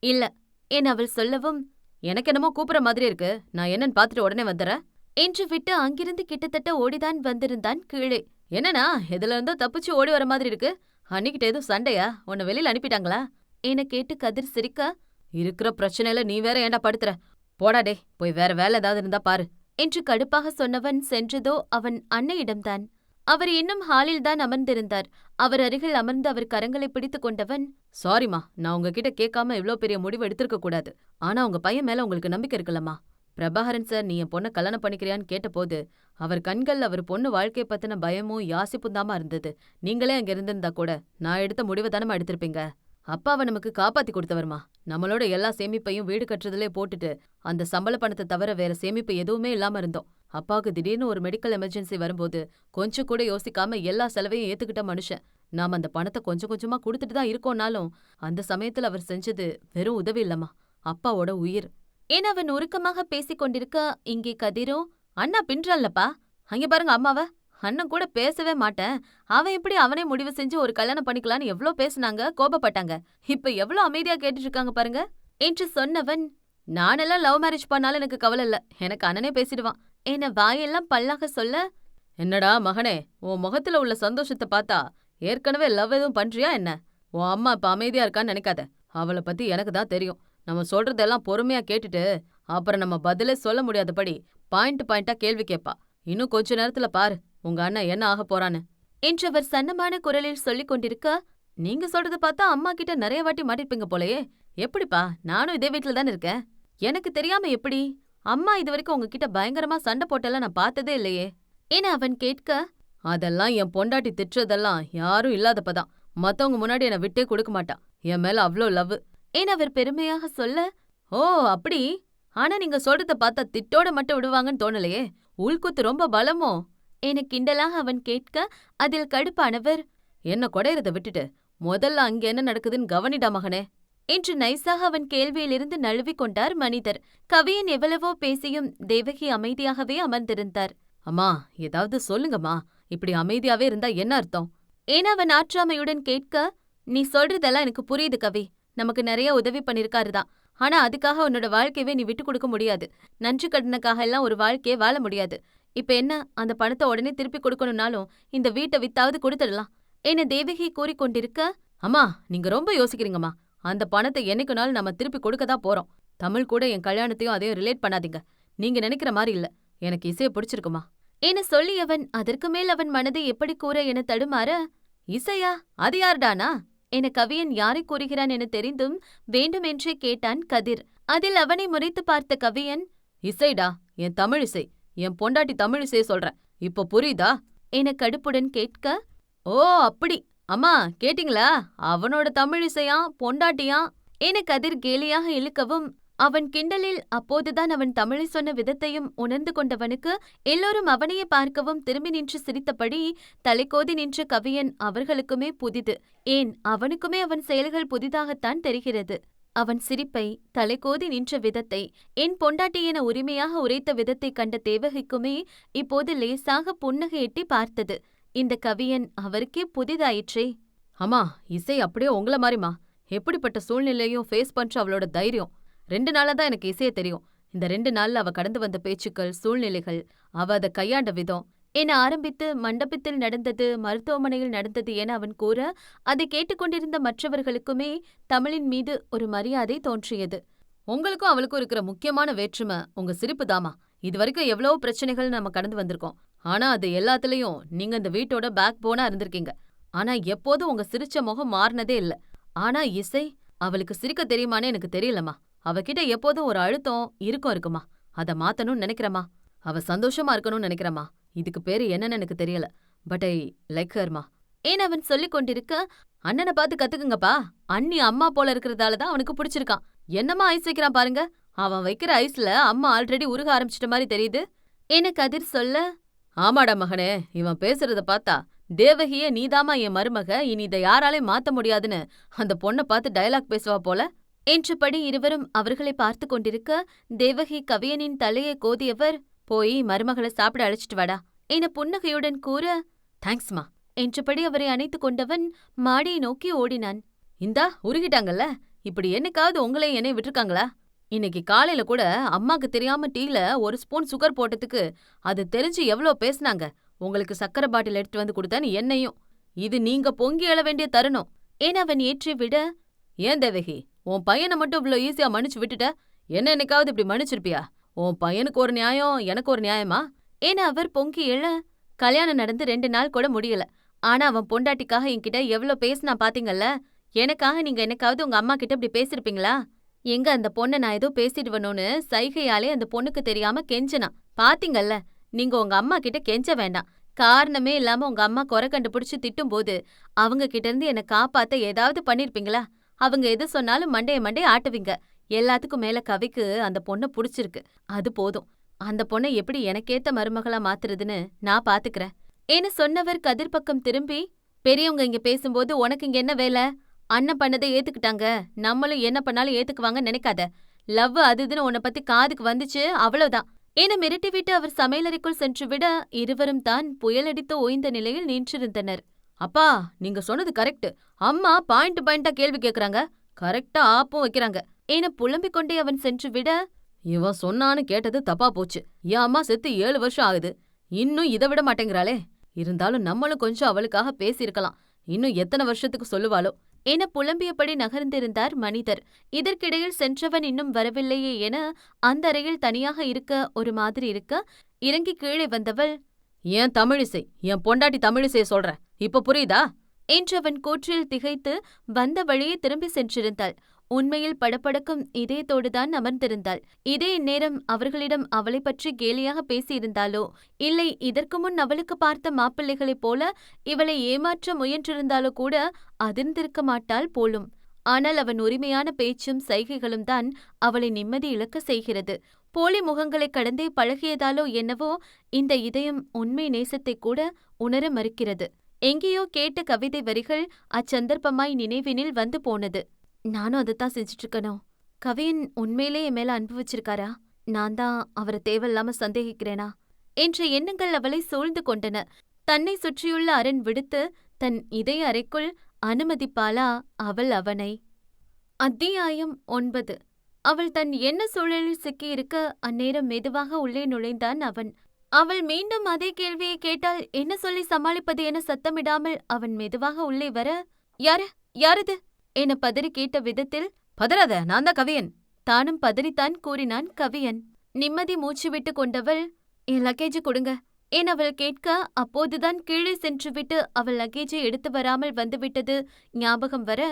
இல்ல என அவள் சொல்லவும், எனக்கு என்னமோ கூப்பிடுற மாதிரி இருக்கு, நான் என்னன்னு பாத்துட்டு உடனே வந்துடுறேன் என்று விட்டு அங்கிருந்து கிட்டத்தட்ட ஓடிதான் வந்திருந்தான் கீழே. என்னன்னா இதுல இருந்தோ தப்பிச்சு ஓடி வர மாதிரி இருக்கு, அன்னிக்கிட்ட எதுவும் சண்டையா, உன்னை வெளியில அனுப்பிட்டாங்களா என கேட்டு கதிர் சிரிக்க, இருக்கிற பிரச்சனையில நீ வேற ஏன்டா படுத்துற, போடா டே, போய் வேற வேலை ஏதாவது இருந்தா பாரு என்று கடுப்பாக சொன்னவன் சென்றதோ அவன் அன்னையிடம்தான். அவர் இன்னும் ஹாலில்தான் அமர்ந்திருந்தார். அவர் அருகில் அமர்ந்து அவர் கரங்களை பிடித்துக் கொண்டவன், சாரிம்மா, நான் உங்ககிட்ட கேட்காம இவ்ளோ பெரிய முடிவு எடுத்திருக்க கூடாது, ஆனா உங்க பையன் மேல உங்களுக்கு நம்பிக்கை இருக்குல்லம்மா. பிரபாகரன் சார் நீ என் பொண்ணை கல்யாணம் பண்ணிக்கிறியான்னு கேட்டபோது அவர் கண்கள் அவர் பொண்ணு வாழ்க்கையை பத்தின பயமும் யாசிப்பும் தாமா இருந்தது. நீங்களே அங்க இருந்திருந்தா கூட நான் எடுத்த முடிவை தானமா எடுத்திருப்பீங்க. அப்பாவை நமக்கு காப்பாத்தி கொடுத்தவர்மா, நம்மளோட எல்லா சேமிப்பையும் வீடு கட்டுறதுலே போட்டுட்டு அந்த சம்பள பணத்தை தவிர வேற சேமிப்பு எதுவுமே இல்லாம இருந்தோம். அப்பாவுக்கு திடீர்னு ஒரு மெடிக்கல் எமர்ஜென்சி வரும்போது கொஞ்சம் கூட யோசிக்காம எல்லா செலவையும் ஏத்துக்கிட்ட மனுஷன். நாம அந்த பணத்தை கொஞ்சம் கொஞ்சமா கொடுத்துட்டு தான் இருக்கோம்னாலும் அந்த சமயத்துல அவர் செஞ்சது வெறும் உதவி இல்லம்மா, அப்பாவோட உயிர் என அவன் உருக்கமாக பேசிக் கொண்டிருக்க, இங்கே கதிரோ, அண்ணா பின்றான்லப்பா, அங்க பாருங்க அம்மாவ, அண்ணன் கூட பேசவே மாட்டேன், அவன் எப்படி அவனே முடிவு செஞ்சு ஒரு கல்யாணம் பண்ணிக்கலான்னு எவ்ளோ பேசுனாங்க, கோபப்பட்டாங்க, இப்ப எவ்ளோ அமைதியா கேட்டுட்டு இருக்காங்க பாருங்க என்று சொன்னவன், நானெல்லாம் லவ் மேரேஜ் பண்ணாலும் எனக்கு கவலை இல்ல, எனக்கு அண்ணனே பேசிடுவான் என வாயெல்லாம் பல்லாக சொல்ல, என்னடா மகனே, உன் முகத்துல உள்ள சந்தோஷத்தை பார்த்தா ஏற்கனவே லவ் எதுவும் பண்றியா என்ன? உன் அம்மா இப்ப அமைதியா இருக்கான்னு நினைக்காத, அவளை பத்தி எனக்கு தான் தெரியும். நம்ம சொல்றதெல்லாம் பொறுமையா கேட்டுட்டு அப்புறம் நம்ம பதிலே சொல்ல முடியாதபடி பாயிண்டா கேள்வி கேட்பா. இன்னும் கொஞ்ச நேரத்துல பாரு உங்க அண்ணன் என்ன ஆக போறான்னு என்று அவர் சன்னமான குரலில் சொல்லிக் கொண்டிருக்க, நீங்க சொல்றத பார்த்தா அம்மா கிட்ட நிறைய வாட்டி மாட்டிருப்பீங்க போலயே, எப்படிப்பா? நானும் இதே வீட்டுல தானே இருக்கேன், எனக்கு தெரியாம எப்படி? அம்மா இது வரைக்கும் உங்ககிட்ட பயங்கரமா சண்டை போட்டெல்லாம் நான் பார்த்ததே இல்லையே என அவன் கேட்க, அதெல்லாம் என் பொண்டாட்டி திட்டுறதெல்லாம் யாரும் இல்லாதப்பதான், மத்தவங்க முன்னாடி என்னை விட்டே கொடுக்க மாட்டான், என் மேல அவ்ளோ லவ் என அவர் பெருமையாக சொல்ல, ஓ அப்படி? ஆனா நீங்க சொல்றத பார்த்தா திட்டோட மட்டும் விடுவாங்கன்னு தோணலையே, உள்குத்து ரொம்ப பலமோ என கிண்டலாக அவன் கேட்க, அதில் கடுப்பானவர், என்ன கொடையறத விட்டுட்டு முதல்ல அங்க என்ன நடக்குதுன்னு கவனிடா மகனே என்று நைசாக அவன் கேள்வியிலிருந்து நழுவிக் கொண்டார் மனிதர். கவியன் எவ்வளவோ பேசியும் தேவகி அமைதியாகவே அமர்ந்திருந்தார். அம்மா ஏதாவது சொல்லுங்கம்மா, இப்படி அமைதியாவே இருந்தா என்ன அர்த்தம் ஏன் அவன் ஆற்றாமையுடன் கேட்க, நீ சொல்றதெல்லாம் எனக்கு புரியுது கவி. நமக்கு நிறைய உதவி பண்ணிருக்காருதான். ஆனா அதுக்காக உன்னோட வாழ்க்கையவே நீ விட்டு கொடுக்க முடியாது. நன்றி கடனுக்காக எல்லாம் ஒரு வாழ்க்கையை வாழ முடியாது. இப்ப என்ன, அந்த பணத்தை உடனே திருப்பி கொடுக்கணும்னாலும் இந்த வீட்டை வித்தாவது கொடுத்துடலாம் என தேவகி கூறிக்கொண்டிருக்க, அம்மா, நீங்க ரொம்ப யோசிக்கிறீங்கம்மா. அந்த பணத்தை என்னைக்குனாலும் நம்ம திருப்பி கொடுக்க தான் போறோம். தமிழ் கூட என் கல்யாணத்தையும் அதையும் ரிலேட் பண்ணாதீங்க. நீங்க நினைக்கிற மாதிரி இல்ல. எனக்கு இசைய பிடிச்சிருக்குமா. என சொல்லியவன் அதற்கு மேல் அவன் மனதை எப்படி கூற என தடுமாற, இசையா? அது யார்டானா? என கவியன் யாரை கூறுகிறான் என தெரிந்தும் வேண்டுமென்றே கேட்டான் கதிர். அதில் அவனை முறைத்து பார்த்த கவியன், இசைடா, என் தமிழ் இசை. என் பொண்டாட்டி தமிழ் இசைய சொல்றேன். இப்போ புரியுதா? என கடுப்புடன் கேட்க, ஓ அப்படி. அம்மா கேட்டீங்களா? அவனோட தமிழ் இசையா, பொண்டாட்டியா? என கதிர் கேலியாக இழுக்கவும், அவன் கிண்டலில் அப்போதுதான் அவன் தமிழை சொன்ன விதத்தையும் உணர்ந்து கொண்டவனுக்கு எல்லோரும் அவனையே பார்க்கவும் திரும்பி நின்று சிரித்தபடி தலைக்கோதி நின்ற கவியன் அவர்களுக்குமே புதிது. ஏன், அவனுக்குமே அவன் செயல்கள் புதிதாகத்தான் தெரிகிறது. அவன் சிரிப்பை, தலைக்கோதி நின்ற விதத்தை, என் பொண்டாட்டி என உரிமையாக உரைத்த விதத்தை கண்ட தேவகிக்குமே இப்போது லேசாக புன்னகை எட்டி பார்த்தது. இந்த கவியன் அவருக்கே புதிதாயிற்றே. அம்மா, இசை அப்படியே உங்கள மாதிரிமா. எப்படிப்பட்ட சூழ்நிலையும் ஃபேஸ் பண்ற அவளோட தைரியம். 2 நாளா தான் எனக்கு இசைய தெரியும். இந்த 2 நாள்ல அவ கடந்து வந்த பேச்சுக்கள், சூழ்நிலைகள், அவ அதை கையாண்ட விதம் என ஆரம்பித்து மண்டபத்தில் நடந்தது, மருத்துவமனையில் நடந்தது என அவன் கூற, அதை கேட்டுக்கொண்டிருந்த மற்றவர்களுக்குமே தமிழின் மீது ஒரு மரியாதை தோன்றியது. உங்களுக்கும் அவளுக்கும் இருக்கிற முக்கியமான வேற்றுமை உங்க சிரிப்பு தாமா. இதுவரைக்கும் எவ்வளவோ பிரச்சனைகள் நம்ம கடந்து வந்திருக்கோம். ஆனா அது எல்லாத்துலயும் நீங்க இந்த வீட்டோட பேக் போனா இருந்திருக்கீங்க. ஆனா எப்போதும் உங்க சிரிச்ச முகம் மாறினதே இல்ல. ஆனா இசை, அவளுக்கு சிரிக்க தெரியுமான்னு எனக்கு தெரியலம்மா. அவகிட்ட எப்போதும் ஒரு அழுத்தம் இருக்குமா. அத மாத்தணும்னு நினைக்கிறமா. அவ சந்தோஷமா இருக்கணும்னு நினைக்கிறமா. இதுக்கு பேரு என்னன்னு எனக்கு தெரியல. But I like Harma. ஏன் அவன் சொல்லிக் கொண்டிருக்க, அண்ணனை பார்த்து கத்துக்குங்கப்பா. அண்ணி அம்மா போல இருக்கிறதால தான் அவனுக்கு பிடிச்சிருக்கான். என்னம்மா ஐஸ் வைக்கிறான் பாருங்க. அவன் வைக்கிற ஐஸ்ல அம்மா ஆல்ரெடி உருக ஆரம்பிச்சிட்ட மாதிரி தெரியுது என கதிர் சொல்ல, ஆமாடா மகனே, இவன் பேசுறத பார்த்தா தேவகியே நீதாமா என் மருமக, இனி இதை யாராலையும் மாத்த முடியாதுன்னு அந்த பொண்ணை பார்த்து டயலாக் பேசுவா போல என்றபடி இருவரும் அவர்களை பார்த்து கொண்டிருக்க, தேவகி கவியனின் தலையை கோதியவர், போய் மருமகளை சாப்பிட அழைச்சிட்டு வாடா என புன்னகையுடன் கூற, தேங்க்ஸ்மா என்றபடி அவரை அணைத்துக் கொண்டவன் மாடியை நோக்கி ஓடினான். இந்தா உருகிட்டாங்கல்ல. இப்படி என்னைக்காவது உங்களையும் என்னை விட்டுருக்காங்களா? இன்னைக்கு காலையில கூட அம்மாக்கு தெரியாம டீல 1 ஸ்பூன் சுகர் போட்டதுக்கு அது தெரிஞ்சு எவ்வளோ பேசுனாங்க. உங்களுக்கு சக்கரை பாட்டில் எடுத்து வந்து கொடுத்தேன்னு என்னையும். இது நீங்க பொங்கி எழ வேண்டிய தருணம் என அவன் ஏற்றி விட, ஏன் தேவகி, உன் பையனை மட்டும் இவ்வளோ ஈஸியா மன்னிச்சு விட்டுட்ட? என்ன என்னைக்காவது இப்படி மன்னிச்சிருப்பியா? உன் பையனுக்கு ஒரு நியாயம், எனக்கு ஒரு நியாயமா என அவர் பொங்கி எழ, கல்யாணம் நடந்து 2 நாள் கூட முடியல. ஆனா அவன் பொண்டாட்டிக்காக என்கிட்ட எவ்வளோ பேசினா பாத்தீங்கல்ல. எனக்காக நீங்க என்னைக்காவது உங்க அம்மா கிட்ட இப்படி பேசிருப்பீங்களா? எங்க அந்த பொண்ணை நான் ஏதோ பேசிடுவனோன்னு சைகையாலே அந்த பொண்ணுக்கு தெரியாம கெஞ்சினா பாத்தீங்கல்ல. நீங்க உங்க அம்மா கிட்ட கெஞ்ச வேண்டாம். காரணமே இல்லாம உங்க அம்மா குறை கண்டுபிடிச்சு திட்டும்போது அவங்க கிட்ட இருந்து என்னை காப்பாத்த ஏதாவது பண்ணிருப்பீங்களா? அவங்க எது சொன்னாலும் மண்டைய ஆட்டுவீங்க. எல்லாத்துக்கும் மேல கவிக்கு அந்த பொண்ணை புடிச்சிருக்கு. அது போதும். அந்த பொண்ணை எப்படி எனக்கேத்த மருமகளா மாத்துறதுன்னு நான் பாத்துக்கிறேன் என சொன்னவர் கதிர் பக்கம் திரும்பி, பெரியவங்க இங்க பேசும்போது உனக்கு இங்க என்ன வேலை? அண்ணன் பண்ணதை ஏத்துக்கிட்டாங்க, நம்மளும் என்ன பண்ணாலும் ஏத்துக்குவாங்கன்னு நினைக்காத. லவ் அதுன்னு உன்னை பத்தி காதுக்கு வந்துச்சு, அவ்வளவுதான் என மிரட்டிவிட்டு அவர் சமையலறைக்குள் சென்று விட, இருவரும் தான் புயலடித்து ஓய்ந்த நிலையில் நின்றிருந்தனர். அப்பா, நீங்க சொன்னது கரெக்ட். அம்மா பாயிண்டா கேள்வி கேக்குறாங்க, கரெக்டா ஆப்பும் வைக்கிறாங்க என புலம்பிக் கொண்டே அவன் சென்று விட, இவன் சொன்னான்னு கேட்டது தப்பா போச்சு. என் அம்மா செத்து 7 வருஷம் ஆகுது. இன்னும் இதை விட மாட்டேங்கிறாளே. இருந்தாலும் நம்மளும் கொஞ்சம் அவளுக்காக பேசியிருக்கலாம். இன்னும் எத்தனை வருஷத்துக்கு சொல்லுவாளோ என புலம்பியபடி நகர்ந்திருந்தார் மனிதர். இதற்கிடையில் சென்றவன் இன்னும் வரவில்லையே என அந்த அறையில் தனியாக இருக்க ஒரு மாதிரி இருக்க, இறங்கி கீழே வந்தவள், ஏன் தமிழிசை, என் பொண்டாட்டி தமிழிசைய சொல்றேன், இப்ப புரியுதா என்றவன் கூற்றில் திகைத்து வந்த வழியே திரும்பி சென்றிருந்தாள். உண்மையில் படபடக்கும் இதயத்தோடுதான் அமர்ந்திருந்தாள். இதே நேரம் அவர்களிடம் அவளை பற்றி கேலியாக பேசியிருந்தாளோ, இல்லை இதற்கு முன் அவளுக்கு பார்த்த மாப்பிள்ளைகளைப் போல இவளை ஏமாற்ற முயன்றிருந்தாலோ கூட அதிர்ந்திருக்க மாட்டாள் போலும். ஆனால் அவன் உரிமையான பேச்சும் சைகைகளும் தான் அவளை நிம்மதி இழக்க செய்கிறது. போலி முகங்களை கடந்தே பழகியதாலோ என்னவோ இந்த இதயம் உண்மை நேசத்தை கூட உணர மறுக்கிறது. எங்கேயோ கேட்ட கவிதை வரிகள் அச்சந்தர்ப்பமாய் நினைவினில் வந்து போனது. நானும் அதைத்தான் செஞ்சுட்டு இருக்கணும். கவியன் உண்மையிலே என் மேல அன்பு வச்சிருக்காரா? நான் தான் அவரை தேவையில்லாம சந்தேகிக்கிறேனா என்ற எண்ணங்கள் அவளை சூழ்ந்து கொண்டன. தன்னை சுற்றியுள்ள அரண் விடுத்து தன் இதய அறைக்குள் அனுமதிப்பாளா அவள் அவனை? அத்தியாயம் 9. அவள் தன் எண்ண சூழலில் சிக்கியிருக்க அந்நேரம் மெதுவாக உள்ளே நுழைந்தான் அவன். அவள் மீண்டும் அதே கேள்வியை கேட்டால் என்ன சொல்லி சமாளிப்பது என சத்தமிடாமல் அவன் மெதுவாக உள்ளே வர, யாரு யாரது என பதறி கேட்ட விதத்தில், பதறாத, நான் தான் கவியன். தானும் பதறித்தான் கூறினான் கவியன். நிம்மதி மூச்சு விட்டு கொண்டவள், என் லக்கேஜ் கொடுங்க என் அவள் கேட்க, அப்போதுதான் கீழே சென்றுவிட்டு அவள் லக்கேஜை எடுத்து வராமல் வந்துவிட்டது ஞாபகம் வர,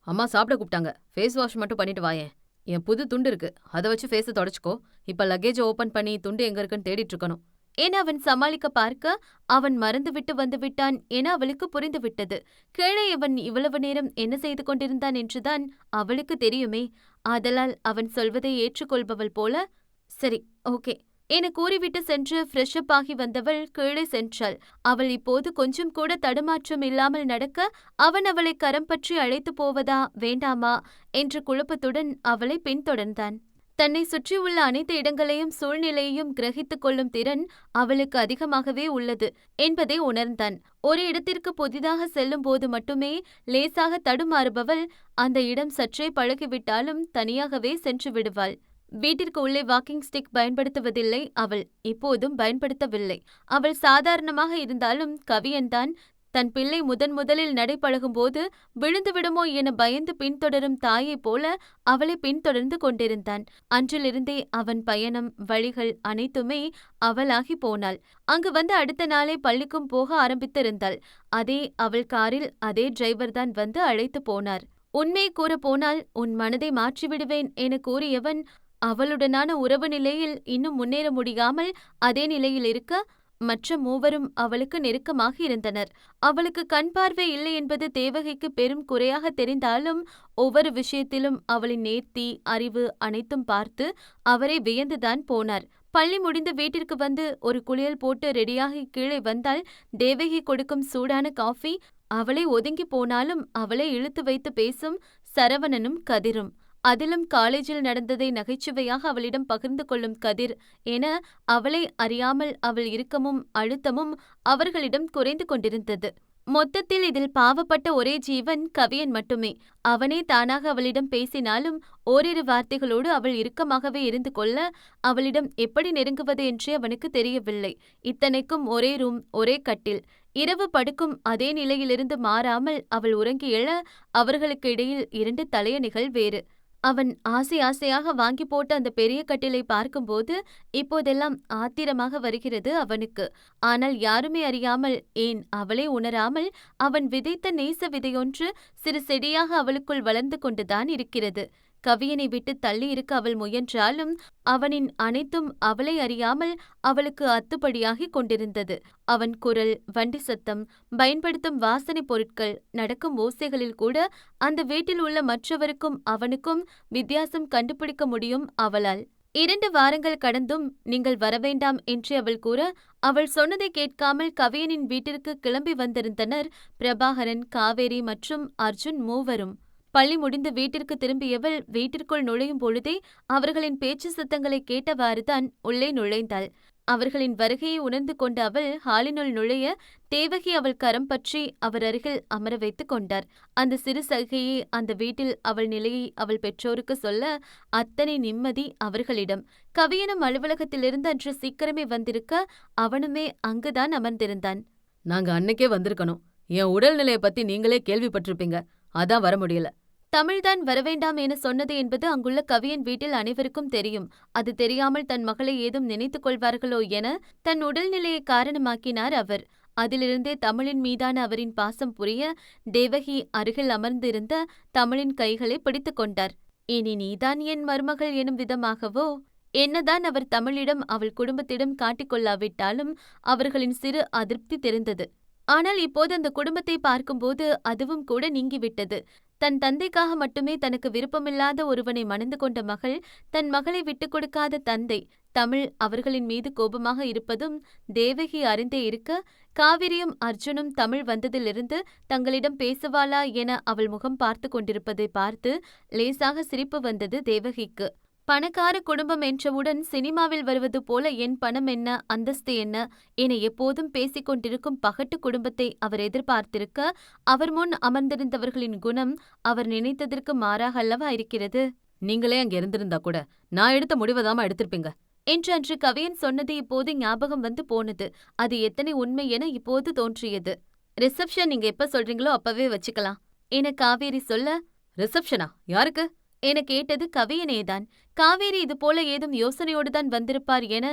அம்மா சாப்பிட கூப்பிட்டாங்க. ஃபேஸ் வாஷ் மட்டும் பண்ணிட்டு வாயேன். என் புது துண்டு இருக்கு, அதை வச்சு ஃபேஸை தொடச்சிக்கோ. இப்ப லக்கேஜை ஓபன் பண்ணி துண்டு எங்க இருக்குன்னு தேடிட்டு இருக்கணும் என அவன் சமாளிக்க பார்க்க, அவன் மறந்துவிட்டு வந்துவிட்டான் என அவளுக்கு புரிந்துவிட்டது. கீழே இவன் இவ்வளவு நேரம் என்ன செய்து கொண்டிருந்தான் என்றுதான் அவளுக்கு தெரியுமே. ஆதலால் அவன் சொல்வதை ஏற்றுக்கொள்பவள் போல, சரி ஓகே என கூறிவிட்டு சென்று ஃப்ரெஷ்அப் ஆகி வந்தவள் கீழே சென்றாள். அவள் இப்போது கொஞ்சம் கூட தடுமாற்றம் இல்லாமல் நடக்க, அவன் அவளை கரம் பற்றி அழைத்து போவதா வேண்டாமா என்ற குழப்பத்துடன் அவளை பின்தொடர்ந்தான். தன்னை சுற்றியுள்ள அனைத்து இடங்களையும் சூழ்நிலையையும் கிரகித்துக் கொள்ளும் திறன் அவளுக்கு அதிகமாகவே உள்ளது என்பதை உணர்ந்தான். ஒரு இடத்திற்கு புதிதாக செல்லும் போது மட்டுமே லேசாக தடுமாறுபவள் அந்த இடம் சற்றே பழகிவிட்டாலும் தனியாகவே சென்று விடுவாள். வீட்டிற்கு உள்ளே வாக்கிங் ஸ்டிக் பயன்படுத்துவதில்லை அவள், இப்போதும் பயன்படுத்தவில்லை. அவள் சாதாரணமாக இருந்தாலும் கவியன்தான் தன் பிள்ளை முதலில் நடைபழகும்போது விழுந்து விடுமோ என பயந்து பின்தொடரும் தாயைப் போல அவளை பின்தொடர்ந்து கொண்டிருந்தான். அன்றிலிருந்தே அவன் பயணம் வழிகள் அனைத்துமே அவளாகி போனாள். அங்கு வந்து அடுத்த நாளே பள்ளிக்கும் போக ஆரம்பித்திருந்தாள். அதே அவள் காரில் அதே டிரைவர்தான் வந்து அழைத்து போனார். உண்மையை கூற போனால் உன் மனதை மாற்றிவிடுவேன் என கூறியவன் அவளுடனான உறவு நிலையில் இன்னும் முன்னேற முடியாமல் அதே நிலையில் இருக்க, மற்ற மூவரும் அவளுக்கு நெருக்கமாக இருந்தனர். அவளுக்கு கண் பார்வை இல்லை என்பது தேவகைக்கு பெரும் குறையாக தெரிந்தாலும் ஒவ்வொரு விஷயத்திலும் அவளின் நேர்த்தி அறிவு அனைத்தும் பார்த்து அவரை வியந்துதான் போனார். பள்ளி முடிந்து வீட்டிற்கு வந்து ஒரு குளியல் போட்டு ரெடியாகி கீழே வந்தால் தேவகி கொடுக்கும் சூடான காஃபி அவளை ஒதுங்கி போனாலும் அவளை இழுத்து வைத்து பேசும் சரவணனும் கதிரும். அதிலும் காலேஜில் நடந்ததை நகைச்சுவையாக அவளிடம் பகிர்ந்து கொள்ளும் கதிர் என அவளை அறியாமல் அவள் இறுக்கமும் அழுத்தமும் அவர்களிடம் குறைந்து கொண்டிருந்தது. மொத்தத்தில் இதில் பாவப்பட்ட ஒரே ஜீவன் கவியன் மட்டுமே. அவனே தானாக அவளிடம் பேசினாலும் ஓரிரு வார்த்தைகளோடு அவள் இறுக்கமாகவே இருந்து கொள்ள அவளிடம் எப்படி நெருங்குவது என்றே அவனுக்கு தெரியவில்லை. இத்தனைக்கும் ஒரே ரூம், ஒரே கட்டில். இரவு படுக்கும் அதே நிலையிலிருந்து மாறாமல் அவள் உறங்கி எழ அவர்களுக்கு இடையில் 2 தலையணிகள் வேறு. அவன் ஆசையாக வாங்கி போட்ட அந்த பெரிய கட்டிலை பார்க்கும்போது இப்போதெல்லாம் ஆத்திரமாக வருகிறது அவனுக்கு. ஆனால் யாருமே அறியாமல், ஏன் அவளே உணராமல் அவன் விதைத்த நேச விதையொன்று சிறு செடியாக அவளுக்குள் வளர்ந்து கொண்டுதான் இருக்கிறது. கவியனை விட்டு தள்ளி இருக்க அவள் முயன்றாலும் அவனின் அனைத்தும் அவளை அறியாமல் அவளுக்கு அத்துப்படியாகிக் கொண்டிருந்தது. அவன் குரல், வண்டி சத்தம், பயன்படுத்தும் வாசனை பொருட்கள், நடக்கும் ஓசைகளில் கூட அந்த வீட்டில் உள்ள மற்றவருக்கும் அவனுக்கும் வித்தியாசம் கண்டுபிடிக்க முடியும் அவளால். 2 வாரங்கள் கடந்தும் நீங்கள் வரவேண்டாம் என்று அவள் கூற, அவள் சொன்னதை கேட்காமல் கவியனின் வீட்டிற்கு கிளம்பி வந்திருந்தனர் பிரபாகரன், காவேரி மற்றும் அர்ஜுன் மூவரும். பள்ளி முடிந்து வீட்டிற்கு திரும்பியவள் வீட்டிற்குள் நுழையும் பொழுதே அவர்களின் பேச்சு சத்தங்களை கேட்டவாறுதான் உள்ளே நுழைந்தாள். அவர்களின் வருகையை உணர்ந்து கொண்ட அவள் ஹாலினுள் நுழைய தேவகி அவள் கரம் பற்றி அவர் அருகில் அமர வைத்துக் கொண்டார். அந்த சிறு சலுகையை அந்த வீட்டில் அவள் நிலையை அவள் பெற்றோருக்கு சொல்ல அத்தனை நிம்மதி அவர்களிடம். கவியனும் அலுவலகத்திலிருந்து அன்று சீக்கிரமே வந்திருக்க அவனுமே அங்குதான் அமர்ந்திருந்தான். நாங்க அன்னைக்கே வந்திருக்கணும். என் உடல்நிலையை பத்தி நீங்களே கேள்விப்பட்டிருப்பீங்க, அதான் வர முடியல. தமிழ்தான் வரவேண்டாம் என சொன்னது என்பது அங்குள்ள கவியன் வீட்டில் அனைவருக்கும் தெரியும். அது தெரியாமல் தன் மகளை ஏதும் நினைத்துக் கொள்வார்களோ என தன் உடல்நிலையை காரணமாக்கினார் அவர். அதிலிருந்தே தமிழின் மீதான அவரின் பாசம் புரிய தேவகி அருகில் அமர்ந்திருந்த தமிழின் கைகளை பிடித்துக் கொண்டார். இனி நீதான் என் மருமகள் எனும் விதமாகவோ? என்னதான் அவர் தமிழிடம் அவள் குடும்பத்திடம் காட்டிக்கொள்ளாவிட்டாலும் அவர்களின் சிறு அதிருப்தி தெரிந்தது. ஆனால் இப்போது அந்த குடும்பத்தை பார்க்கும்போது அதுவும் கூட நீங்கிவிட்டது. தன் தந்தைக்காக மட்டுமே தனக்கு விருப்பமில்லாத ஒருவனை மணந்து கொண்ட மகள், தன் மகளை விட்டுக் கொடுக்காத தந்தை, தமிழ் அவர்களின் மீது கோபமாக இருப்பதும் தேவகி அறிந்தே இருக்க, காவிரியும் அர்ஜுனும் தமிழ் வந்ததிலிருந்து தங்களிடம் பேசுவாளா என அவள் முகம் பார்த்து கொண்டிருப்பதை பார்த்து லேசாக சிரிப்பு வந்தது தேவகிக்கு. பணக்கார குடும்பம் என்றவுடன் சினிமாவில் வருவது போல என் பணம் என்ன, அந்தஸ்து என்ன என எப்போதும் பேசிக் கொண்டிருக்கும் பகட்டு குடும்பத்தை அவர் எதிர்பார்த்திருக்க, அவர் முன் அமர்ந்திருந்தவர்களின் குணம் அவர் நினைத்ததற்கு மாறாக அல்லவா இருக்கிறது? நீங்களே அங்க இருந்திருந்தா கூட நான் எடுத்த முடிவைதாம்மா எடுத்திருப்பீங்க. என்று அன்று கவியன் சொன்னது இப்போது ஞாபகம் வந்து போனது. அது எத்தனை உண்மை என இப்போது தோன்றியது. ரிசப்ஷன் நீங்க எப்ப சொல்றீங்களோ அப்பவே வச்சுக்கலாம் என காவேரி சொல்ல, ரிசப்ஷனா? யாருக்கு? என கேட்டது கவியனேதான். காவேரி இதுபோல ஏதும் யோசனையோடுதான் வந்திருப்பார் என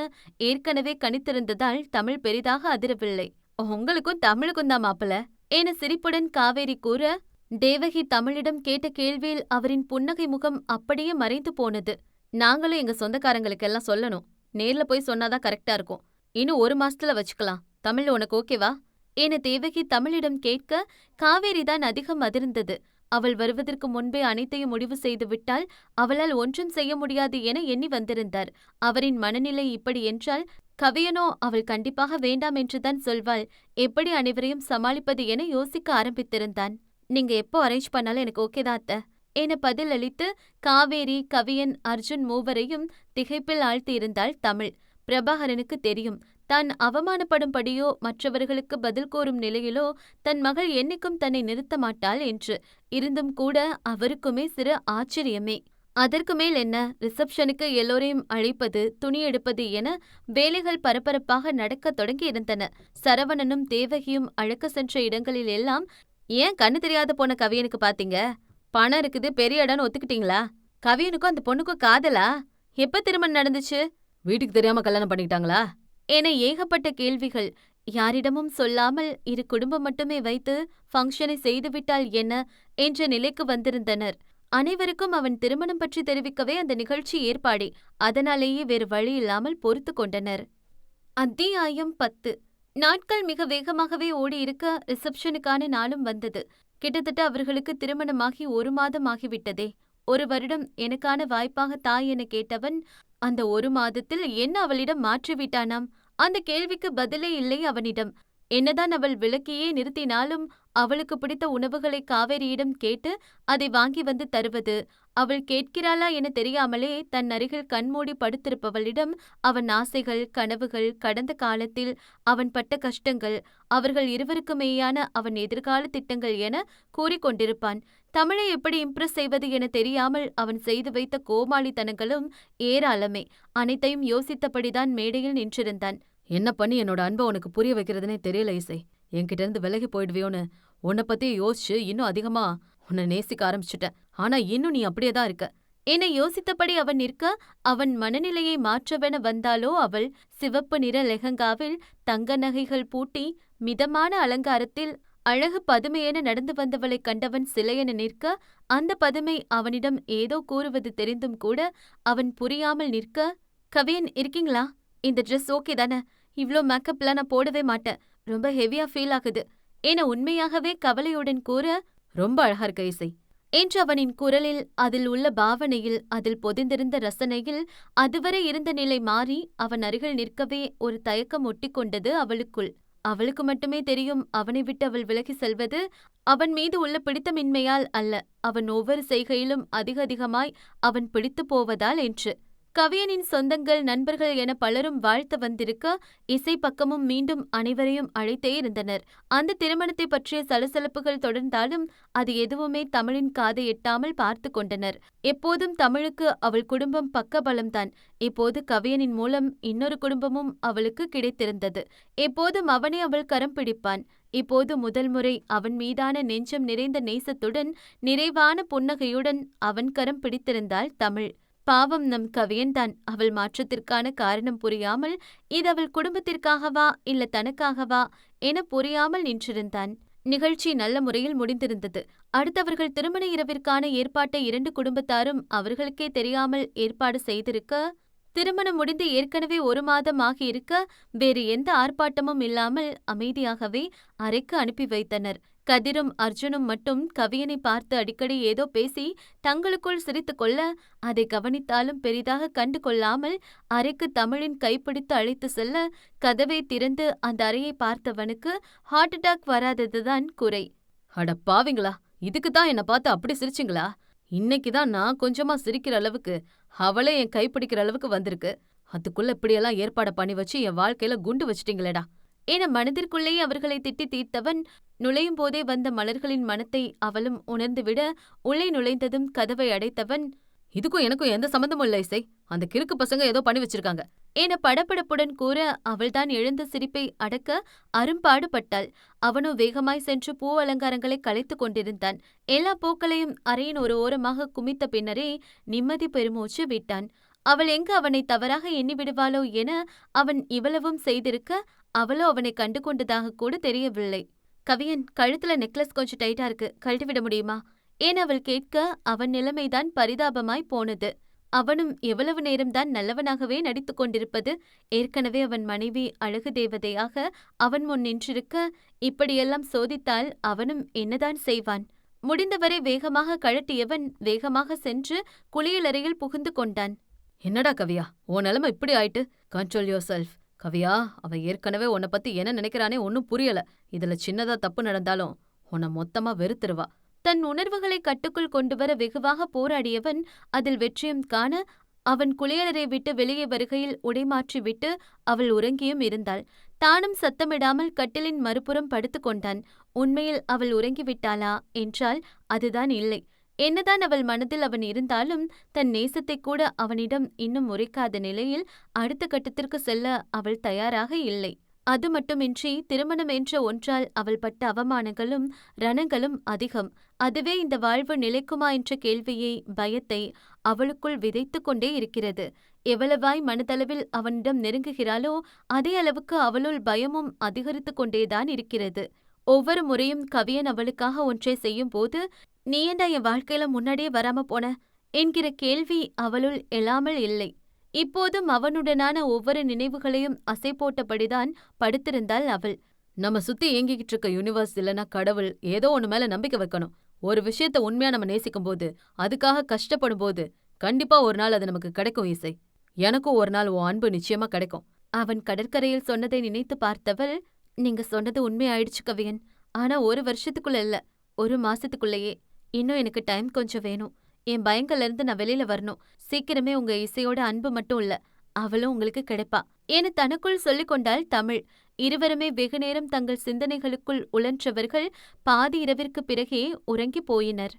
ஏற்கனவே கணித்திருந்ததால் தமிழ் பெரிதாக அதிரவில்லை. உங்களுக்கும் தமிழுக்கும் தான் மாப்பிள என சிரிப்புடன் காவேரி கூற, தேவகி தமிழிடம் கேட்ட கேள்வியில் அவரின் புன்னகை முகம் அப்படியே மறைந்து போனது. நாங்களும் எங்க சொந்தக்காரங்களுக்கெல்லாம் சொல்லணும். நேர்ல போய் சொன்னாதான் கரெக்டா இருக்கும். இன்னும் 1 மாசத்துல வச்சுக்கலாம். தமிழ் உனக்கு ஓகேவா என தேவகி தமிழிடம் கேட்க, காவேரிதான் அதிகம் அதிர்ந்தது. அவள் வருவதற்கு முன்பே அனைத்தையும் முடிவு செய்து விட்டால் அவளால் ஒன்றும் செய்ய முடியாது என எண்ணி வந்திருந்தார். அவரின் மனநிலை இப்படி என்றால் கவியனோ அவள் கண்டிப்பாக வேண்டாம் என்றுதான் சொல்வாள். எப்படி அனைவரையும் சமாளிப்பது என யோசிக்க ஆரம்பித்திருந்தான். நீங்க எப்போ அரேஞ்ச் பண்ணாலும் எனக்கு ஓகேதான் அத்தை என பதில் அளித்து காவேரி, கவியன், அர்ஜுன் மூவரையும் திகைப்பில் ஆழ்த்தியிருந்தாள் தமிழ். பிரபாகரனுக்கு தெரியும், தான் அவமானப்படும்படியோ மற்றவர்களுக்கு பதில் கூறும் நிலையிலோ தன் மகள் என்னைக்கும் தன்னை நிறுத்த மாட்டாள் என்று. இருந்தும் கூட அவருக்குமே சிறு ஆச்சரியமே. அதற்கு மேல் என்ன, ரிசப்ஷனுக்கு எல்லோரையும் அழைப்பது, துணி எடுப்பது என வேலைகள் பரபரப்பாக நடக்கத் தொடங்கியிருந்தன. சரவணனும் தேவகியும் அழைக்க சென்ற இடங்களில் எல்லாம், ஏன் கண்ணு தெரியாத போன கவியனுக்கு பாத்தீங்க? பணம் இருக்குது, பெரிய இடம்னு ஒத்துக்கிட்டீங்களா? கவியனுக்கும் அந்த பொண்ணுக்கும் காதலா? எப்ப திருமணம் நடந்துச்சு? வீட்டுக்கு தெரியாம கல்யாணம் பண்ணிக்கிட்டாங்களா? என ஏகப்பட்ட கேள்விகள். யாரிடமும் சொல்லாமல் 2 குடும்பம் மட்டுமே வைத்து ஃபங்க்ஷனை செய்துவிட்டால் என்ன என்ற நிலைக்கு வந்திருந்தனர். அனைவருக்கும் அவன் திருமணம் பற்றி தெரிவிக்கவே அந்த நிகழ்ச்சி ஏற்பாடே. அதனாலேயே வேறு வழி இல்லாமல் பொறுத்து கொண்டனர். அத்தியாயம் 10. நாட்கள் மிக வேகமாகவே ஓடியிருக்க ரிசப்ஷனுக்கான நாளும் வந்தது. கிட்டத்தட்ட அவர்களுக்கு திருமணமாகி 1 மாதம் ஆகிவிட்டதே. 1 வருடம் எனக்கான வாய்ப்பாக தாய் என கேட்டவன் அந்த 1 மாதத்தில் என்ன அவளிடம் மாற்றிவிட்டானாம்? அந்த கேள்விக்கு பதிலே இல்லை அவனிடம். என்னதான் அவள் விளக்கியே நிறுத்தினாலும் அவளுக்கு பிடித்த உணவுகளை காவேரியிடம் கேட்டு அதை வாங்கி வந்து தருவது, அவள் கேட்கிறாளா என தெரியாமலே தன் அருகில் கண்மூடி படுத்திருப்பவளிடம் அவன் ஆசைகள், கனவுகள், கடந்த காலத்தில் அவன் பட்ட கஷ்டங்கள், அவர்கள் இருவருக்குமேயான அவன் எதிர்கால திட்டங்கள் என கூறிக்கொண்டிருப்பான். தமிழை எப்படி இம்ப்ரெஸ் செய்வது என தெரியாமல் அவன் செய்து வைத்த கோமாளித்தனங்களும் ஏராளமே. அனைத்தையும் யோசித்தபடிதான் மேடையில் நின்றிருந்தான். என்ன பண்ணி என்னோட அன்பை உனக்கு புரிய வைக்கிறதுனே தெரியல இசை. என்கிட்ட இருந்து விலகி போயிடுவியோன்னு உன்னை பத்தி யோசிச்சு இன்னும் அதிகமா உன்னை நேசிக்க ஆரம்பிச்சுட்டேன். ஆனா இன்னும் நீ அப்படியேதான் இருக்க என யோசித்தபடி அவன் நிற்க, அவன் மனநிலையை மாற்றவென வந்தாலோ அவள் சிவப்பு நிற லெஹங்காவில் தங்க நகைகள் பூட்டி மிதமான அலங்காரத்தில் அழகு பதுமையென நடந்து வந்தவளைக் கண்டவன் சிலையென நிற்க, அந்த பதுமை அவனிடம் ஏதோ கூறுவது தெரிந்தும் கூட அவன் புரியாமல் நிற்க, கவியன் இருக்கீங்களா? இந்த ட்ரெஸ் ஓகே தானே? இவ்ளோ மேக்கப்லாம் நான் போடவே மாட்டேன். ரொம்ப ஹெவியா ஃபீல் ஆகுது என உண்மையாகவே கவலையுடன் கூற, ரொம்ப அழகா இருக்க இசை என்று அவனின் குரலில், அதில் உள்ள பாவனையில், அதில் பொதிந்திருந்த ரசனையில் அதுவரை இருந்த நிலை மாறி அவன் அருகில் நிற்கவே ஒரு தயக்கம் ஒட்டிக்கொண்டது அவளுக்குள். அவளுக்கு மட்டுமே தெரியும், அவனை விட்டு அவள் விலகி செல்வது அவன் மீது உள்ள பிடித்தமின்மையால் அல்ல, அவன் ஒவ்வொரு செய்கையிலும் அதிகமாய் அவன் பிடித்து போவதால் என்று. கவியனின் சொந்தங்கள், நண்பர்கள் என பலரும் வாழ்த்து வந்திருக்க, இசை பக்கமும் மீண்டும் அனைவரையும் அழைத்தே இருந்தனர். அந்த திருமணத்தை பற்றிய சலசலப்புகள் தொடர்ந்தாலும் அது எதுவுமே தமிழின் காதை எட்டாமல் பார்த்து கொண்டனர். எப்போதும் தமிழுக்கு அவள் குடும்பம் பக்கபலம்தான். இப்போது கவியனின் மூலம் இன்னொரு குடும்பமும் அவளுக்கு கிடைத்திருந்தது. எப்போதும் அவனை அவள் கரம் பிடிப்பான். இப்போது முதல் முறை அவன் மீதான நெஞ்சம் நிறைந்த நேசத்துடன், நிறைவான புன்னகையுடன் அவன் கரம் பிடித்திருந்தாள் தமிழ். பாவம் நம் கவியன்தான். அவள் மாற்றத்திற்கான காரணம் புரியாமல், இது அவள் குடும்பத்திற்காகவா இல்ல தனக்காகவா என புரியாமல் நின்றிருந்தான். நிகழ்ச்சி நல்ல முறையில் முடிந்திருந்தது. அடுத்தவர்கள் திருமண இரவிற்கான ஏற்பாட்டை 2 குடும்பத்தாரும் அவர்களுக்கே தெரியாமல் ஏற்பாடு செய்திருக்க, திருமணம் முடிந்து ஏற்கனவே 1 மாதம் ஆகியிருக்க, வேறு எந்த ஆர்ப்பாட்டமும் இல்லாமல் அமைதியாகவே அறைக்கு அனுப்பி வைத்தனர். கதிரும் அர்ஜுனும் மட்டும் கவியனை பார்த்து அடிக்கடி ஏதோ பேசி தங்களுக்குள் சிரித்து கொள்ள, அதை கவனித்தாலும் பெரிதாக கண்டு கொள்ளாமல் அறைக்கு தமிழின் கைப்பிடித்து அழைத்து செல்ல, கதவை திறந்து அந்த அறையை பார்த்தவனுக்கு ஹார்ட் அட்டாக் வராததுதான் குறை. அட பாவிங்களா, இதுக்குதான் என்ன பார்த்து அப்படி சிரிச்சிங்களா? இன்னைக்குதான் நான் கொஞ்சமா சிரிக்கிற அளவுக்கு அவளே என் கைப்பிடிக்கிற அளவுக்கு வந்திருக்கு. அதுக்குள்ள இப்படியெல்லாம் ஏற்பாட பண்ணி வச்சு என் வாழ்க்கையில குண்டு வச்சிட்டீங்களேடா. என மனதிற்குள்ளேயே அவர்களை திட்டி தீர்த்தவன் நுழையும் போதே வந்த மலர்களின் மனத்தை அவளும் உணர்ந்துவிட உள்ளே நுழைந்ததும் கதவை அடைத்தவன் இதுக்கும் எனக்கும் எந்த சம்பந்தமும் இல்ல இசை. அந்த கிறுக்கு பசங்க ஏதோ பண்ணி வச்சிருக்காங்க. என படபடப்புடன் கூற அவள்தான் எழுந்த சிரிப்பை அடக்க அரும்பாடுபட்டாள். அவனோ வேகமாய் சென்று பூ அலங்காரங்களை கலைத்துக் கொண்டிருந்தான். எல்லா பூக்களையும் அறையின் ஒரு ஓரமாக குமித்த பின்னரே நிம்மதி பெருமூச்சு விட்டான். அவள் எங்கு அவனை தவறாக எண்ணி விடுவாளோ என அவன் இவ்வளவும் செய்திருக்க அவளோ அவனை கண்டு கொண்டதாக கூட தெரியவில்லை. கவியன், கழுத்துல நெக்லஸ் கொஞ்சம் டைட்டா இருக்கு, கழட்டி விட முடியுமா என அவள் கேட்க அவன் நிலைமைதான் பரிதாபமாய் போனது. அவனும் எவ்வளவு நேரம்தான் நல்லவனாகவே நடித்துக் கொண்டிருப்பது. ஏற்கனவே அவன் மனைவி அழகு தேவதையாக அவன் முன் நின்றிருக்க இப்படியெல்லாம் சோதித்தால் அவனும் என்னதான் செய்வான்? முடிந்தவரை வேகமாக கழட்டியவன் வேகமாக சென்று குளியலறையில் புகுந்து கொண்டான். என்னடா கவியா, உன் நிலைமை இப்படி ஆயிட்டு? Control yourself. கவியா, அவன் ஏற்கனவே உன்னை பத்தி என்ன நினைக்கிறானே ஒன்னும் புரியல. இதுல சின்னதா தப்பு நடந்தாலும் உன்னை மொத்தமா வெறுத்துருவா. தன் உணர்வுகளை கட்டுக்குள் கொண்டுவர வெகுவாக போராடியவன் அதில் வெற்றியும் காண அவன் குளியலறை விட்டு வெளியே வருகையில் உடைமாற்றி விட்டு அவள் உறங்கியும் இருந்தாள். தானும் சத்தமிடாமல் கட்டிலின் மறுபுறம் படுத்துக் கொண்டான். உண்மையில் அவள் உறங்கிவிட்டாளா என்றால் அதுதான் இல்லை. என்னதான் அவள் மனதில் அவன் இருந்தாலும் தன் நேசத்தை கூட அவனிடம் இன்னும் உரைக்காத நிலையில் அடுத்த கட்டத்திற்கு செல்ல அவள் தயாராக இல்லை. அது மட்டுமின்றி திருமணம் என்ற ஒன்றால் அவள் பட்ட அவமானங்களும் ரணங்களும் அதிகம். அதுவே இந்த வாழ்வு நிலைக்குமா என்ற கேள்வியை, பயத்தை அவளுக்குள் விதைத்து கொண்டே இருக்கிறது. எவ்வளவாய் மனதளவில் அவனிடம் நெருங்குகிறாளோ அதே அளவுக்கு அவளுள் பயமும் அதிகரித்து கொண்டேதான் இருக்கிறது. ஒவ்வொரு முறையும் கவியன் அவளுக்காக ஒன்றை செய்யும் போது, நீ ஏண்டா என் வாழ்க்கையில முன்னாடியே வராம போன என்கிற கேள்வி அவளுள் எழாமல் இல்லை. இப்போதும் அவனுடனான ஒவ்வொரு நினைவுகளையும் அசை போட்டபடிதான் படுத்திருந்தாள் அவள். நம்ம சுத்தி இயங்கிக்கிட்டு இருக்க யூனிவர்ஸ் இல்லைன்னா கடவுள் ஏதோ ஒண்ணு மேல நம்பிக்கை வைக்கணும். ஒரு விஷயத்த உண்மையா நம்ம நேசிக்கும் போது, அதுக்காக கஷ்டப்படும் போது கண்டிப்பா ஒரு நாள் அது நமக்கு கிடைக்கும் இசை. எனக்கும் ஒரு நாள் உன் அன்பு நிச்சயமா கிடைக்கும். அவன் கடற்கரையில் சொன்னதை நினைத்து பார்த்தவள், நீங்க சொன்னது உண்மையாயிடுச்சு கவியன். ஆனா 1 வருஷத்துக்குள்ள இல்ல, 1 மாசத்துக்குள்ளேயே. இன்னும் எனக்கு டைம் கொஞ்சம் வேணும். என் பயங்கள்ல இருந்து நான் வெளியில வரணும். சீக்கிரமே உங்க இசையோட அன்பு மட்டும் இல்ல, அவளும் உங்களுக்கு கிடைப்பா என தனக்குள் சொல்லிக் கொண்டாள் தமிழ். இருவருமே வெகுநேரம் தங்கள் சிந்தனைகளுக்குள் உழன்றவர்கள் பாதி இரவிற்கு பிறகே உறங்கி போயினர்.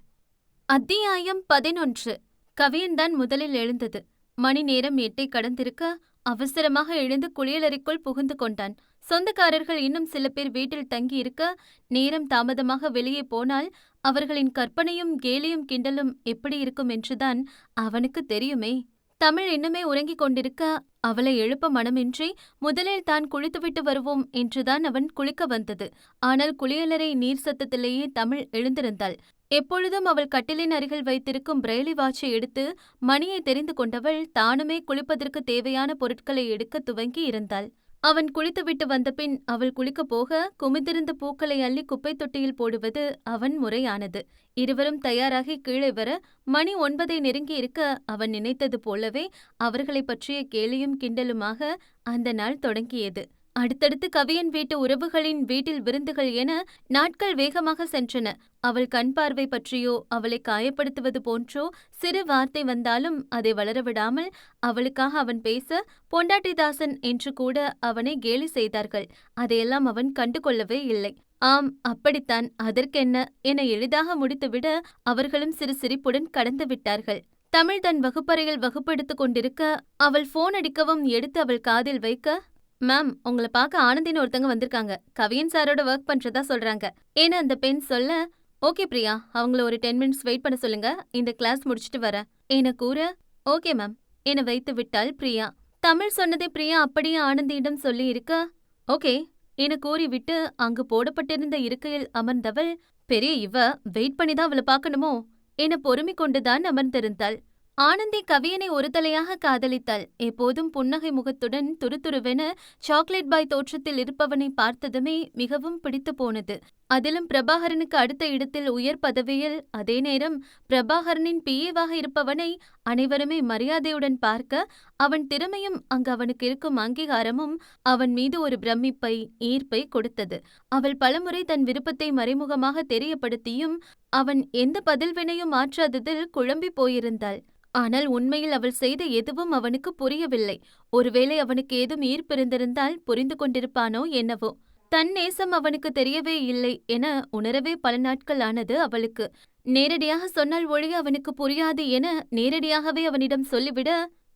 அத்தியாயம் 11. கவியன்தான் முதலில் எழுந்தது. மணி நேரம் 8 கடந்திருக்க அவசரமாக எழுந்து குளியலறைக்குள் புகுந்து கொண்டான். சொந்தக்காரர்கள் இன்னும் சில பேர் வீட்டில் தங்கியிருக்க நேரம் தாமதமாக வெளியே போனால் அவர்களின் கற்பனையும் கேலியும் கிண்டலும் எப்படி இருக்கும் என்றுதான் அவனுக்கு தெரியுமே. தமிழ் இன்னுமே உறங்கிக் கொண்டிருக்க அவளை எழுப்ப மனமின்றி முதலில் தான் குளித்துவிட்டு வருவோம் என்றுதான் அவன் குளிக்க வந்தது. ஆனால் குளியலறை நீர் சத்தத்திலேயே தமிழ் எழுந்திருந்தாள். எப்பொழுதும் அவள் கட்டிலின் அருகில் வைத்திருக்கும் பிரெய்லி வாட்சை எடுத்து மணியை தெரிந்து கொண்டவள் தானுமே குளிப்பதற்கு தேவையான பொருட்களை எடுக்க துவங்கி இருந்தாள். அவன் குளித்துவிட்டு வந்தபின் அவள் குளிக்கப் போக குமிந்திருந்த பூக்களை அள்ளி குப்பை தொட்டியில் போடுவது அவன் முறையானது. இருவரும் தயாராகி கீழே வர மணி 9 நெருங்கி இருக்க அவன் நினைத்தது போலவே அவர்களை பற்றிய கேலியும் கிண்டலுமாக அந்த நாள் தொடங்கியது. அடுத்தடுத்து கவியன் வீட்டு உறவுகளின் வீட்டில் விருந்துகள் என நாட்கள் வேகமாக சென்றன. அவள் கண் பார்வை பற்றியோ அவளை காயப்படுத்துவது போன்றோ சிறு வார்த்தை வந்தாலும் அதை வளரவிடாமல் அவளுக்காக அவன் பேச பொண்டாட்டிதாசன் என்று கூட அவனை கேலி செய்தார்கள். அதையெல்லாம் அவன் கண்டுகொள்ளவே இல்லை. ஆம், அப்படித்தான், அதற்கென்ன என எளிதாக முடித்துவிட அவர்களும் சிறு சிரிப்புடன் கடந்து விட்டார்கள். தமிழ் தன் வகுப்பறையில் வகுப்பெடுத்துக் கொண்டிருக்க அவள் போன் அடிக்கவும் எடுத்து அவள் காதில் வைக்க, மேம், உங்களை பார்க்க ஆனந்தின்னு ஒருத்தங்க வந்திருக்காங்க. கவியன் சாரோட ஒர்க் பண்றதா சொல்றாங்க ஏன்னா அந்த பெண் சொல்ல, ஓகே பிரியா, அவங்கள ஒரு 10 மினிட்ஸ் வெயிட் பண்ண சொல்லுங்க, இந்த கிளாஸ் முடிச்சுட்டு வர என கூற, ஓகே மேம் என வைத்து விட்டாள் பிரியா. தமிழ் சொன்னதை பிரியா அப்படியே ஆனந்தியிடம் சொல்லி இருக்க, ஓகே என கூறிவிட்டு அங்கு போடப்பட்டிருந்த இருக்கையில் அமர்ந்தவள், பெரிய இவ வெயிட் பண்ணிதான் அவளை பார்க்கணுமோ என பொறுமிக் கொண்டுதான் அமர்ந்திருந்தாள். ஆனந்தி கவியனை ஒரு தலையாக காதலித்தாள். எப்போதும் புன்னகை முகத்துடன் துருதுருவென சாக்லேட் பாய் தோற்றத்தில் இருப்பவனை பார்த்ததுமே மிகவும் பிடித்து போனது. அதிலும் பிரபாகரனுக்கு அடுத்த இடத்தில் உயர் பதவியில், அதே நேரம் பிரபாகரனின் பிஏவாக இருப்பவனை அனைவருமே மரியாதையுடன் பார்க்க, அவன் திறமையும் அங்கு அவனுக்கு இருக்கும் அங்கீகாரமும் அவன் மீது ஒரு பிரமிப்பை, ஈர்ப்பை கொடுத்தது. அவள் பலமுறை தன் விருப்பத்தை மறைமுகமாக தெரியப்படுத்தியும் அவன் எந்த பதில் வினையும் மாற்றாததில் குழம்பி போயிருந்தாள். ஆனால் உண்மையில் அவள் செய்த எதுவும் அவனுக்கு புரியவில்லை. ஒருவேளை அவனுக்கு ஏதும் ஈர்ப்பிருந்திருந்தால் புரிந்து கொண்டிருப்பானோ என்னவோ. தன் நேசம் அவனுக்கு தெரியவே இல்லை என உணரவே பல நாட்கள் ஆனது அவளுக்கு. நேரடியாக சொன்னால் ஒழிய அவனுக்கு புரியாது என நேரடியாகவே அவனிடம் சொல்லிவிட,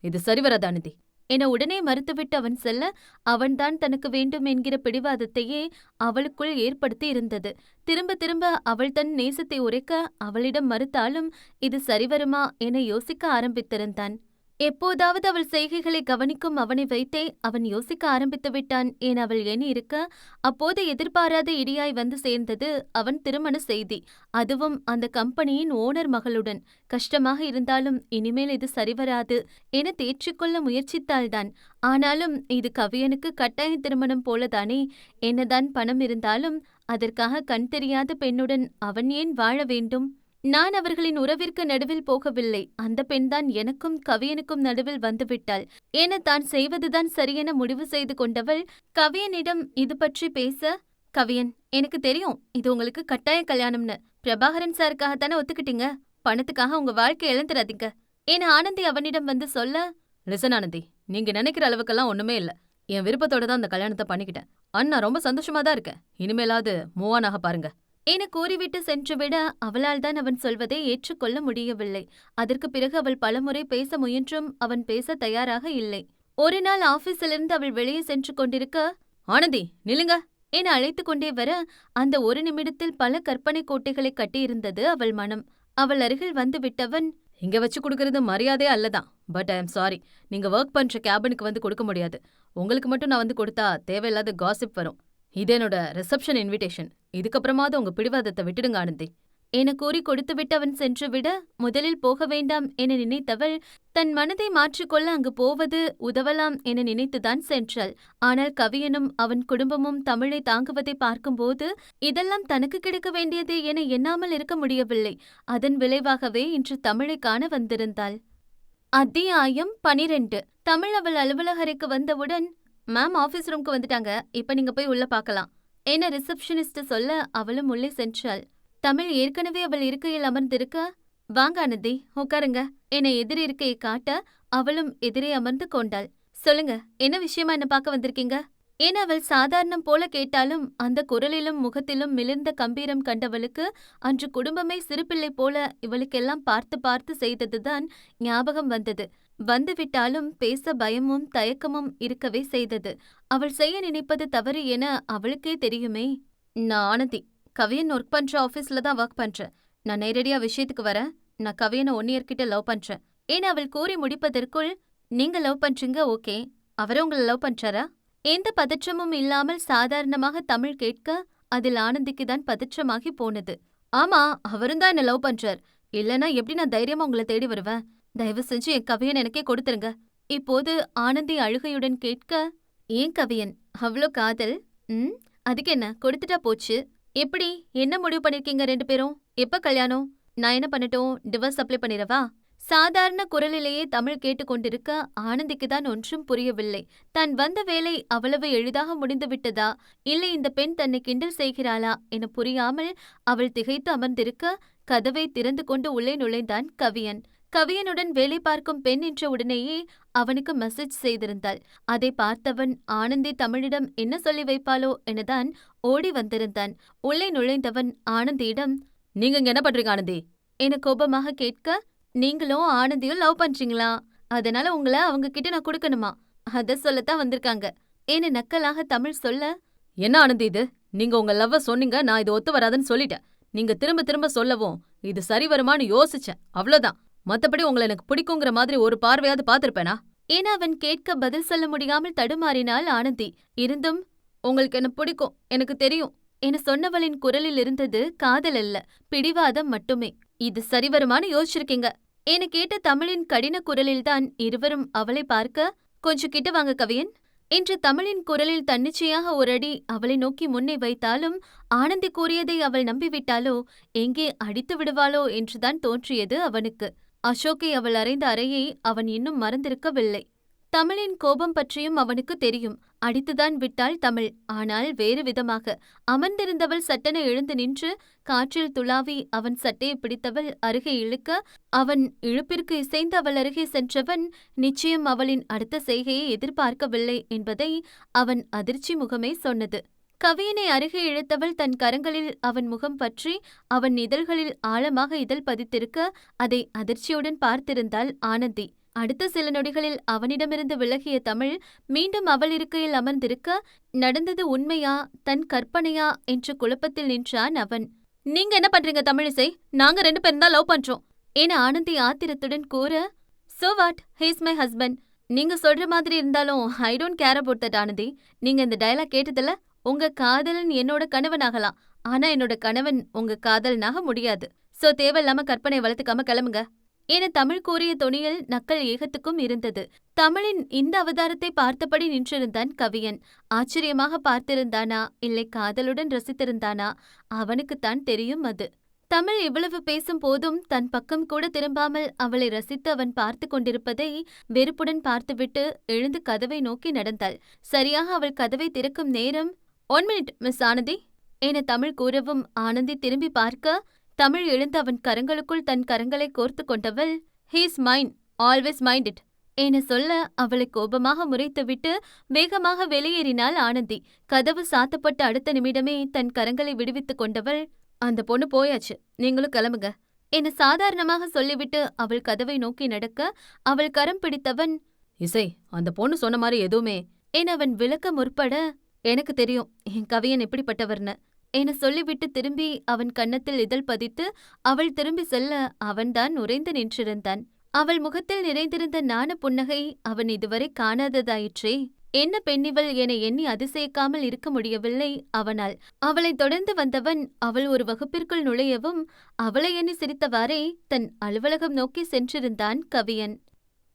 இது சரிவராது ஆனந்தி என உடனே மறுத்துவிட்டு அவன் செல்ல, அவன்தான் தனக்கு வேண்டும் என்கிற பிடிவாதத்தையே அவளுக்குள் ஏற்படுத்தி இருந்தது. திரும்ப திரும்ப அவள் தன் நேசத்தை உரைக்க அவளிடம் மறுத்தாலும் இது சரிவருமா என யோசிக்க ஆரம்பித்திருந்தான். எப்போதாவது அவள் செய்கைகளை கவனிக்கும் அவனை வைத்தே அவன் யோசிக்க ஆரம்பித்து விட்டான் என அவள் எண்ணி இருக்க, அப்போது எதிர்பாராத இடியாய் வந்து சேர்ந்தது அவன் திருமண செய்தி. அதுவும் அந்த கம்பெனியின் ஓனர் மகளுடன். கஷ்டமாக இருந்தாலும் இனிமேல் இது சரிவராது என தேற்றிக்கொள்ள முயற்சித்தாள்தான். ஆனாலும் இது கவியனுக்கு கட்டாய திருமணம் போலதானே. என்னதான் பணம் இருந்தாலும் அதற்காக கண் தெரியாத பெண்ணுடன் அவன் ஏன் வாழ வேண்டும்? நான் அவர்களின் உறவிற்கு நடுவில் போகவில்லை. அந்த பெண்தான் எனக்கும் கவியனுக்கும் நடுவில் வந்துவிட்டாள் என தான் செய்வதுதான் சரியென முடிவு செய்து கொண்டவள் கவியனிடம் இது பற்றி பேச, கவியன், எனக்கு தெரியும் இது உங்களுக்கு கட்டாய கல்யாணம்னு. பிரபாகரன் சாருக்காகத்தானே ஒத்துக்கிட்டீங்க. பணத்துக்காக உங்க வாழ்க்கை இழந்துடாதீங்க என ஆனந்தி அவனிடம் வந்து சொல்ல, லிசன் ஆனந்தி, நீங்க நினைக்கிற அளவுக்கெல்லாம் ஒண்ணுமே இல்ல. என் விருப்பத்தோட தான் அந்த கல்யாணத்தை பண்ணிக்கிட்டேன். அண்ணா ரொம்ப சந்தோஷமா தான் இருக்கேன். இனிமேலாவது மூவ் ஆன் ஆக பாருங்க என கூறிவிட்டு சென்றுவிட, அவளால் தான் அவன் சொல்வதை ஏற்றுக்கொள்ள முடியவில்லை. அதற்கு பிறகு அவள் பலமுறை பேச முயன்றும் அவன் பேச தயாராக இல்லை. ஒரு நாள் ஆபீஸிலிருந்து அவள் வெளியே சென்று கொண்டிருக்க, ஆனந்தி நில்லுங்க என அழைத்து கொண்டே வர, அந்த ஒரு நிமிடத்தில் பல கற்பனை கோட்டைகளை கட்டியிருந்தது அவள் மனம். அவள் அருகில் வந்து விட்டவன், இங்க வச்சு கொடுக்கறது மரியாதையே அல்லதான். பட் ஐ எம் சாரி, நீங்க ஒர்க் பண்ற கேபினுக்கு வந்து கொடுக்க முடியாது. உங்களுக்கு மட்டும் நான் வந்து கொடுத்தா தேவையில்லாத காசிப் வரும். இது என்னோட ரிசப்ஷன் இன்விடேஷன். இதுக்கப்புறமாவது உங்க பிடிவாதத்தை விட்டுடுங்க ஆனந்தி என கூறி கொடுத்துவிட்டு அவன் சென்றுவிட, முதலில் போக வேண்டாம் என நினைத்தவள் தன் மனதை மாற்றிக்கொள்ள அங்கு போவது உதவலாம் என நினைத்துதான் சென்றாள். ஆனால் கவியனும் அவன் குடும்பமும் தமிழை தாங்குவதை பார்க்கும்போது இதெல்லாம் தனக்கு கிடைக்க வேண்டியது என எண்ணாமல் இருக்க முடியவில்லை. அதன் விளைவாகவே இன்று தமிழை காண வந்திருந்தாள். அத்தியாயம் 12. தமிழ் அவள் அலுவலக அறைக்கு வந்தவுடன், மேம் ஆபீஸ் ரூம்க்கு வந்துட்டாங்க, இப்ப நீங்க போய் உள்ள பார்க்கலாம் என ரிசப்ஷனிஸ்ட் சொல்ல அவளும் உள்ளே சென்றாள். தமிழ் ஏற்கனவே அவள் இருக்கையில் அமர்ந்திருக்க, வாங்க ஆனந்தி உட்காருங்க என எதிர் இருக்கையை காட்ட அவளும் எதிரே அமர்ந்து கொண்டாள். சொல்லுங்க, என்ன விஷயமா என்ன பார்க்க வந்திருக்கீங்க என அவள் சாதாரணம் போல கேட்டாலும் அந்த குரலிலும் முகத்திலும் மிளிர்ந்த கம்பீரம் கண்டவளுக்கு அன்று குடும்பமே சிறுபிள்ளை போல இவளுக்கெல்லாம் பார்த்து பார்த்து செய்ததுதான் ஞாபகம் வந்தது. வந்துவிட்டாலும் பேச பயமும் தயக்கமும் இருக்கவே செய்தது. அவள் செய்ய நினைப்பது தவறு என அவளுக்கே தெரியுமே. நான் ஆனந்தி, கவியன் ஒர்க் பண்ற ஆஃபீஸ்ல தான் ஒர்க் பண்றேன். நான் நேரடியா விஷயத்துக்கு வரேன். நான் கவியனை 1 இயர் கிட்ட லவ் பண்றேன் என அவள் கூறி முடிப்பதற்குள், நீங்க லவ் பண்றீங்க, ஓகே, அவரே உங்களை லவ் பண்றாரா? எந்த பதற்றமும் இல்லாமல் சாதாரணமாக தமிழ் கேட்க அதில் ஆனந்திக்குதான் பதற்றமாகி போனது. ஆமா, அவரும் தான் என்ன லவ் பண்றார். இல்லனா எப்படி நான் தைரியமா உங்களை தேடி வருவேன்? தயவு செஞ்சு என் கவியன் எனக்கே கொடுத்துருங்க. இப்போது ஆனந்தி அழுகையுடன் கேட்க, ஏன் கவியன் அவ்வளோ காதல்? அதுக்கு என்ன, கொடுத்துட்டா போச்சு. எப்படி, என்ன முடிவு பண்ணிருக்கீங்க 2 பேரும்? எப்ப கல்யாணம்? நான் என்ன பண்ணட்டும், டிவோர்ஸ் அப்ளை பண்ணிடவா? சாதாரண குரலிலேயே தமிழ் கேட்டுக்கொண்டிருக்க ஆனந்திக்குதான் ஒன்றும் புரியவில்லை. தான் வந்த வேலை அவ்வளவு எளிதாக முடிந்துவிட்டதா, இல்லை இந்த பெண் தன்னை கிண்டல் செய்கிறாளா என புரியாமல் அவள் திகைத்து அமர்ந்திருக்க, கதவை திறந்து கொண்டு உள்ளே நுழைந்தான் கவியன். கவியனுடன் வேலை பார்க்கும் பெண் என்ற உடனேயே அவனுக்கு மெசேஜ் செய்திருந்தாள். அதை பார்த்தவன் ஆனந்தி தமிழிடம் என்ன சொல்லி வைப்பாளோ எனதான் ஓடி வந்திருந்தான். உள்ளே நுழைந்தவன் ஆனந்தியிடம், நீங்க இங்க என்ன பண்றீங்க ஆனந்தி என கோபமாக கேட்க, நீங்களும் ஆனந்தியும் லவ் பண்றீங்களா? அதனால உங்களை அவங்க கிட்ட நான் கொடுக்கணுமா? அத சொல்லத்தான் வந்திருக்காங்க என நக்கலாக தமிழ் சொல்ல, என்ன ஆனந்தி இது? நீங்க உங்க லவ்வ சொன்னீங்க, நான் இது ஒத்து வராதுன்னு சொல்லிட்டேன். நீங்க திரும்ப திரும்ப சொல்லவும் இது சரி வருமானு யோசிச்சேன், அவ்வளவுதான். மத்தபடி உங்களை எனக்கு பிடிக்குங்கிற மாதிரி ஒரு பார்வையாவது பாத்திருப்பேனா என அவன் கேட்க பதில் சொல்ல முடியாமல் தடுமாறினாள் ஆனந்தி. இருந்தும், உங்களுக்கு என்ன பிடிக்கும், எனக்கு தெரியும் என சொன்னவளின் குரலில் இருந்தது காதல் அல்ல, பிடிவாதம் மட்டுமே. இது சரிவருமானு யோசிச்சிருக்கீங்க என கேட்ட தமிழின் கடின குரலில்தான் இருவரும் அவளை பார்க்க, கொஞ்சம் கிட்ட வாங்க கவியன், என்று தமிழின் குரலில் தன்னிச்சையாக ஒரு அடி அவளை நோக்கி முன்னே வைத்தாலும் ஆனந்தி கூறியதை அவள் நம்பிவிட்டாளோ, எங்கே அடித்து விடுவாளோ என்றுதான் தோன்றியது அவனுக்கு. அசோக்கை அவள் அறைந்த அறையை அவன் இன்னும் மறந்திருக்கவில்லை. தமிழின் கோபம் பற்றியும் அவனுக்கு தெரியும். அடித்துதான் விட்டாள் தமிழ். ஆனால் வேறு விதமாக. அமர்ந்திருந்தவள் சட்டென எழுந்து நின்று காற்றில் துளாவி அவன் சட்டையை பிடித்தவள் அருகே இழுக்க, அவன் இழுப்பிற்கு இசைந்து அவள் அருகே சென்றவன் நிச்சயம் அவளின் அடுத்த செய்கையை எதிர்பார்க்கவில்லை என்பதை அவன் அதிர்ச்சி முகமே சொன்னது. கவியனை அருகே இழுத்தவள் தன் கரங்களில் அவன் முகம் பற்றி அவன் இதழ்களில் ஆழமாக இதழ் பதித்திருக்க, அதை அதிர்ச்சியுடன் பார்த்திருந்தாள் ஆனந்தி. அடுத்த சில நொடிகளில் அவனிடமிருந்து விலகிய தமிழ் மீண்டும் அவள் இருக்கையில் அமர்ந்திருக்க, நடந்தது உண்மையா தன் கற்பனையா என்ற குழப்பத்தில் நின்றான் அவன். நீங்க என்ன பண்றீங்க தமிழிசை? நாங்க 2 பேரும் தான் லவ் பண்றோம் என ஆனந்தி ஆத்திரத்துடன் கூற, so what, he's my husband. நீங்க சொல்ற மாதிரி இருந்தாலும் I don't care about that Anandhi. நீங்க இந்த டயலாக் கேட்டதில்ல? உங்க காதலன் என்னோட கணவனாகலாம், ஆனா என்னோட கணவன் உங்க காதலனாக முடியாது. சோ தேவையில்லாம கற்பனை வளர்த்துக்காம கிளம்புங்க என தமிழ் கூறிய தொனியில் நக்கல் ஏகத்துக்கும் இருந்தது. தமிழின் இந்த அவதாரத்தை பார்த்தபடி நின்றிருந்தான் கவியன். ஆச்சரியமாக பார்த்திருந்தானா, இல்லை காதலுடன் ரசித்திருந்தானா? அவனுக்குத்தான் தெரியும் அது. தமிழ் இவ்வளவு பேசும் போதும் தன் பக்கம் கூட திரும்பாமல் அவளை ரசித்து அவன் பார்த்து கொண்டிருப்பதை வெறுப்புடன் பார்த்துவிட்டு எழுந்து கதவை நோக்கி நடந்தாள். சரியாக அவள் கதவை திறக்கும் நேரம், 1 minute மிஸ் ஆனந்தி என தமிழ் கூறவும் ஆனந்தி திரும்பி பார்க்க, தமிழ் எழுந்து அவன் கரங்களுக்குள் தன் கரங்களை கோர்த்து கொண்டவள், he's mine, always mind it என சொல்ல அவளை கோபமாக முறைத்துவிட்டு வேகமாக வெளியேறினாள் ஆனந்தி. கதவு சாத்தப்பட்ட அடுத்த நிமிடமே தன் கரங்களை விடுவித்துக் கொண்டவள், அந்த பொண்ணு போயாச்சு, நீங்களும் கிளம்புங்க என சாதாரணமாக சொல்லிவிட்டு அவள் கதவை நோக்கி நடக்க, அவள் கரம் பிடித்தவன், இசை, அந்த பொண்ணு சொன்ன மாதிரி எதுவுமே என அவன் விளக்க முற்பட, எனக்கு தெரியும் என் கவியன் எப்படிப்பட்டவர்னு என சொல்லிவிட்டு திரும்பி அவன் கன்னத்தில் இதழ் பதித்து அவள் திரும்பி செல்ல அவன்தான் உறைந்து நின்றிருந்தான். அவள் முகத்தில் நிறைந்திருந்த நாண புன்னகை அவன் இதுவரை காணாததாயிற்றே. என்ன பெண்ணிவள் என எண்ணி அதிசயிக்காமல் இருக்க முடியவில்லை அவனால். அவளை தொடர்ந்து வந்தவன் அவள் ஒரு வகுப்பிற்குள் நுழையவும் அவளை எண்ணி சிரித்தவாறே தன் அலுவலகம் நோக்கி சென்றிருந்தான் கவியன்.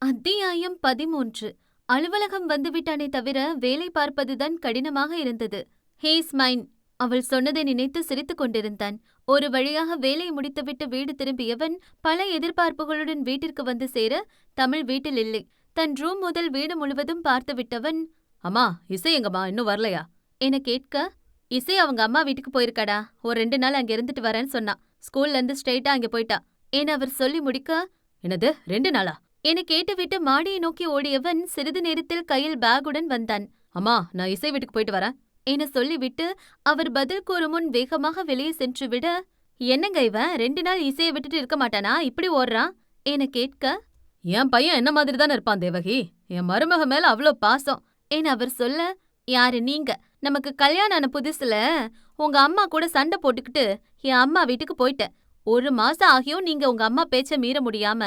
அத்தியாயம் 13. அலுவலகம் வந்துவிட்டானே தவிர வேலை பார்ப்பதுதான் கடினமாக இருந்தது. ஹீஸ் மைன், அவள் சொன்னதை நினைத்து சிரித்துக் கொண்டிருந்தான். ஒரு வழியாக வேலையை முடித்துவிட்டு வீடு திரும்பியவன் பல எதிர்பார்ப்புகளுடன் வீட்டிற்கு வந்து சேர தமிழ் வீட்டில் இல்லை. தன் ரூம் முதல் வீடு முழுவதும் பார்த்துவிட்டவன், அம்மா இசை எங்கம்மா இன்னும் வரலையா என கேட்க, இசை அவங்க அம்மா வீட்டுக்கு போயிருக்காடா, ஒரு 2 நாள் அங்க இருந்துட்டு வரேன்னு சொன்னா. ஸ்கூல்ல இருந்து ஸ்ட்ரெயிட்டா அங்க போயிட்டா என அவர் சொல்லி முடிக்க, என்னது 2 நாளா என கேட்டுவிட்டு மாடியை நோக்கி ஓடியவன் சிறிது நேரத்தில் கையில் பேகுடன் வந்தான். அம்மா நான் இசை வீட்டுக்கு போயிட்டு வரேன் என சொல்லிவிட்டு அவர் பதில் கூறும் முன் வேகமாக வெளியே சென்று விட, என்னங்க இவன் 2 நாள் இசையை விட்டுட்டு இருக்க மாட்டானா, இப்படி ஓடுறான் என கேட்க, என் பையன் என்ன மாதிரி தானே இருப்பான் தேவகி, என் மருமக மேல அவ்வளோ பாசம் என அவர் சொல்ல, யாரு நீங்க? நமக்கு கல்யாணம் ஆன புதுசுல உங்க அம்மா கூட சண்டை போட்டுக்கிட்டு என் அம்மா வீட்டுக்கு போயிட்ட. 1 மாசம் ஆகியும் நீங்க உங்க அம்மா பேச்ச மீற முடியாம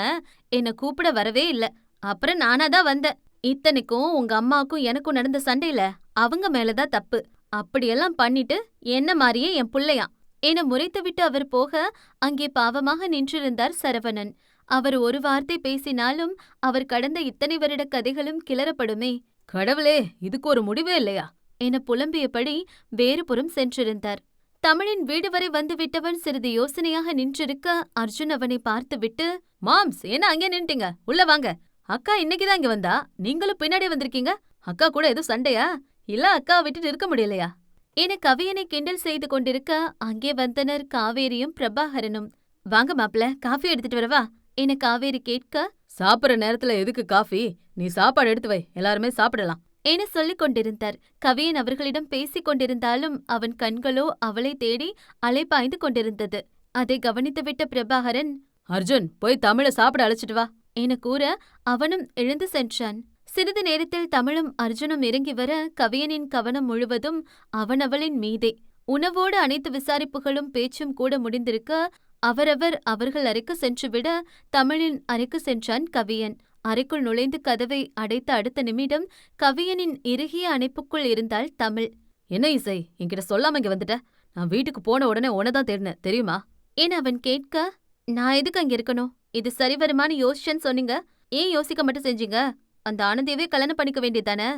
என்னை கூப்பிட வரவே இல்ல. அப்புறம் நானாதான் வந்தேன். இத்தனைக்கும் உங்க அம்மாவுக்கும் எனக்கும் நடந்த சண்டையில அவங்க மேலதான் தப்பு. அப்படியெல்லாம் பண்ணிட்டு என்ன மாதிரியே என் புள்ளையாம் என முறைத்துவிட்டு அவர் போக அங்கே பாவமாக நின்றிருந்தார் சரவணன். அவர் ஒரு வார்த்தை பேசினாலும் அவர் கடந்த இத்தனை வருட கதைகளும் கிளறப்படுமே. கடவுளே, இதுக்கு ஒரு முடிவே இல்லையா என புலம்பியபடி வேறுபுறம் சென்றிருந்தார். தமிழின் வீடு வரை வந்துவிட்டவன் சிறிது யோசனையாக நின்றிருக்க அர்ஜுன் அவனை பார்த்துவிட்டு, மாம்ஸ் என்ன அங்கே நின்ட்டீங்க, உள்ள வாங்க. அக்கா இன்னைக்குதான் இங்க வந்தா, நீங்களும் பின்னாடி வந்திருக்கீங்க. அக்கா கூட எதுவும் சண்டையா, இல்ல அக்கா விட்டுட்டு இருக்க முடியலையா என கவியனை கிண்டல் செய்து கொண்டிருக்க அங்கே வந்தனர் காவேரியும் பிரபாகரனும். வாங்க மாப்ள, காஃபி எடுத்துட்டு வரவா என காவேரி கேட்க, சாப்பிட்ற நேரத்துல எதுக்கு காஃபி, நீ சாப்பாடு எடுத்து வை, எல்லாருமே சாப்பிடலாம் என சொல்லிக் கொண்டிருந்தார். கவியன் அவர்களிடம் பேசிக் கொண்டிருந்தாலும் அவன் கண்களோ அவளை தேடி அலைபாய்ந்து கொண்டிருந்தது. அதை கவனித்துவிட்ட பிரபாகரன், அர்ஜுன் போய் தமிழை சாப்பிட அழைச்சிட்டு வா என கூற அவனும் எழுந்து சென்றான். சிறிது நேரத்தில் தமிழும் அர்ஜுனும் இறங்கி வர கவியனின் கவனம் முழுவதும் அவனவளின் மீதே. உணவோடு அனைத்து விசாரிப்புகளும் பேச்சும் கூட முடிந்திருக்க அவரவர் அவர்கள் அறைக்கு சென்றுவிட தமிழின் அறைக்கு சென்றான் கவியன். அறைக்குள் நுழைந்து கதவை அடைத்த அடுத்த நிமிடம் கவியனின் இறுகிய அணைப்புக்குள் இருந்தாள் தமிழ். என்ன இசை, என்கிட்ட சொல்லாம இங்க வந்துட்ட? நான் வீட்டுக்கு போன உடனே உன்னதான் தேடினேன் தெரியுமா என அவன் கேட்க, நான் எதுக்கு அங்க இருக்கணும்? இது சரிவருமானு யோசிச்சேன்னு சொன்னீங்க, ஏன் யோசிக்க மட்டும் செஞ்சீங்க? அந்த ஆனந்தியவே கல்யாணம் பண்ணிக்க வேண்டியதானே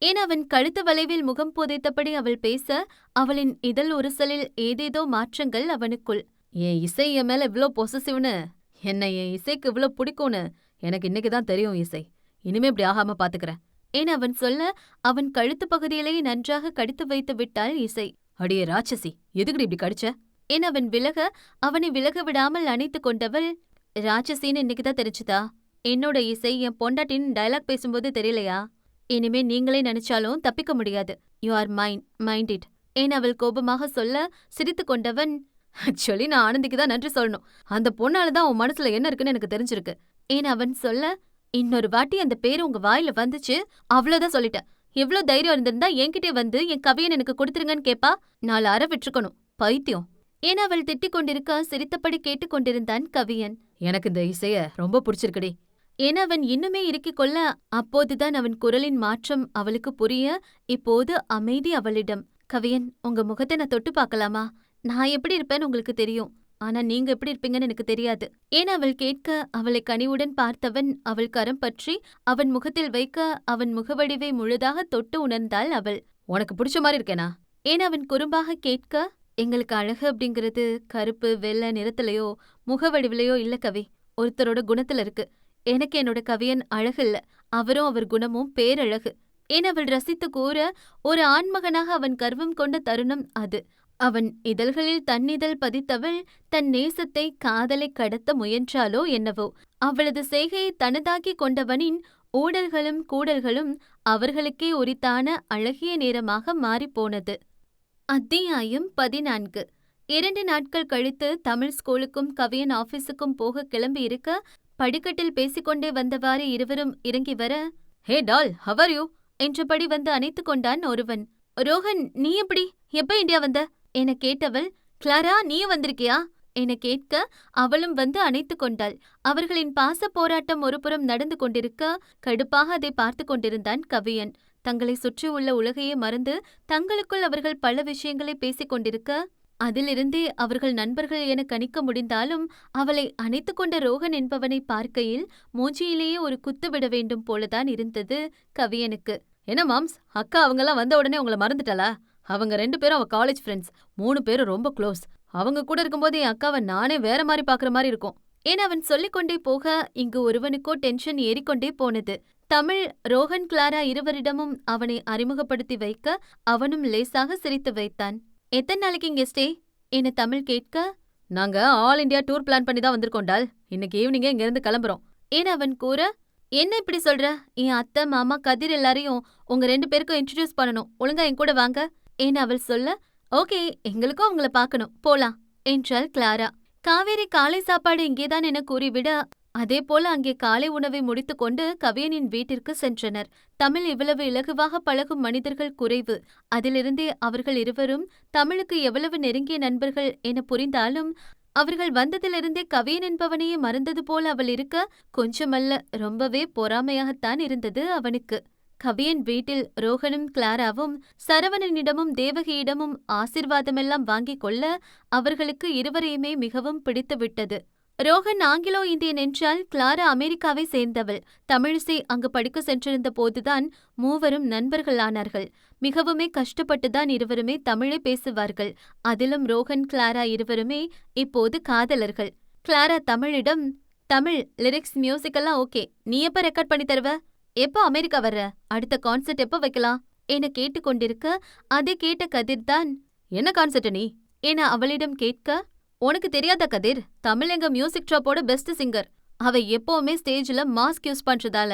ஏன் அவன் கழுத்து வளைவில் முகம் புதைத்தபடி அவள் பேச, அவளின் இதழ் உரசலில் ஏதேதோ மாற்றங்கள் அவனுக்குள். என் இசை என் மேல இவ்ளோ பொசசிவ்னு, என்னை என் இசைக்கு இவ்ளோ பிடிக்கும்னு எனக்கு இன்னைக்கு தான் தெரியும் இசை. இனிமே இப்படி ஆகாம பாத்துக்கிறேன். ஏன் அவன் சொல்ல, அவன் கழுத்து பகுதியிலேயே நன்றாக கடித்து வைத்து விட்டாள் இசை. அடியே ராட்சசி, எதுக்குடி இப்படி கடிச்ச? ஏன் அவன் விலக, அவனை விலக விடாமல் அணைத்து கொண்டவள், ராட்சசின்னு இன்னைக்குதான் தெரிஞ்சுதா? என்னோட இசை என் பொண்டாட்டின்னு டயலாக் பேசும்போது தெரியலையா? இனிமே நீங்களே நினைச்சாலும் தப்பிக்க முடியாது. You are mind it. ஏன் அவள் கோபமாக சொல்ல, சிரித்து கொண்டவன், ஆக்சுவலி நான் ஆனந்திக்கு தான் நன்றி சொல்லணும். அந்த பொண்ணால தான் உன் மனசுல என்ன இருக்குன்னு எனக்கு தெரிஞ்சிருக்கு. ஏன் அவன் சொல்ல, இன்னொரு வாட்டி அந்த பேரு உங்க வாயில வந்துச்சு, அவ்வளவுதான் சொல்லிட்டேன். எவ்ளோ தைரியம் இருந்திருந்தா என்கிட்டே வந்து என் கவியன் எனக்கு கொடுத்துருங்கன்னு கேப்பா? 4 அற விட்டுருக்கணும், பைத்தியம். ஏன் அவள் திட்டிக் கொண்டிருக்க சிரித்தபடி கேட்டுக் கொண்டிருந்தான் கவியன். எனக்கு இந்த இசைய ரொம்ப பிடிச்சிருக்குடி. என அவன் இன்னுமே இறுக்கிக் கொள்ள, அப்போதுதான் அவன் குரலின் மாற்றம் அவளுக்கு புரிய, இப்போது அமைதி அவளிடம். கவியன், உங்க முகத்தை நான் தொட்டு பார்க்கலாமா? நான் எப்படி இருப்பேன்னு உங்களுக்கு தெரியும், ஆனா நீங்க எப்படி இருப்பீங்கன்னு எனக்கு தெரியாது. ஏன் அவள் கேட்க, அவளை கனிவுடன் பார்த்தவன் அவள் கரம் பற்றி அவன் முகத்தில் வைக்க, அவன் முகவடிவை முழுதாக தொட்டு உணர்ந்தாள் அவள். உனக்கு பிடிச்ச மாதிரி இருக்கேனா? ஏன் அவன் குறும்பாக கேட்க, எங்களுக்கு அழகு அப்படிங்கிறது கருப்பு வெள்ளை நிறத்திலையோ முகவடிவிலையோ இல்ல கவி, ஒருத்தரோட குணத்துல இருக்கு. எனக்கு என்னோட கவியன் அழகில்ல, அவரும் அவர் குணமும் பேரழகு. ஏன் அவள் ரசித்து கூற, ஒரு ஆண்மகனாக அவன் கர்வம் கொண்ட தருணம் அது. அவன் இதழ்களில் தன்னிதழ் பதித்தவள் தன் நேசத்தை காதலை கடத்த முயன்றாலோ என்னவோ, அவளது செய்கையை தனதாக்கிக் கொண்டவனின் ஊடல்களும் கூடல்களும் அவர்களுக்கே உரித்தான அழகிய நேரமாக மாறிப்போனது. அத்தியாயம் 14. 2 நாட்கள் கழித்து தமிழ் ஸ்கூலுக்கும் கவியன் ஆபீஸுக்கும் போக கிளம்பியிருக்க, படிக்கட்டில் பேசிக்கொண்டே வந்தவாறு இருவரும் இறங்கி வர, ஹே டால், ஹவ் ஆர் யூ என்றபடி வந்து அணைத்துக் கொண்டான் ஒருவன். ரோஹன், நீ எப்படி, எப்ப இந்தியா வந்த என கேட்டவள், கிளாரா நீயும் வந்திருக்கியா என கேட்க, அவளும் வந்து அணைத்துக் கொண்டாள். அவர்களின் பாச போராட்டம் ஒருபுறம் நடந்து கொண்டிருக்க, கடுப்பாக அதை பார்த்து கொண்டிருந்தான் கவியன். தங்களை சுற்றியுள்ள உலகையே மறந்து தங்களுக்குள் அவர்கள் பல விஷயங்களை பேசிக் கொண்டிருக்க, அதிலிருந்தே அவர்கள் நண்பர்கள் என கணிக்க முடிந்தாலும், அவளை அணைத்துக் கொண்ட ரோஹன் என்பவனை பார்க்கையில் மூஞ்சியிலேயே ஒரு குத்து விட வேண்டும் போலதான் இருந்தது கவியனுக்கு. என்ன மாம்ஸ், அக்கா அவங்கெல்லாம் வந்த உடனே உங்களை மறந்துட்டாளா? அவங்க 2 பேரும் அவ காலேஜ் ஃப்ரெண்ட்ஸ், 3 பேரும் ரொம்ப க்ளோஸ். அவங்க கூட இருக்கும்போது என் அக்காவை நானே வேற மாதிரி பாக்குற மாதிரி இருக்கும். ஏன் அவன் சொல்லிக்கொண்டே போக, இங்கு ஒருவனுக்கோ டென்ஷன் ஏறிக்கொண்டே போனது. தமிழ், ரோஹன், கிளாரா இருவரிடமும் அவனை அறிமுகப்படுத்தி வைக்க, அவனும் லேசாக சிரித்து வைத்தான். எத்தனை நாளைக்கு இங்கே ஸ்டே என தமிழ் கேட்க, நாங்க ஆல் இண்டியா டூர் பிளான் பண்ணி தான் வந்திருக்கோண்டால். இன்னைக்கு ஈவினிங்கே இங்கிருந்து கிளம்புறோம். ஏன் அவன் கூற, என்ன இப்படி சொல்ற? என் அத்தை மாமா கதிர் எல்லாரையும் உங்க 2 பேருக்கும் இன்ட்ரடியூஸ் பண்ணணும், ஒழுங்கா என் கூட வாங்க ஏன் அவள் சொல்ல, ஓகே, எங்களுக்கும் அவங்கள பார்க்கணும், போலாம் என்றாள் கிளாரா. காவேரி காலை சாப்பாடு இங்கேதான் என கூறிவிட, அதே போல அங்கே காலை உணவை முடித்துக்கொண்டு கவியனின் வீட்டிற்கு சென்றனர். தமிழ் இவ்வளவு இலகுவாக பழகும் மனிதர்கள் குறைவு. அதிலிருந்தே அவர்கள் இருவரும் தமிழுக்கு எவ்வளவு நெருங்கிய நண்பர்கள் என புரிந்தாலும், அவர்கள் வந்ததிலிருந்தே கவியன் என்பவனையே மறந்தது போல அவள் இருக்க, கொஞ்சமல்ல ரொம்பவே பொறாமையாகத்தான் இருந்தது அவனுக்கு. கவியன் வீட்டில் ரோஹனும் கிளாராவும் சரவணனிடமும் தேவகியிடமும் ஆசிர்வாதமெல்லாம் வாங்கிக் கொள்ள, அவர்களுக்கு இருவரையுமே மிகவும் பிடித்துவிட்டது. ரோஹன் ஆங்கிலோ இந்தியன் என்றால், கிளாரா அமெரிக்காவை சேர்ந்தவள். தமிழிசை அங்கு படிக்க சென்றிருந்த போதுதான் மூவரும் நண்பர்களானார்கள். மிகவுமே கஷ்டப்பட்டுதான் இருவருமே தமிழை பேசுவார்கள். அதிலும் ரோஹன், கிளாரா இருவருமே இப்போது காதலர்கள். கிளாரா தமிழிடம், தமிழ் லிரிக்ஸ் மியூசிக்கெல்லாம் ஓகே, நீ எப்ப ரெக்கார்ட் பண்ணி தருவ? எப்போ அமெரிக்கா வர்ற? அடுத்த கான்சர்ட் எப்போ வைக்கலாம் என கேட்டுக்கொண்டிருக்க, அதை கேட்ட கதிர்தான், என்ன கான்சர்ட் நீ என அவளிடம் கேட்க, உனக்கு தெரியாத கதிர், தமிழ் எங்க மியூசிக் ட்ராப்போட பெஸ்ட் சிங்கர். அவ எப்பவுமே ஸ்டேஜ்ல மாஸ்க் யூஸ் பண்றதால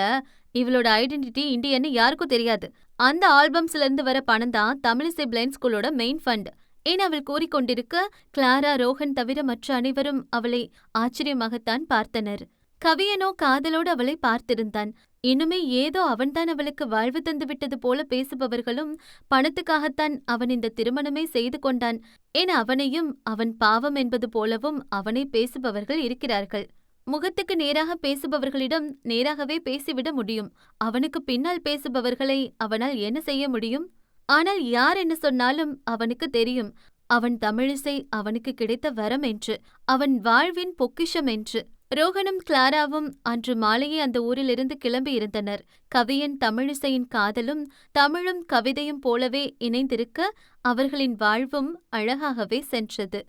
இவளோட ஐடென்டிட்டி இந்தியன்னு யாருக்கும் தெரியாது. அந்த ஆல்பம்ஸ்ல இருந்து வர பணம் தான் தமிழிசை பிளைண்ட் ஸ்கூலோட மெயின் ஃபண்ட் என அவள் கூறிக்கொண்டிருக்க, கிளாரா, ரோஹன் தவிர மற்ற அனைவரும் அவளை ஆச்சரியமாகத்தான் பார்த்தனர். கவியனோ காதலோடு அவளை பார்த்திருந்தான். இன்னுமே ஏதோ அவன்தான் அவளுக்கு வாழ்வு தந்து விட்டது போல பேசுபவர்களும், பணத்துக்காகத்தான் அவன் இந்த திருமணமே செய்து கொண்டான் என அவனையும் அவன் பாவம் என்பது போலவும் அவனை பேசுபவர்கள் இருக்கிறார்கள். முகத்துக்கு நேராக பேசுபவர்களிடம் நேராகவே பேசிவிட முடியும். அவனுக்கு பின்னால் பேசுபவர்களை அவனால் என்ன செய்ய முடியும்? ஆனால் யார் என்ன சொன்னாலும் அவனுக்கு தெரியும், அவன் தமிழிசை அவனுக்கு கிடைத்த வரம் என்று, அவன் வாழ்வின் பொக்கிஷம் என்று. ரோகனும் கிளாராவும் அன்று மாலையே அந்த ஊரிலிருந்து கிளம்பி இருந்தனர். கவியன் தமிழிசையின் காதலும் தமிழும் கவிதையும் போலவே இணைந்திருக்க அவர்களின் வாழ்வும் அழகாகவே சென்றது.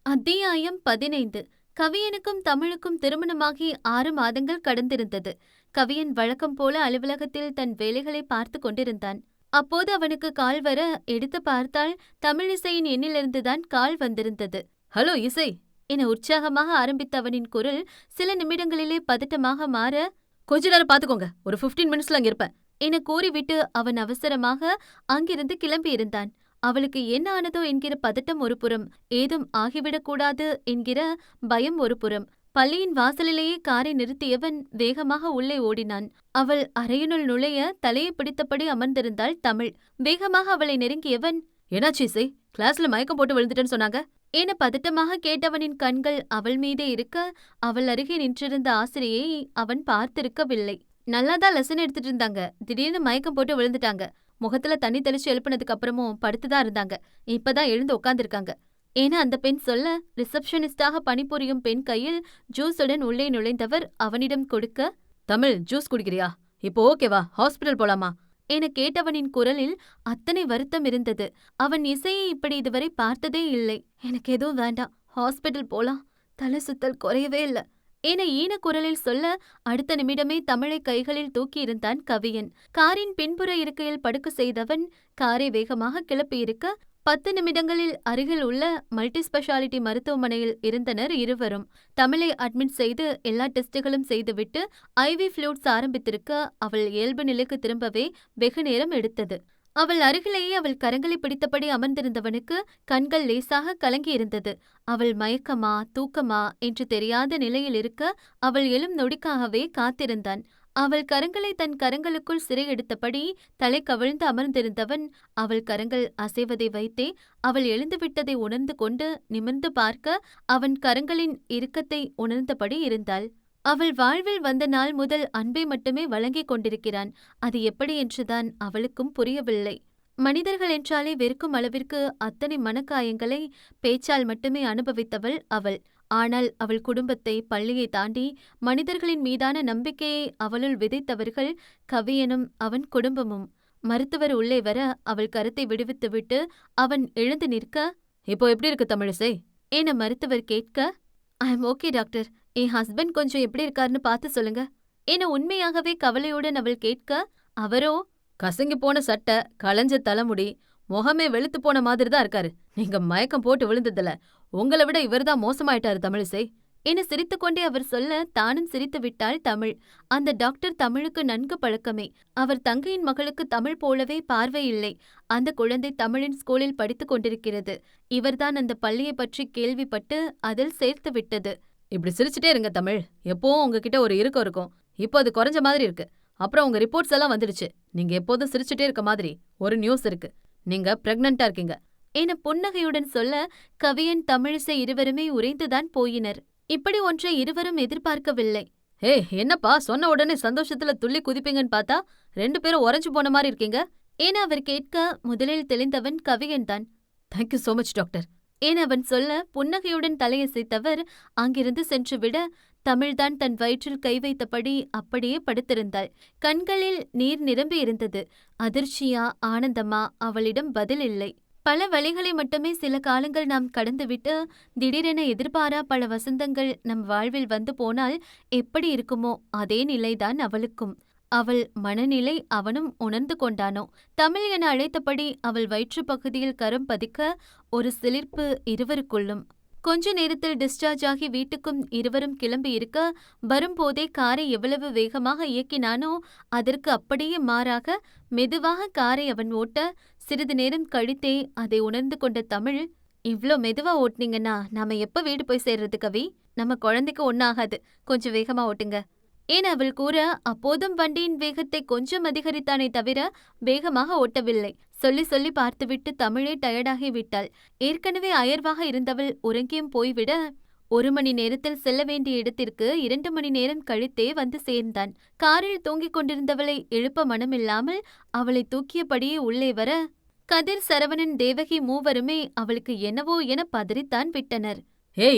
அத்தியாயம் 15. கவியனுக்கும் தமிழுக்கும் திருமணமாகி 6 மாதங்கள் கடந்திருந்தது. கவியன் வழக்கம் போல அலுவலகத்தில் தன் வேலைகளை பார்த்து கொண்டிருந்தான். அப்போது அவனுக்கு கால் வர எடுத்து பார்த்தால் தமிழிசையின் எண்ணிலிருந்துதான் கால் வந்திருந்தது. ஹலோ இசை என உற்சாகமாக ஆரம்பித்த அவனின் குரல் சில நிமிடங்களிலே பதட்டமாக மாற, கொஞ்ச நேரம் பாத்துக்கோங்க, ஒரு 15 மினிட்ஸ்ல அங்க இருப்பேன் என கூறிவிட்டு அவன் அவசரமாக அங்கிருந்து கிளம்பியிருந்தான். அவளுக்கு என்ன ஆனதோ என்கிற பதட்டம் ஒரு புறம், ஏதும் ஆகிவிடக்கூடாது என்கிற பயம் ஒரு புறம். பள்ளியின் வாசலிலேயே காரை நிறுத்தியவன் வேகமாக உள்ளே ஓடினான். அவள் அறையினுள் நுழைய தலையை பிடித்தபடி அமர்ந்திருந்தாள் தமிழ். வேகமாக அவளை நெருங்கியவன், என்னாச்சு இசை? கிளாஸ்ல மயக்கம் போட்டு விழுந்துட்டேன்னு சொன்னாங்க என பதட்டமாக கேட்டவனின் கண்கள் அவள் மீதே இருக்க, அவள் அருகே நின்றிருந்த ஆசிரியை அவன் பார்த்திருக்கவில்லை. நல்லாதான் லெசன் எடுத்துட்டு இருந்தாங்க, திடீர்னு மயக்கம் போட்டு விழுந்துட்டாங்க. முகத்துல தண்ணி தெளிச்சு எழுப்பினதுக்கு அப்புறமும் படுத்துதான் இருந்தாங்க. இப்பதான் எழுந்து உட்கார்ந்திருக்காங்க என அந்த பெண் சொல்ல, ரிசப்ஷனிஸ்டாக பணிபுரியும் பெண் கையில் ஜூஸுடன் உள்ளே நுழைந்தவர் அவனிடம் கொடுக்க, தமிழ், ஜூஸ் குடிக்கிறியா? இப்போ ஓகேவா? ஹாஸ்பிடல் போலாமா என கேட்டவனின் குரலில் அத்தனை வருத்தம் இருந்தது. அவன் இசையை இப்படி இதுவரை பார்த்ததே இல்லை. எனக்கு எதுவும் வேண்டாம், ஹாஸ்பிடல் போலாம், தலை சுத்தல் குறையவே இல்ல என ஈன குரலில் சொல்ல, அடுத்த நிமிடமே தமிழை கைகளில் தூக்கியிருந்தான் கவியன். காரின் பின்புற இருக்கையில் படுக்க செய்தவன் காரை வேகமாக கிளப்பியிருக்க, 10 நிமிடங்களில் அருகில் உள்ள மல்டி ஸ்பெஷாலிட்டி மருத்துவமனையில் இருந்தனர் இருவரும். தமிழை அட்மிட் செய்து எல்லா டெஸ்டுகளும் செய்துவிட்டு IV ஃப்ளூயிட்ஸ் ஆரம்பித்திருக்க, அவள் இயல்பு நிலைக்கு திரும்பவே வெகு நேரம் எடுத்தது. அவள் அருகிலேயே அவள் கரங்களை பிடித்தபடி அமர்ந்திருந்தவனுக்கு கண்கள் லேசாக கலங்கியிருந்தது. அவள் மயக்கமா தூக்கமா என்று தெரியாத நிலையில் இருக்க, அவள் எழும் நொடிக்காகவே காத்திருந்தான். அவள் கரங்களை தன் கரங்களுக்குள் சிறை எடுத்தபடி தலை கவிழ்ந்து அமர்ந்திருந்தவன் அவள் கரங்கள் அசைவதை வைத்தே அவள் எழுந்துவிட்டதை உணர்ந்து கொண்டு நிமிர்ந்து பார்க்க, அவன் கரங்களின் இறுக்கத்தை உணர்ந்தபடி இருந்தாள். அவள் வாழ்வில் வந்த நாள் முதல் அன்பை மட்டுமே வழங்கிக் கொண்டிருக்கிறான். அது எப்படி என்றுதான் அவளுக்கும் புரியவில்லை. மனிதர்கள் என்றாலே வெறுக்கும் அளவிற்கு அத்தனை மனக்காயங்களை பேச்சால் மட்டுமே அனுபவித்தவள் அவள். ஆனால் அவள் குடும்பத்தை, பள்ளியை தாண்டி மனிதர்களின் மீதான நம்பிக்கையை அவளுள் விதைத்தவர்கள் கவியனும் அவன் குடும்பமும். மருத்துவர் உள்ளே வர அவள் கரத்தை விடுவித்துவிட்டு அவன் எழுந்து நிற்க, இப்போ எப்படி இருக்கு தமிழிசை என மருத்துவர் கேட்க, I am okay doctor, N husband கொஞ்சம் எப்படி இருக்காருன்னு பார்த்து சொல்லுங்க என உண்மையாகவே கவலையுடன் அவள் கேட்க, அவரோ, கசங்கி போன சட்டை, களைஞ்ச தலைமுடி, முகமே வெளுத்து போன மாதிரி தான் இருக்காரு. நீங்க மயக்கம் போட்டு விழுந்ததுல உங்களை விட இவர்தான் மோசமாயிட்டாரு தமிழிசை என சிரித்துக்கொண்டே அவர் சொல்ல, தானும் சிரித்து விட்டாள் தமிழ். அந்த டாக்டர் தமிழுக்கு நன்கு பழக்கமே. அவர் தங்கையின் மகளுக்கு தமிழ் போலவே பார்வை இல்லை. அந்த குழந்தை தமிழின் ஸ்கூலில் படித்துக் கொண்டிருக்கிறது. இவர்தான் அந்த பள்ளியை பற்றி கேள்விப்பட்டு அதில் சேர்த்து விட்டது. இப்படி சிரிச்சுட்டே இருங்க தமிழ், எப்பவும் உங்ககிட்ட ஒரு இறுக்கம் இருக்கும். இப்போ அது குறைஞ்ச மாதிரி இருக்கு. அப்புறம் உங்க ரிப்போர்ட்ஸ் எல்லாம் வந்துடுச்சு. நீங்க எப்போதும் சிரிச்சுட்டே இருக்க மாதிரி ஒரு நியூஸ் இருக்கு. நீங்க பிரெக்னண்டா இருக்கீங்க என புன்னகையுடன் சொல்ல, கவியன் தமிழிசை இருவருமே உறைந்துதான் போயினர். இப்படி ஒன்றை இருவரும் எதிர்பார்க்கவில்லை. என்னப்பா, சொன்ன உடனே சந்தோஷத்துல துள்ளி குதிப்பீங்கன்னு பார்த்தா 2 பேரும் உறைஞ்சு போன மாதிரி இருக்கீங்க என அவர் கேட்க, முதலில் தெளிந்தவன் கவியன்தான். தேங்க்யூ சோ மச் டாக்டர் என அவன் சொல்ல, புன்னகையுடன் தலையசைத்தவர் அங்கிருந்து சென்றுவிட, தமிழ்தான் தன் வயிற்றில் கை வைத்தபடி அப்படியே படுத்திருந்தாள். கண்களில் நீர் நிரம்பி இருந்தது. அதிர்ச்சியா ஆனந்தமா அவளிடம் பதில் இல்லை. பல வழிகளை மட்டுமே சில காலங்கள் நாம் கடந்துவிட்டு திடீரென எதிர்பாரா பல வசந்தங்கள் நம் வாழ்வில் வந்து போனால் எப்படி இருக்குமோ அதே நிலைதான் அவளுக்கும். அவள் மனநிலை அவனும் உணர்ந்து கொண்டானோ. தமிழ் என அழைத்தபடி அவள் வயிற்று பகுதியில் கரம் பதிக்க ஒரு சிலிர்ப்பு இருவருக்குள்ளும். கொஞ்ச நேரத்தில் டிஸ்சார்ஜ் ஆகி வீட்டுக்கும் இருவரும் கிளம்பி இருக்க, வரும்போதே காரை எவ்வளவு வேகமாக இயக்கினானோ அதற்கு அப்படியே மாறாக மெதுவாக காரை அவன் ஓட்ட, சிறிது நேரம் கழித்தே அதை உணர்ந்து கொண்ட தமிழ், இவ்ளோ மெதுவா ஓட்டுனீங்கன்னா நாம எப்ப வீடு போய் சேர்றது கவி? நம்ம குழந்தைக்கு ஒன்னாகாது, கொஞ்சம் வேகமா ஓட்டுங்க ஏன் அவள் கூற, அப்போதும் வண்டியின் வேகத்தை கொஞ்சம் அதிகரித்தானே தவிர வேகமாக ஓட்டவில்லை. சொல்லி சொல்லி பார்த்துவிட்டு தமிழே டயர்டாகி விட்டாள். ஏற்கனவே அயர்வாக இருந்தவள் உறங்கியும் போய்விட, 1 மணி நேரத்தில் செல்ல வேண்டிய இடத்திற்கு 2 மணி நேரம் கழித்தே வந்து சேர்ந்தான். காரில் தூங்கிக் கொண்டிருந்தவளை எழுப்ப மனமில்லாமல் அவளை தூக்கியபடியே உள்ளே வர, கதிர், சரவணன், தேவகி மூவருமே அவளுக்கு என்னவோ என பதறித்தான் விட்டனர்.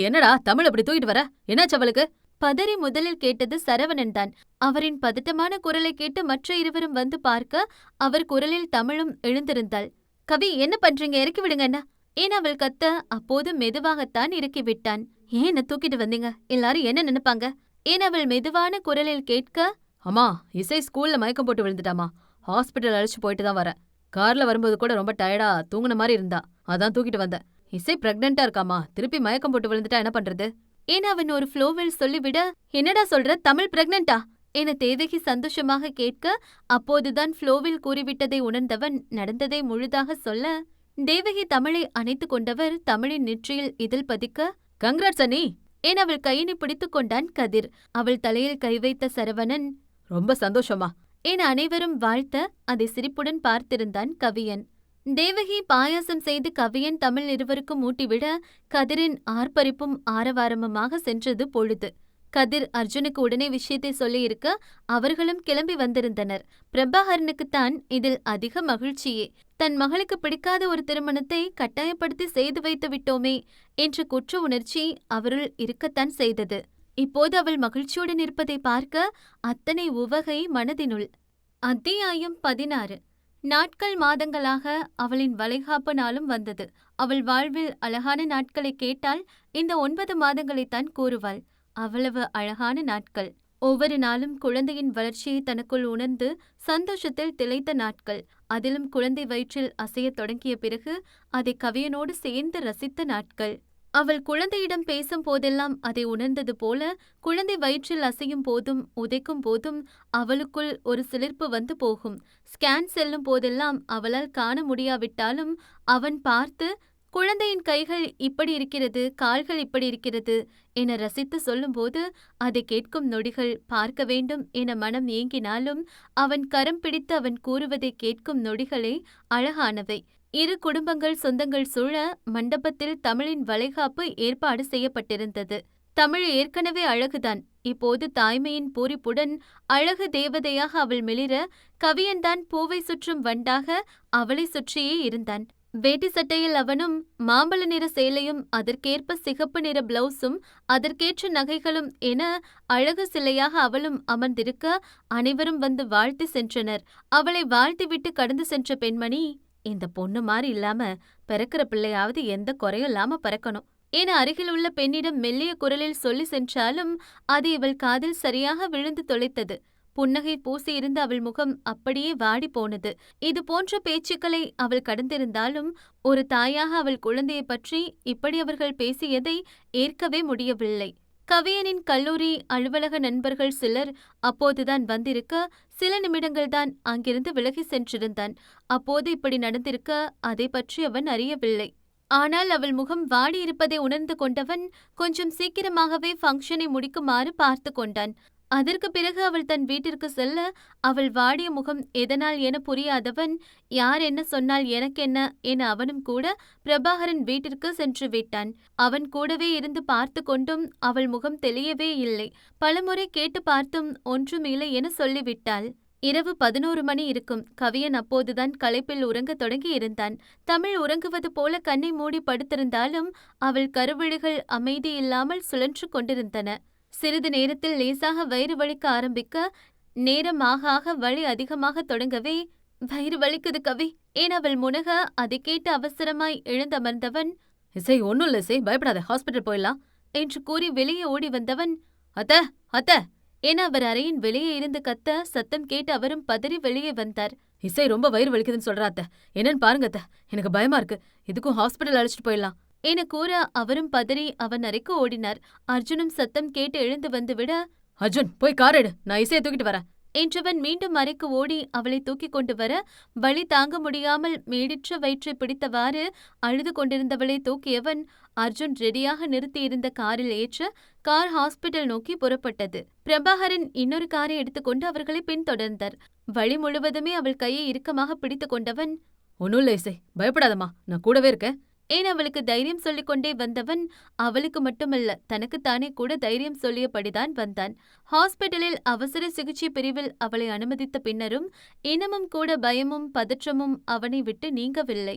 என்னடா தமிழ் அப்படி தூக்கிட்டு வர? என்னாச்சு அவளுக்கு? பதறி முதலில் கேட்டது சரவணன் தான். அவரின் பதட்டமான குரலை கேட்டு மற்ற இருவரும் வந்து பார்க்க அவர் குரலில் தமிழும் எழுந்திருந்தாள். கவி, என்ன பண்றீங்க? இறக்கி விடுங்க என்ன ஏன் அவள் கத்த. அப்போது மெதுவாகத்தான் இறக்கி விட்டான். ஏன் என்ன தூக்கிட்டு வந்தீங்க? எல்லாரும் என்ன நினைப்பாங்க? ஏன் அவள் மெதுவான குரலில் கேட்க. அம்மா, இசை ஸ்கூல்ல மயக்கம் போட்டு விழுந்துட்டாமா. ஹாஸ்பிட்டல் அழைச்சு போயிட்டு தான் வரேன். கார்ல வரும்போது கூட ரொம்ப டயர்டா தூங்குன மாதிரி இருந்தா, அதான் தூக்கிட்டு வந்தேன். இசை பிரெக்னெண்டா இருக்காமா, திருப்பி மயக்கம் போட்டு விழுந்துட்டா என்ன பண்றது? ஏன் அவன் ஒரு ஃப்ளோவில் சொல்லிவிட, என்னடா சொல்ற, தமிழ் பிரெக்னண்டா என தேவகி சந்தோஷமாக கேட்க, அப்போதுதான் ஃப்ளோவில் கூறிவிட்டதை உணர்ந்தவன் நடந்ததை முழுதாக சொல்ல, தேவகி தமிழை அணைத்துக் கொண்டவர் தமிழின் நெற்றியில் இதழ் பதிக்க, கங்க்ராட்ஸ் அண்ணி என் அவள் கையினை பிடித்துக் கொண்டான் கதிர். அவள் தலையில் கை வைத்த சரவணன், ரொம்ப சந்தோஷமா என அனைவரும் வாழ்த்த அதை சிரிப்புடன் பார்த்திருந்தான் கவியன். தேவகி பாயாசம் செய்து கவியன் தமிழ் இருவருக்கும் ஊட்டிவிட கதிரின் ஆர்ப்பரிப்பும் ஆரவாரமுமாக சென்றது பொழுது. கதிர் அர்ஜுனுக்கு உடனே விஷயத்தை சொல்லியிருக்க அவர்களும் கிளம்பி வந்திருந்தனர். பிரபாகரனுக்குத்தான் இதில் அதிக மகிழ்ச்சியே. தன் மகளுக்கு பிடிக்காத ஒரு திருமணத்தை கட்டாயப்படுத்தி செய்து வைத்து விட்டோமே என்ற குற்ற உணர்ச்சி அவருள் இருக்கத்தான் செய்தது. இப்போது அவள் மகிழ்ச்சியுடன் இருப்பதை பார்க்க அத்தனை உவகை மனதினுள். அத்தியாயம் 16. நாட்கள் மாதங்களாக அவளின் வளைகாப்பு நாளும் வந்தது. அவள் வாழ்வில் அழகான நாட்களை கேட்டால் இந்த 9 மாதங்களைத்தான் கூறுவாள். அவ்வளவு அழகான நாட்கள். ஒவ்வொரு நாளும் குழந்தையின் வளர்ச்சியை தனக்குள் உணர்ந்து சந்தோஷத்தில் திளைத்த நாட்கள். அதிலும் குழந்தை வயிற்றில் அசையத் தொடங்கிய பிறகு அதை கவியனோடு சேர்ந்து ரசித்த நாட்கள். அவள் குழந்தையிடம் பேசும் போதெல்லாம் அதை உணர்ந்தது போல குழந்தை வயிற்றில் அசையும் போதும் உதைக்கும் போதும் அவளுக்குள் ஒரு சிலிர்ப்பு வந்து போகும். ஸ்கேன் செல்லும் போதெல்லாம் அவளால் காண முடியாவிட்டாலும் அவன் பார்த்து, குழந்தையின் கைகள் இப்படி இருக்கிறது, கால்கள் இப்படி இருக்கிறது என ரசித்து சொல்லும்போது அதை கேட்கும் நொடிகள் பார்க்க வேண்டும் என மனம் ஏங்கினாலும் அவன் கரம் பிடித்து அவன் கூறுவதை கேட்கும் நொடிகளே அழகானவை. இரு குடும்பங்கள் சொந்தங்கள் சூழ மண்டபத்தில் தமிழின் வளைகாப்பு ஏற்பாடு செய்யப்பட்டிருந்தது. தமிழ் ஏற்கனவே அழகுதான். இப்போது தாய்மையின் பூரிப்புடன் அழகு தேவதையாக அவள் மிளிர கவியன்தான் பூவை சுற்றும் வண்டாக அவளை சுற்றியே இருந்தான். வேட்டி சட்டையில் அவனும் மாம்பழ நிற சேலையும் அதற்கேற்ப சிகப்பு நிற பிளவுஸும் அதற்கேற்ற நகைகளும் என அழகு சிலையாக அவளும் அமர்ந்திருக்க அனைவரும் வந்து வாழ்த்தி சென்றனர். அவளை வாழ்த்திவிட்டு கடந்து சென்ற பெண்மணி, இந்த பொண்ணு மாதிரி இல்லாம பிறக்கிற பிள்ளையாவது எந்த குறையும் இல்லாம பிறக்கணும் என அருகில் உள்ள பெண்ணிடம் மெல்லிய குரலில் சொல்லி சென்றாலும் அது இவள் காதில் சரியாக விழுந்து தொலைத்தது. புன்னகை பூசியிருந்த அவள் முகம் அப்படியே வாடி போனது. இது போன்ற பேச்சுக்களை அவள் கடந்திருந்தாலும் ஒரு தாயாக அவள் குழந்தையை பற்றி இப்படி அவர்கள் பேசியதை ஏற்கவே முடியவில்லை. கவியனின் கல்லூரி அலுவலக நண்பர்கள் சிலர் அப்போதுதான் வந்திருக்க சில நிமிடங்கள்தான் அங்கிருந்து விலகி சென்றிருந்தான். அப்போது இப்படி நடந்திருக்க அதை பற்றி அவன் அறியவில்லை. ஆனால் அவள் முகம் வாடியிருப்பதை உணர்ந்து கொண்டவன் கொஞ்சம் சீக்கிரமாகவே ஃபங்க்ஷனை முடிக்குமாறு பார்த்து கொண்டான். அதற்கு பிறகு அவள் தன் வீட்டிற்கு செல்ல அவள் வாடிய முகம் எதனால் என புரியாதவன், யார் என்ன சொன்னால் எனக்கென்ன என அவனும் கூட பிரபாகரன் வீட்டிற்கு சென்று விட்டான். அவன் கூடவே இருந்து பார்த்து கொண்டும் அவள் முகம் தெளியவே இல்லை. பலமுறை கேட்டு பார்த்தும் ஒன்றுமில்லை என சொல்லிவிட்டாள். இரவு 11 மணி இருக்கும். கவியன் அப்போதுதான் களைப்பில் உறங்க தொடங்கி இருந்தான். தமிழ் உறங்குவது போல கண்ணை மூடி படுத்திருந்தாலும் அவள் கருவிழிகள் அமைதியில்லாமல் சுழன்று கொண்டிருந்தன. சிறிது நேரத்தில் லேசாக வயிறு வலிக்க ஆரம்பிக்க நேரம் ஆக ஆக வலி அதிகமாக தொடங்கவே, வயிறு வலிக்குது கவி ஏன் அவள் முனக அதை கேட்டு அவசரமாய் எழுந்தமர்ந்தவன், இசை ஒன்னும் இல்ல இசை, பயப்படாத, ஹாஸ்பிட்டல் போயிடலாம் என்று கூறி வெளியே ஓடி வந்தவன், அத்த அத்த என அவர் அறையின் வெளியே இருந்து கத்த சத்தம் கேட்டு அவரும் பதறி வெளியே வந்தார். இசை ரொம்ப வயிறு வலிக்குதுன்னு சொல்றா அத்த, என்னன்னு பாருங்க அத்த, எனக்கு பயமா இருக்கு, இதுக்கும் ஹாஸ்பிட்டல் அழைச்சிட்டு போயிடலாம் என கூற அவரும் பதறி அவன் அறைக்கு ஓடினார். அர்ஜுனும் சத்தம் கேட்டு எழுந்து வந்துவிட, அர்ஜுன் போய் கார் எடு, நான் இசையை தூக்கிட்டு வரேன் என்றவன் மீண்டும் அறைக்கு ஓடி அவளை தூக்கிக் கொண்டு வர வலி தாங்க முடியாமல் மேடிற்ற வயிற்றை பிடித்தவாறு அழுது கொண்டிருந்தவளை தூக்கியவன் அர்ஜுன் ரெடியாக நிறுத்தியிருந்த காரில் ஏற்ற கார் ஹாஸ்பிட்டல் நோக்கி புறப்பட்டது. பிரபாகரன் இன்னொரு காரை எடுத்துக்கொண்டு அவர்களை பின்தொடர்ந்தார். வழி முழுவதுமே அவள் கையை இறுக்கமாக பிடித்து கொண்டவன், ஒன்னும் இல்ல இசை, பயப்படாதம்மா, நான் கூடவே இருக்கேன் ஏன் அவளுக்கு தைரியம் சொல்லிக் கொண்டே வந்தவன் அவளுக்கு மட்டுமல்ல தனக்குத்தானே கூட தைரியம் சொல்லியபடிதான் வந்தான். ஹாஸ்பிட்டலில் அவசர சிகிச்சை பிரிவில் அவளை அனுமதித்த பின்னரும் இன்னமும் கூட பயமும் பதற்றமும் அவனை விட்டு நீங்கவில்லை.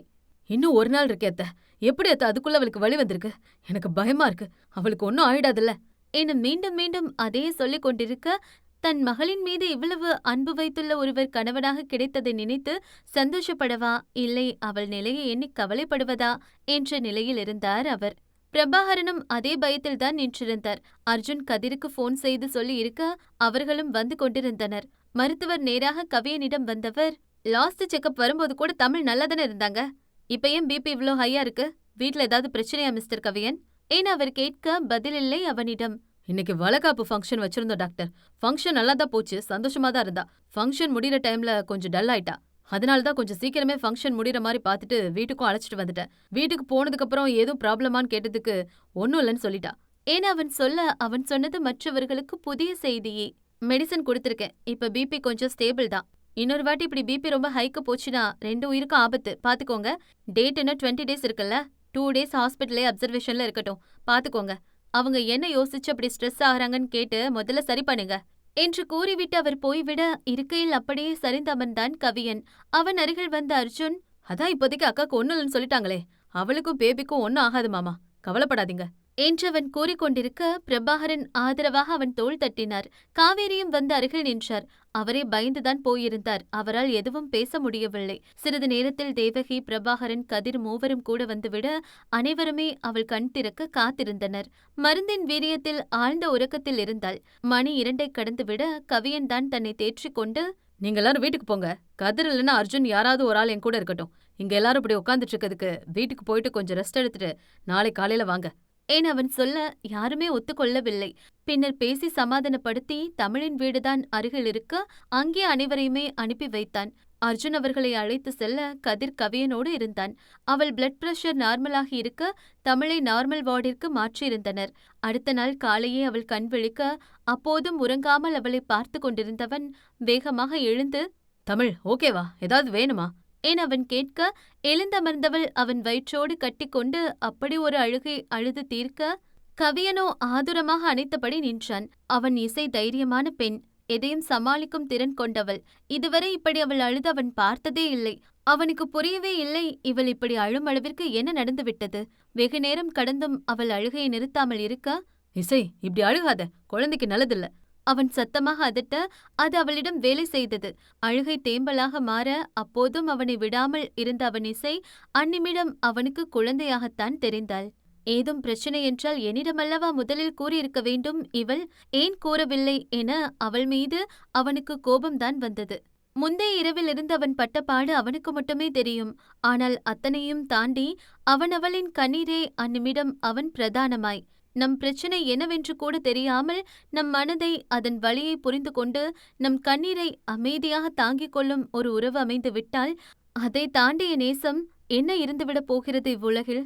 இன்னும் ஒரு நாள் இருக்கே அத்த, எப்படி அத்த அதுக்குள்ள அவளுக்கு வலி வந்திருக்கு, எனக்கு பயமா இருக்கு, அவளுக்கு ஒன்னும் ஆயிடாதுல்ல என மீண்டும் மீண்டும் அதையே சொல்லிக் கொண்டிருக்க, தன் மகளின் மீது இவ்வளவு அன்பு வைத்துள்ள ஒருவர் கணவனாக கிடைத்ததை நினைத்து சந்தோஷப்படவா, இல்லை அவள் நிலையை எண்ணி கவலைப்படுவதா என்ற நிலையில் இருந்தார் அவர். பிரபாகரனும் அதே பயத்தில்தான் நின்றிருந்தார். அர்ஜுன் கதிருக்கு போன் செய்து சொல்லி இருக்க அவர்களும் வந்து கொண்டிருந்தனர். மருத்துவர் நேராக கவியனிடம் வந்தவர், லாஸ்ட் செக்கப் வரும்போது கூட தமிழ் நல்லாதானே இருந்தாங்க, இப்ப ஏன் பிபி இவ்ளோ ஹையா இருக்கு? வீட்ல ஏதாவது பிரச்சனையா மிஸ்டர் கவியன் ஏன் அவர் கேட்க பதிலில்லை அவனிடம். இன்னைக்கு வளகாப்பு ஃபங்க்ஷன் வச்சிருந்தோம் டாக்டர். ஃபங்க்ஷன் நல்லா தான் போச்சு, சந்தோஷமா தான் இருந்தா. ஃபங்க்ஷன் முடிகிற டைம்ல கொஞ்சம் டல் ஆயிட்டா. அதனால தான் கொஞ்சம் சீக்கிரமே ஃபங்க்ஷன் முடிகிற மாதிரி பார்த்துட்டு வீட்டுக்கும் அழைச்சிட்டு வந்துட்டேன். வீட்டுக்கு போனதுக்கு அப்புறம் ஏதும் ப்ராப்ளமான்னு கேட்டதுக்கு ஒன்னும் இல்லைன்னு சொல்லிட்டா. ஏன் அவன் சொல்ல அவன் சொன்னது மற்றவர்களுக்கு புதிய செய்தியே. மெடிசன் கொடுத்திருக்கேன், இப்ப பிபி கொஞ்சம் ஸ்டேபிள் தான். இன்னொரு வாட்டி இப்படி பிபி ரொம்ப ஹைக்கு போச்சுன்னா 2 உயிருக்கும் ஆபத்து, பாத்துக்கோங்க. டேட் இன்னும் 20 டேஸ் இருக்குல்ல, 2 டேஸ் ஹாஸ்பிட்டலே அப்சர்வேஷன்ல இருக்கட்டும், பாத்துக்கோங்க. அவங்க என்ன யோசிச்சு அப்படி ஸ்ட்ரெஸ் ஆகுறாங்கன்னு கேட்டு முதல்ல சரி பண்ணுங்க என்று கூறிவிட்டு அவர் போய்விட, இருக்கையில் அப்படியே சரிந்தமர்ந்தான் கவியன். அவன் அருகில் வந்த அர்ஜுன், அதான் இப்போதைக்கு அக்காக்கு ஒன்னும் இல்லைன்னு சொல்லிட்டாங்களே, அவளுக்கும் பேபிக்கும் ஒன்னும் ஆகாது மாமா, கவலைப்படாதீங்க என்றவன் கூறிக்கொண்டிருக்க பிரபாகரன் ஆதரவாக அவன் தோள் தட்டினார். காவேரியும் வந்து அருகில் நின்றார். அவரே பயந்துதான் போயிருந்தார். அவரால் எதுவும் பேச முடியவில்லை. சிறிது நேரத்தில் தேவகி, பிரபாகரன், கதிர் மூவரும் கூட வந்துவிட அனைவருமே அவள் கண் திறக்க காத்திருந்தனர். மருந்தின் வீரியத்தில் ஆழ்ந்த உறக்கத்தில் இருந்தாள். மணி 2 கடந்துவிட கவியன் தான் தன்னை தேற்றிக் கொண்டு, நீங்க எல்லாரும் வீட்டுக்கு போங்க. கதிர் இல்லைன்னா அர்ஜுன் யாராவது ஒரு ஆள் என் கூட இருக்கட்டும். இங்க எல்லாரும் இப்படி உட்காந்துட்டு இருக்கிறதுக்கு வீட்டுக்கு போயிட்டு கொஞ்சம் ரெஸ்ட் எடுத்துட்டு நாளை காலையில வாங்க ஏன் அவன் சொல்ல யாருமே ஒத்துக்கொள்ளவில்லை. பின்னர் பேசி சமாதானப்படுத்தி தமிழின் வீடுதான் அருகில் இருக்க அங்கே அனைவரையுமே அனுப்பி வைத்தான். அர்ஜுன் அவர்களை அழைத்து செல்ல கதிர் கவியனோடு இருந்தான். அவள் பிளட் பிரஷர் நார்மலாகி இருக்க தமிழை நார்மல் வார்டிற்கு மாற்றியிருந்தனர். அடுத்த நாள் காலையே அவள் கண் விழிக்க அப்போதும் உறங்காமல் அவளை பார்த்து கொண்டிருந்தவன் வேகமாக எழுந்து, தமிழ் ஓகேவா, ஏதாவது வேணுமா ஏன் அவன் கேட்க, எழுந்தமர்ந்தவள் அவன் வயிற்றோடு கட்டிக்கொண்டு அப்படி ஒரு அழுகை அழுது தீர்க்க கவியனோ ஆதுரமாக அணைத்தபடி நின்றான். அவன் இசை தைரியமான பெண், எதையும் சமாளிக்கும் திறன் கொண்டவள். இதுவரை இப்படி அவள் அழுது அவன் பார்த்ததே இல்லை. அவனுக்கு புரியவே இல்லை இவள் இப்படி அழும் அளவிற்கு என்ன நடந்துவிட்டது. வெகு நேரம் கடந்தும் அவள் அழுகையை நிறுத்தாமல் இருக்க, இசை இப்படி அழுகாத, குழந்தைக்கு நல்லதில்ல அவன் சத்தமாக அதட்ட அது அவளிடம் வேலை செய்தது. அழுகை தேம்பலாக மாற அப்போதும் அவனை விடாமல் இருந்த அவன் இசை அந்நிமிடம் அவனுக்கு குழந்தையாகத்தான் தெரிந்தாள். ஏதும் பிரச்சனை என்றால் என்னிடமல்லவா முதலில் கூறியிருக்க வேண்டும், இவள் ஏன் கூறவில்லை என அவள் மீது அவனுக்கு கோபம்தான் வந்தது. முந்தைய இரவிலிருந்து அவன் பட்ட பாடு அவனுக்கு மட்டுமே தெரியும். ஆனால் அத்தனையும் தாண்டி அவளின் கண்ணீரே அந்நிமிடம் அவன் பிரதானமாய், நம் பிரச்சனை என்னவென்று கூட தெரியாமல் நம் மனதை அதன் வலியை புரிந்து கொண்டு நம் கண்ணீரை அமைதியாக தாங்கிக் கொள்ளும் ஒரு உறவு அமைந்து விட்டால் அதை தாண்டிய நேசம் என்ன இருந்துவிடப் போகிறது இவ்வுலகில்?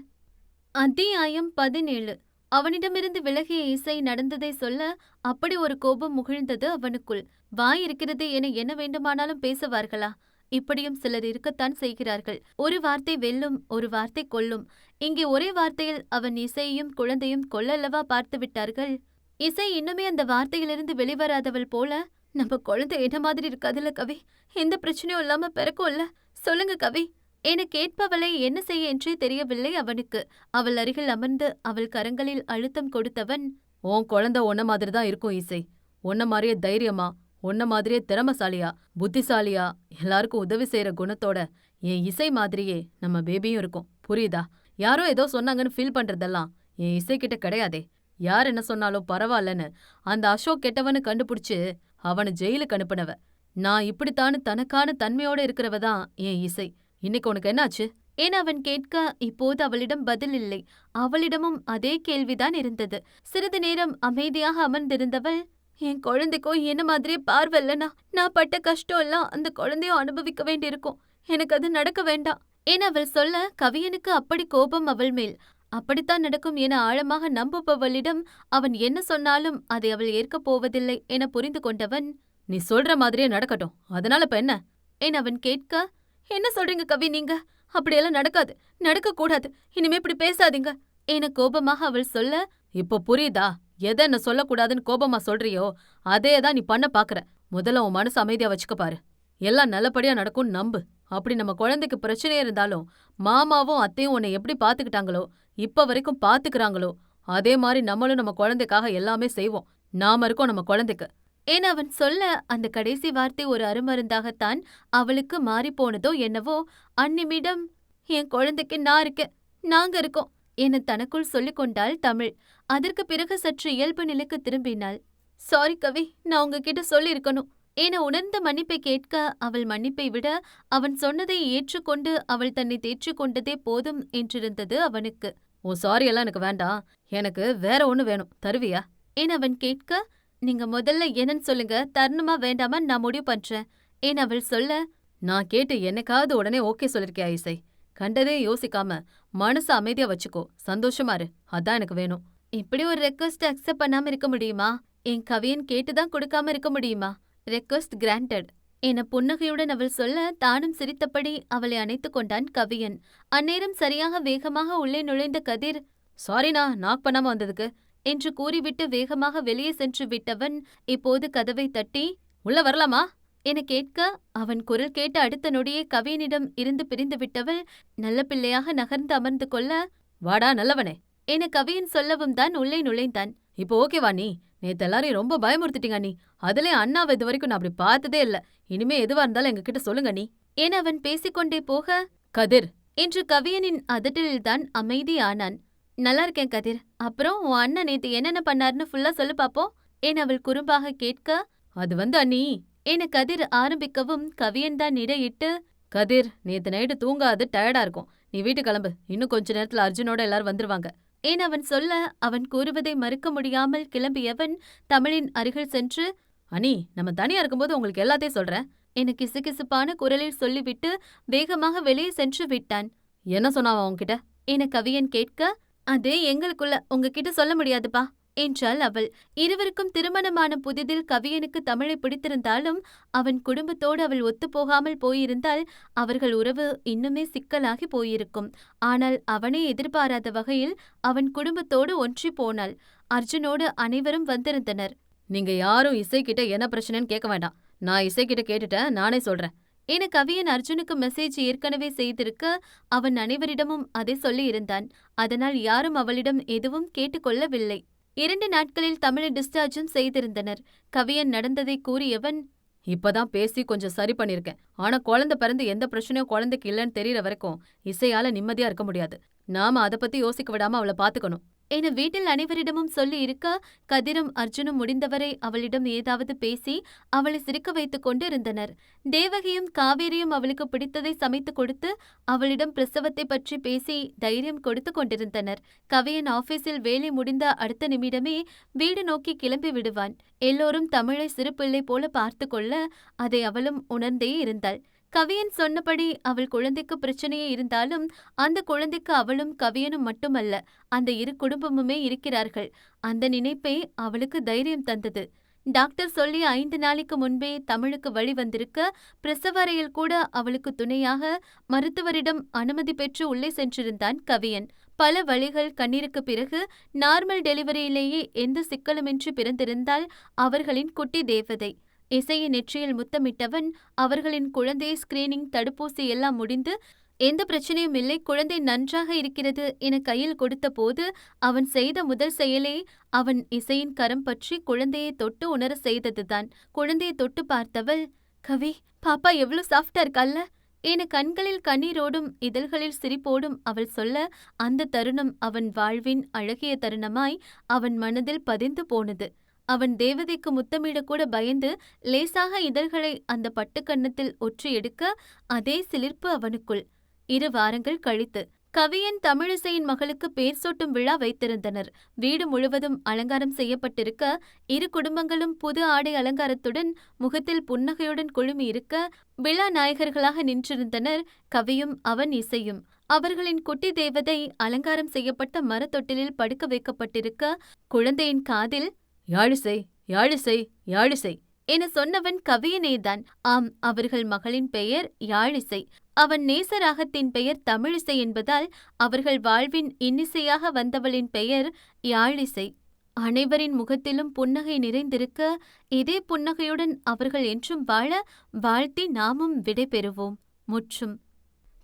அத்தியாயம் 17. அவனிடமிருந்து விலகிய இசை நடந்ததை சொல்ல அப்படி ஒரு கோபம் முகிழ்ந்தது அவனுக்குள். வாய் இருக்கிறது என என்ன வேண்டுமானாலும் பேசுவார்களா? இப்படியும் சிலர் இருக்கத்தான் செய்கிறார்கள். ஒரு வார்த்தை வெல்லும், ஒரு வார்த்தை கொல்லும். இங்கே ஒரே வார்த்தையில் அவன் இசையையும் குழந்தையும் கொல்லல்லவா பார்த்து விட்டார்கள். இசை இன்னுமே அந்த வார்த்தையிலிருந்து வெளிவராதவள் போல, நம்ம குழந்தை என்ன மாதிரி இருக்காதுல்ல கவி, எந்த பிரச்சனையும் இல்லாம பிறக்கும்ல, சொல்லுங்க கவி என கேட்பவளை என்ன செய்ய என்றே தெரியவில்லை அவனுக்கு. அவள் அருகில் அமர்ந்து அவள் கரங்களில் அழுத்தம் கொடுத்தவன், உன் குழந்தை உன்ன மாதிரி தான் இருக்கும் இசை. உன்ன மாதிரியே தைரியமா, உன்ன மாதிரியே திறமசாலியா, புத்திசாலியா, எல்லாருக்கும் உதவி செய்யற குணத்தோட என் இசை மாதிரியே நம்ம பேபியும் இருக்கும். புரியுதா? யாரோ ஏதோ சொன்னாங்கன்னு ஃபீல் பண்றதெல்லாம் என் இசை கிட்ட கிடையாதே. யார் என்ன சொன்னாலும் பரவாயில்லன்னு அந்த அசோக் கெட்டவனு கண்டுபிடிச்சு அவனை ஜெயிலுக்கு அனுப்பினவ. நான் இப்படித்தானு தனக்கான தன்மையோட இருக்கிறவ தான் என் இசை. இன்னைக்கு உனக்கு என்னாச்சு என அவன் கேட்க இப்போது அவளிடம் பதில் இல்லை. அவளிடமும் அதே கேள்விதான் இருந்தது. சிறிது நேரம் அமைதியாக அமர்ந்திருந்தவள், என் குழந்தைக்கும் என்ன மாதிரியே பார்வைல்லனா, நான் பட்ட கஷ்டம் எல்லாம் அந்த குழந்தையும் அனுபவிக்க வேண்டியிருக்கும். எனக்கு அது நடக்க வேண்டாம் என அவள் சொல்ல கவியனுக்கு அப்படி கோபம் அவள் மேல். அப்படித்தான் நடக்கும் என ஆழமாக நம்புபவளிடம் அவன் என்ன சொன்னாலும் அதை அவள் ஏற்கப் போவதில்லை என புரிந்து கொண்டவன், நீ சொல்ற மாதிரியே நடக்கட்டும், அதனால இப்ப என்ன என அவன் கேட்க, என்ன சொல்றீங்க கவி நீங்க? அப்படியெல்லாம் நடக்காது, நடக்க கூடாது, இனிமே இப்படி பேசாதீங்க என கோபமாக அவள் சொல்ல, இப்போ புரியுதா? எதை என்ன சொல்லக்கூடாதுன்னு கோபமா சொல்றியோ அதேதான் நீ பண்ண பாக்குற. முதல்ல உன் மனசு அமைதியா வச்சுக்க பாரு. எல்லாம் நல்லபடியா நடக்கும் நம்பு. அப்படி நம்ம குழந்தைக்கு பிரச்சனையே இருந்தாலும் மாமாவும் அத்தையும் உன்னை எப்படி பாத்துக்கிட்டாங்களோ இப்ப வரைக்கும் பாத்துக்கிறாங்களோ அதே மாதிரி நம்மளும் நம்ம குழந்தைக்காக எல்லாமே செய்வோம். நாம இருக்கோம் நம்ம குழந்தைக்கு. ஏன் அவன் சொல்ல அந்த கடைசி வார்த்தை ஒரு அருமருந்தாகத்தான் அவளுக்கு மாறிப்போனதோ என்னவோ. அந்நிமிடம் என் குழந்தைக்கு நான் இருக்கேன், நாங்க இருக்கோம் என தனக்குள் சொல்லிக் கொண்டாள் தமிழ். அதற்கு பிறகு சற்று இயல்பு நிலைக்கு திரும்பினாள். சாரி கவி, நான் உங்ககிட்ட சொல்லியிருக்கணும் என உணர்ந்த மன்னிப்பை கேட்க அவள் மன்னிப்பை விட அவன் சொன்னதை ஏற்றுக்கொண்டு அவள் தன்னை தேற்றிக் கொண்டதே போதும் என்றிருந்தது அவனுக்கு. உன் சாரி எல்லாம் எனக்கு வேண்டாம். எனக்கு வேற ஒண்ணு வேணும். தருவியா? ஏன் அவன் கேட்க, நீங்க முதல்ல என்னன்னு சொல்லுங்க, தரணுமா வேண்டாமா நான் முடிவு பண்றேன் ஏன் அவள் சொல்ல. நான் கேட்டு என்னைக்காவது உடனே ஓகே சொல்லிருக்கியா இசை? கண்டதே யோசிக்காம மனசு அமைதியா வச்சுக்கோ. சந்தோஷமா இரு. அதான் எனக்கு வேணும். இப்படி ஒரு ரெக்வஸ்ட் அக்செப்ட் பண்ணாம இருக்க முடியுமா? என் கவியன் கேட்டுதான் கொடுக்காம இருக்க முடியுமா? ரெக்வஸ்ட் கிராண்டட் என புன்னகையுடன் அவள் சொல்ல தானும் சிரித்தபடி அவளை அணைத்துக் கொண்டான் கவியன். அந்நேரம் சரியாக வேகமாக உள்ளே நுழைந்த கதிர், சாரிண்ணா நாக் பண்ணாம வந்ததுக்கு என்று கூறிவிட்டு வேகமாக வெளியே சென்று விட்டவன் இப்போது கதவை தட்டி, உள்ள வரலாமா என கேட்க அவன் குரல் கேட்ட அடுத்த நொடியே கவியனிடம் இருந்து பிரிந்து விட்டவள் நல்ல பிள்ளையாக நகர்ந்து அமர்ந்து கொள்ள, வாடா நல்லவனே என கவியன் சொல்லவும் தான் உள்ளே நுழைந்தான். இப்போ ஓகேவா நீ? நேத்து எல்லாரையும் ரொம்ப பயமுறுத்திட்டீங்க நீ. அதுலயும் அண்ணாவை இது வரைக்கும் நான் அப்படி பார்த்ததே இல்ல. இனிமே எதுவா இருந்தாலும் எங்ககிட்ட சொல்லுங்க நீ என அவன் பேசிக்கொண்டே போக, கதிர் என்று கவியனின் அதட்டலில்தான் அமைதியானான். நல்லா இருக்கேன் கதிர், அப்புறம் உன் அண்ணன் நேத்து என்னென்ன பண்ணாருன்னு ஃபுல்லா சொல்லு பாப்போம் என அவள் குறும்பாக கேட்க, அது அண்ணி என கதிர் ஆரம்பிக்கவும் கவியன்தான் இடையிட்டு, கதிர் நேத்து நைட்டு தூங்காது டயர்டா இருக்கும். நீ வீட்டு கிளம்பு. இன்னும் கொஞ்ச நேரத்துல அர்ஜுனோட எல்லாரும் வந்துருவாங்க ஏன் அவன் சொல்ல அவன் கூறுவதை மறுக்க முடியாமல் கிளம்பியவன் தமிழின் அருகில் சென்று, அனி நம்ம தனியா இருக்கும்போது உங்களுக்கு எல்லாத்தையும் சொல்றேன் என கிசுகிசுப்பான குரலில் சொல்லிவிட்டு வேகமாக வெளியே சென்று விட்டான். என்ன சொன்னாவா உன்கிட்ட என கவியன் கேட்க, அது எங்களுக்குள்ள உங்ககிட்ட சொல்ல முடியாதுப்பா என்றாள் அவள். இருவருக்கும் திருமணமான புதிதில் கவியனுக்கு தமிழை பிடித்திருந்தாலும் அவன் குடும்பத்தோடு அவள் ஒத்துப்போகாமல் போயிருந்தால் அவர்கள் உறவு இன்னுமே சிக்கலாகி போயிருக்கும். ஆனால் அவனே எதிர்பாராத வகையில் அவன் குடும்பத்தோடு ஒன்றி போனாள். அர்ஜுனோடு அனைவரும் வந்திருந்தனர். நீங்க யாரும் இசைக்கிட்ட என்ன பிரச்சனைன்னு கேட்க வேண்டாம். நான் இசைக்கிட்ட கேட்டுட்டேன், நானே சொல்றேன் என கவியன் அர்ஜுனுக்கு மெசேஜ் ஏற்கனவே செய்திருக்க அவன் அனைவரிடமும் அதை சொல்லியிருந்தான். அதனால் யாரும் அவளிடம் எதுவும் கேட்டுக்கொள்ளவில்லை. 2 நாட்களில் தமிழை டிஸ்சார்ஜும் செய்திருந்தனர். கவியன் நடந்ததை கூறியவன், இப்பதான் பேசி கொஞ்சம் சரி பண்ணிருக்கேன். ஆனா குழந்தை பிறந்து எந்த பிரச்சனையும் குழந்தைக்கு இல்லைன்னு தெரியற வரைக்கும் இசையால நிம்மதியா இருக்க முடியாது. நாம அதை பத்தி யோசிக்க விடாம அவளை பாத்துக்கணும் என வீட்டில் அனைவரிடமும் சொல்லி இருக்க கதிரும் அர்ஜுனும் முடிந்தவரை அவளிடம் ஏதாவது பேசி அவளை சிரிக்க வைத்துக் கொண்டு இருந்தனர். தேவகியும் காவேரியும் அவளுக்கு பிடித்ததை சமைத்து கொடுத்து அவளிடம் பிரசவத்தை பற்றி பேசி தைரியம் கொடுத்து கொண்டிருந்தனர். கவியன் ஆபீஸில் வேலை முடிந்த அடுத்த நிமிடமே வீடு நோக்கி கிளம்பி விடுவான். எல்லோரும் தமிழை சிறு பிள்ளை போல பார்த்து கொள்ள அதை அவளும் உணர்ந்தே இருந்தாள். கவியன் சொன்னபடி அவள் குழந்தைக்கு பிரச்சனையே இருந்தாலும் அந்த குழந்தைக்கு அவளும் கவியனும் மட்டுமல்ல, அந்த இரு குடும்பமுமே இருக்கிறார்கள். அந்த நினைப்பே அவளுக்கு தைரியம் தந்தது. டாக்டர் சொல்லி 5 நாளைக்கு முன்பே தமிழுக்கு வழி வந்திருக்க பிரசவ அறையில் கூட அவளுக்கு துணையாக மருத்துவரிடம் அனுமதி பெற்று உள்ளே சென்றிருந்தான் கவியன். பல வழிகள் கண்ணீருக்கு பிறகு நார்மல் டெலிவரியிலேயே எந்த சிக்கலுமின்றி பிறந்திருந்தால் அவர்களின் குட்டி தேவதை. இசையின் நெற்றியில் முத்தமிட்டவன் அவர்களின் குழந்தை ஸ்கிரீனிங் தடுப்பூசி எல்லாம் முடிந்து எந்த பிரச்சனையும் இல்லை, குழந்தை நன்றாக இருக்கிறது என கையில் கொடுத்த போது அவன் செய்த முதல் செயலே அவன் இசையின் கரம் பற்றி குழந்தையை தொட்டு உணர செய்ததுதான். குழந்தையை தொட்டு பார்த்தவள், கவி பாப்பா எவ்வளவு சாஃப்டா இருக்கால்ல என கண்களில் கண்ணீரோடும் இதழ்களில் சிரிப்போடும் அவள் சொல்ல அந்த தருணம் அவன் வாழ்வின் அழகிய தருணமாய் அவன் மனதில் பதிந்து போனது. அவன் தேவதைக்கு முத்தமிடக்கூட பயந்து லேசாக இதழ்களை அந்த பட்டுக்கன்னத்தில் ஒற்றி எடுக்க அதே சிலிர்ப்பு அவனுக்குள். 2 வாரங்கள் கழித்து கவியன் தமிழிசையின் மகளுக்கு பேர் சூட்டும் விழா வைத்திருந்தனர். வீடு முழுவதும் அலங்காரம் செய்யப்பட்டிருக்க 2 குடும்பங்களும் புது ஆடை அலங்காரத்துடன் முகத்தில் புன்னகையுடன் குழுமி இருக்க விழா நாயகர்களாக நின்றிருந்தனர் கவியும் அவன் இசையும். அவர்களின் குட்டி தேவதை அலங்காரம் செய்யப்பட்ட மரத்தொட்டிலில் படுக்க வைக்கப்பட்டிருக்க குழந்தையின் காதில் யாழிசை யாழிசை யாழிசை என சொன்னவன் கவியனேதான். ஆம், அவர்கள் மகளின் பெயர் யாழிசை. அவன் நேசராகத்தின் பெயர் தமிழிசை என்பதால் அவர்கள் வாழ்வின் இன்னிசையாக வந்தவளின் பெயர் யாழிசை. அனைவரின் முகத்திலும் புன்னகை நிறைந்திருக்க இதே புன்னகையுடன் அவர்கள் என்றும் வாழ வாழ்த்தி நாமும் விடை பெறுவோம். முற்றும்.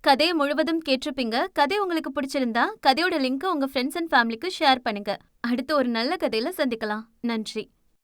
கதையை முழுவதும் கேட்டிருப்பீங்க. கதை உங்களுக்கு பிடிச்சிருந்தா கதையோட லிங்க் உங்க ஃப்ரெண்ட்ஸ் அண்ட் ஃபேமிலிக்கு ஷேர் பண்ணுங்க. அடுத்து ஒரு நல்ல கதையில சந்திக்கலாம். நன்றி.